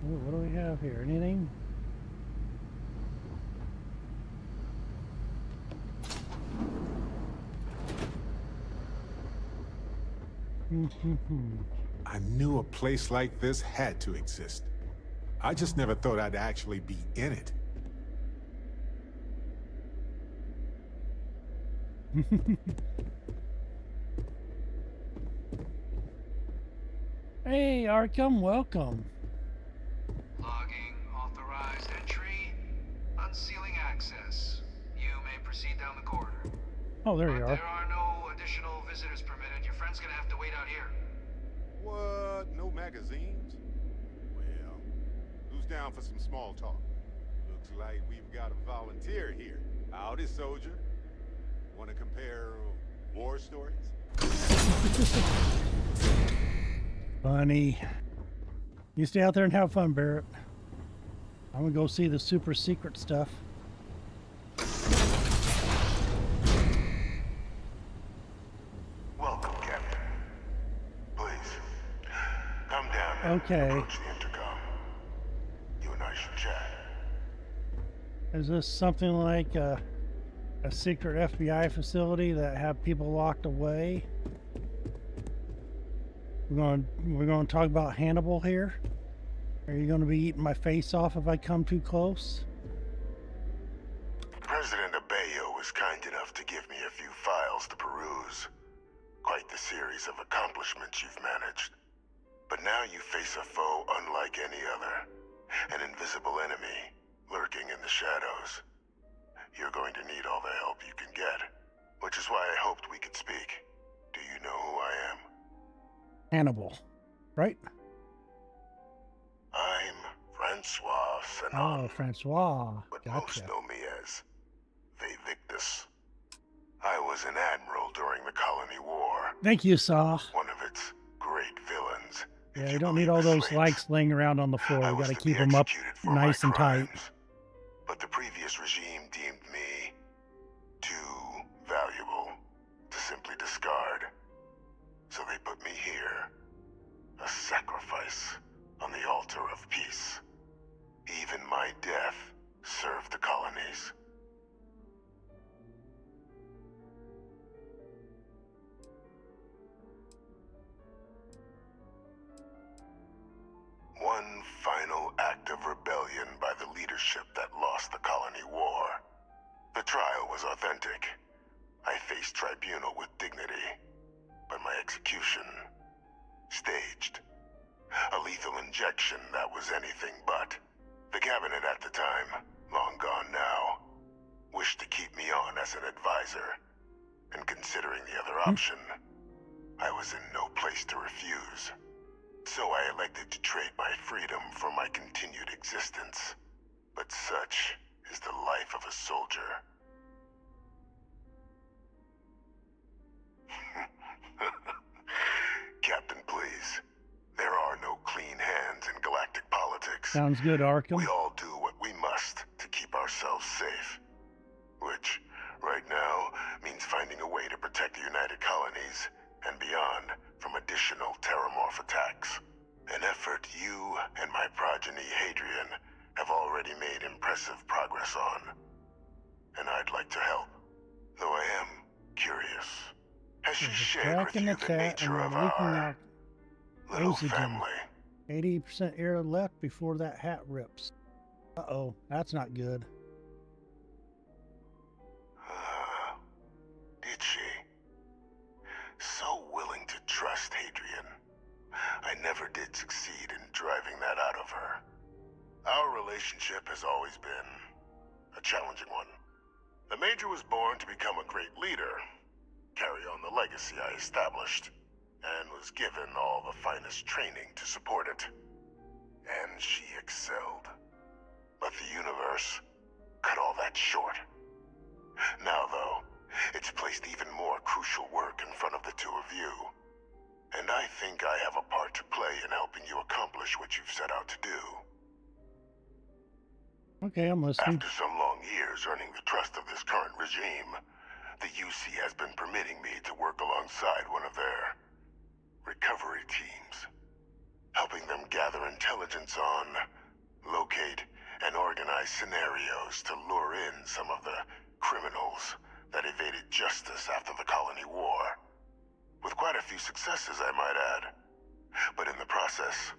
S2: Ooh, what do we have here? Anything?
S6: I knew a place like this had to exist. I just never thought I'd actually be in it.
S2: Hey, Arkham, welcome.
S16: Logging authorized entry. Unsealing access. You may proceed down the corridor.
S2: Oh, there you are.
S16: There are no additional visitors permitted. Your friend's gonna have to wait out here.
S6: What? No magazines? Well, who's down for some small talk? Looks like we've got a volunteer here. Howdy, soldier. Want to compare war stories?
S2: Funny. You stay out there and have fun, Barrett. I'm gonna go see the super secret stuff.
S5: Welcome, Captain. Please, come down and
S2: Okay.
S5: approach the intercom. You and I should chat.
S2: Is this something like a secret FBI facility that have people locked away? We're going to talk about Hannibal here. Are you going to be eating my face off if I come too close?
S5: President Abeyo was kind enough to give me a few files to peruse. Quite the series of accomplishments you've managed. But now you face a foe unlike any other. An invisible enemy, lurking in the shadows. You're going to need all the help you can get, which is why I hoped we could speak. Do you know who I am?
S2: Hannibal, right?
S5: I'm Francois Sanon.
S2: Oh, Francois.
S5: But
S2: Gotcha.
S5: most know me as Victus. I was an admiral during the Colony War.
S2: Thank you, Saw.
S5: One of its great villains.
S2: Yeah, you don't need all those lights laying around on the floor. You got to keep them up nice and tight.
S5: But the previous regime deemed me too valuable to simply discard. So they put me here, a sacrifice on the altar of peace. Even my death served the colonies. One final act of rebellion by the leadership that lost the Colony War. The trial was authentic. I faced tribunal with dignity, but my execution, staged. A lethal injection that was anything but. The cabinet at the time, long gone now, wished to keep me on as an advisor. And considering the other option, I was in no place to refuse. So I elected to trade my freedom for my continued existence. But such is the life of a soldier. Captain, please. There are no clean hands in galactic politics.
S2: Sounds good, Arkham.
S5: We all do what we must to keep ourselves safe. Which, right now, means finding a way to protect the United Colonies and beyond from additional terramorph attacks. An effort you and my progeny Hadrian have already made impressive progress on. And I'd like to help, though I am curious. Has she shared with you the nature of our little family?
S2: 80% air left before that hat rips. Uh-oh, that's not good.
S5: Did she? So willing to trust Hadrian. I never did succeed in driving that out of her. Our relationship has always been a challenging one. The Major was born to become a great leader, carry on the legacy I established. and was given all the finest training to support it. And she excelled. But the universe cut all that short. Now, though, it's placed even more crucial work in front of the two of you. And I think I have a part to play in helping you accomplish what you've set out to do.
S2: Okay, I'm listening.
S5: After some long years earning the trust of this current regime, the UC has been permitting me to work alongside one of their recovery teams, helping them gather intelligence on, locate, and organize scenarios to lure in some of the criminals that evaded justice after the colony war. With quite a few successes, I might add. But in the process,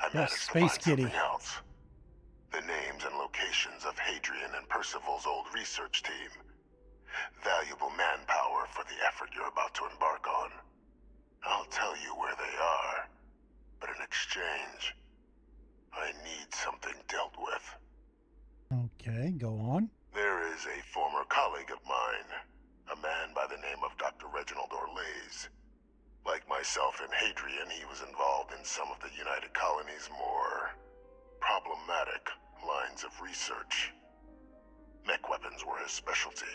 S5: I managed to find something else. The names and locations of Hadrian and Percival's old research team. Valuable manpower for the effort you're about to embark on. I'll tell you where they are, but in exchange, I need something dealt with.
S2: Okay, go on.
S5: There is a former colleague of mine, a man by the name of Dr. Reginald Orlaise. Like myself and Hadrian, he was involved in some of the United Colony's more problematic lines of research. Mech weapons were his specialty.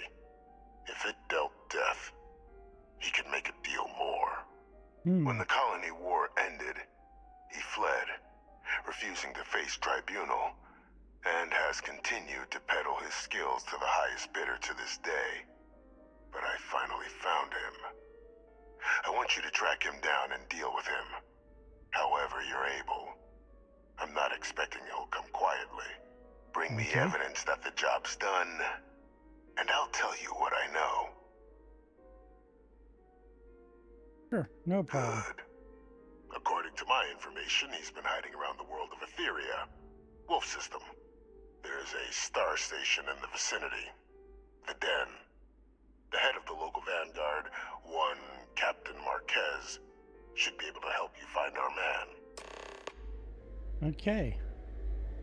S5: If it dealt death, he could make a deal more. When the colony war ended, he fled, refusing to face tribunal, and has continued to peddle his skills to the highest bidder to this day. But I finally found him. I want you to track him down and deal with him, however you're able. I'm not expecting he'll come quietly. Bring me evidence that the job's done, and I'll tell you what I know.
S2: Sure, no problem.
S5: Good. According to my information, he's been hiding around the world of Etheria, Wolf System. There's a star station in the vicinity, the Den. The head of the local vanguard, one Captain Marquez, should be able to help you find our man.
S2: Okay.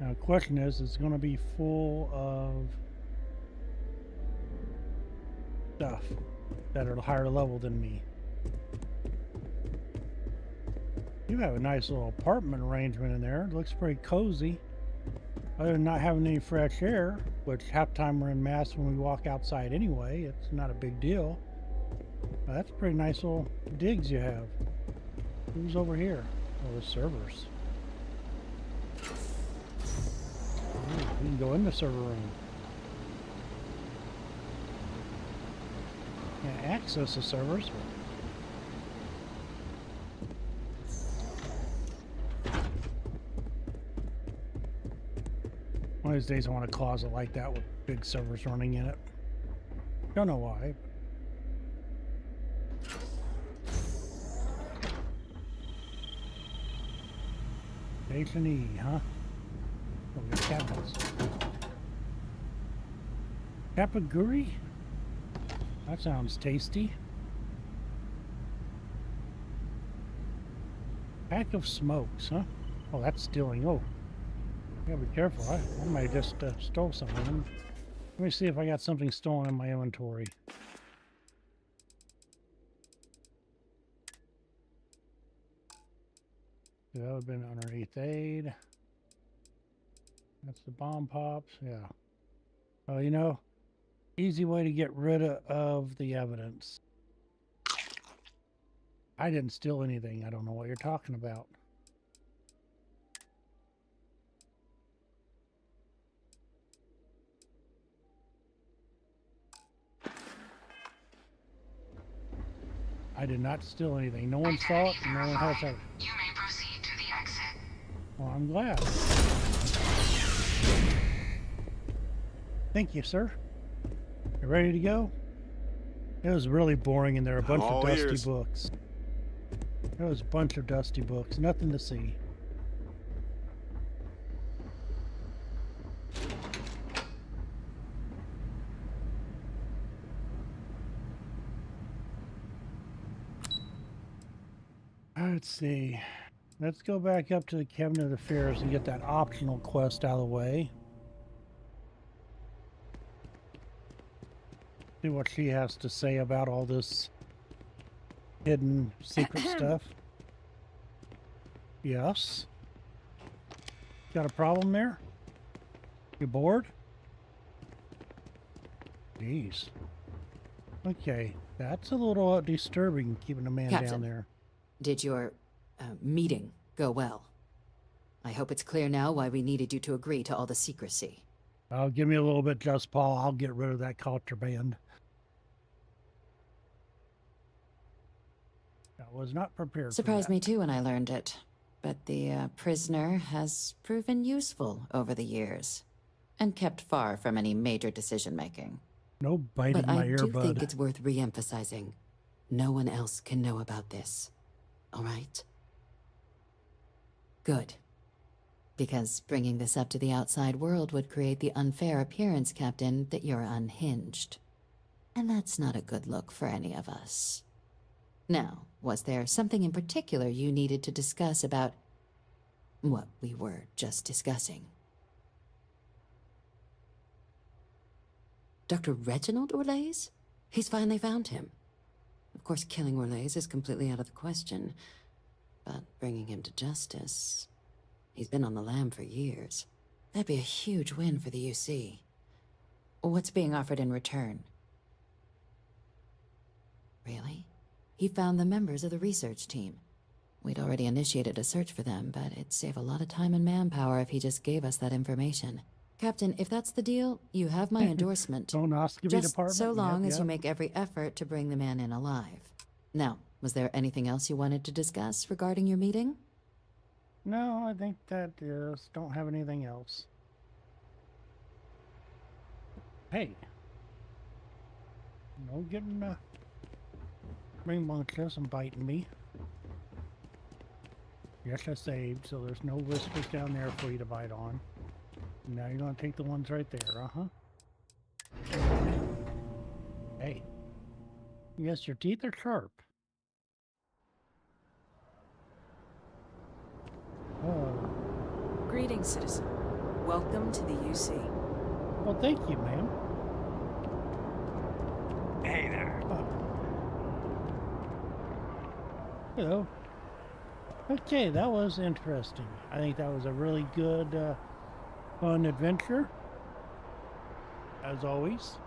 S2: Now, the question is, it's going to be full of stuff that are higher level than me. You have a nice little apartment arrangement in there. It looks pretty cozy. Other than not having any fresh air, which half the time we're in mass when we walk outside anyway, it's not a big deal. That's pretty nice little digs you have. Who's over here? Oh, the servers. Ooh, we can go in the server room. Can't access the servers. One of these days I want a closet like that with big servers running in it. Don't know why. Station E, huh? Oh, we got cabinets. Kapaguri? That sounds tasty. Pack of smokes, huh? Oh, that's stealing. Oh. Gotta be careful. I might have just stole something. Let me see if I got something stolen in my inventory. That would have been underneath aid. That's the bomb pops. Yeah. Oh, you know, easy way to get rid of the evidence. I didn't steal anything. I don't know what you're talking about. I did not steal anything. No one saw it. No one has it.
S12: You may proceed to the exit.
S2: Well, I'm glad. Thank you, sir. You ready to go? It was really boring in there. A bunch of dusty books. There was a bunch of dusty books. Nothing to see. Let's see. Let's go back up to the Cabinet of Affairs and get that optional quest out of the way. See what she has to say about all this hidden secret stuff. Yes. Got a problem there? You bored? Jeez. Okay, that's a little disturbing, keeping a man
S22: Captain,
S2: down there.
S22: Did your meeting go well? I hope it's clear now why we needed you to agree to all the secrecy.
S2: Oh, give me a little bit, Just Paul. I'll get rid of that contraband. I was not prepared
S22: Surprised
S2: for that.
S22: me too when I learned it. But the prisoner has proven useful over the years and kept far from any major decision-making.
S2: No biting my earbud.
S1: But I do think it's worth re-emphasizing. No one else can know about this. All right?
S22: Good. Because bringing this up to the outside world would create the unfair appearance, Captain, that you're unhinged. And that's not a good look for any of us. Now, was there something in particular you needed to discuss about what we were just discussing?
S1: Dr. Reginald Orlaise? He's finally found him. Of course, killing Orlaise is completely out of the question. But bringing him to justice... He's been on the lam for years.
S22: That'd be a huge win for the UC. What's being offered in return?
S1: Really? He found the members of the research team. We'd already initiated a search for them, but it'd save a lot of time and manpower if he just gave us that information.
S22: Captain, if that's the deal, you have my endorsement.
S2: Just
S22: so long as you make every effort to bring the man in alive. Now, was there anything else you wanted to discuss regarding your meeting?
S2: No, I think that is. Don't have anything else. Hey. No getting rambunctious and biting me. Yes, I saved, so there's no whispers down there for you to bite on. Now you're going to take the ones right there, uh-huh. Hey. Yes, your teeth are sharp. Oh.
S13: Greetings, citizen. Welcome to the UC.
S2: Well, thank you, ma'am.
S18: Hey there.
S2: Hello. Okay, that was interesting. I think that was a really good, fun adventure. As always.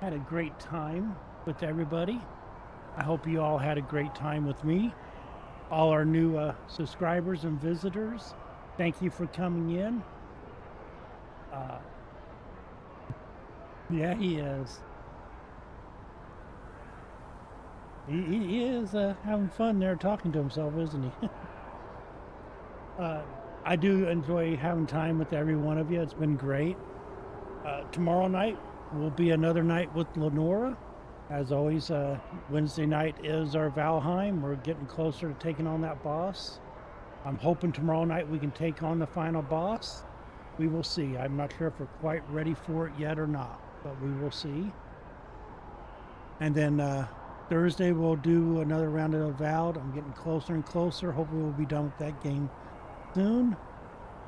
S2: Had a great time with everybody. I hope you all had a great time with me. All our new subscribers and visitors, thank you for coming in. Yeah, he is. He is having fun there talking to himself, isn't he? I do enjoy having time with every one of you. It's been great. Tomorrow night will be another night with Lenora. As always, Wednesday night is our Valheim. We're getting closer to taking on that boss. I'm hoping tomorrow night we can take on the final boss. We will see. I'm not sure if we're quite ready for it yet or not, but we will see. And then Thursday we'll do another round of Avowed. I'm getting closer and closer. Hopefully we'll be done with that game soon.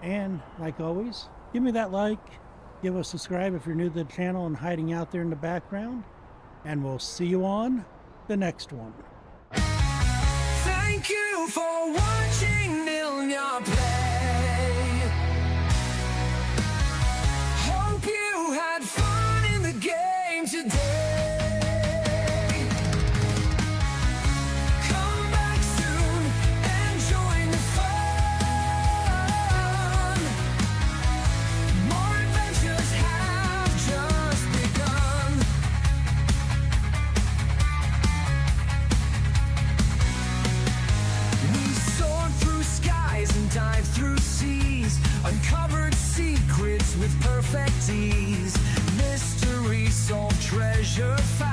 S2: And like always, give me that like. Give us a subscribe if you're new to the channel and hiding out there in the background. And we'll see you on the next one.
S11: Thank you for watching Nilnya play. Hope you had fun in the game today. Come back soon and join the fun. More adventures have just begun. And dive through seas, uncovered secrets with perfect ease. Mystery solved, treasure found.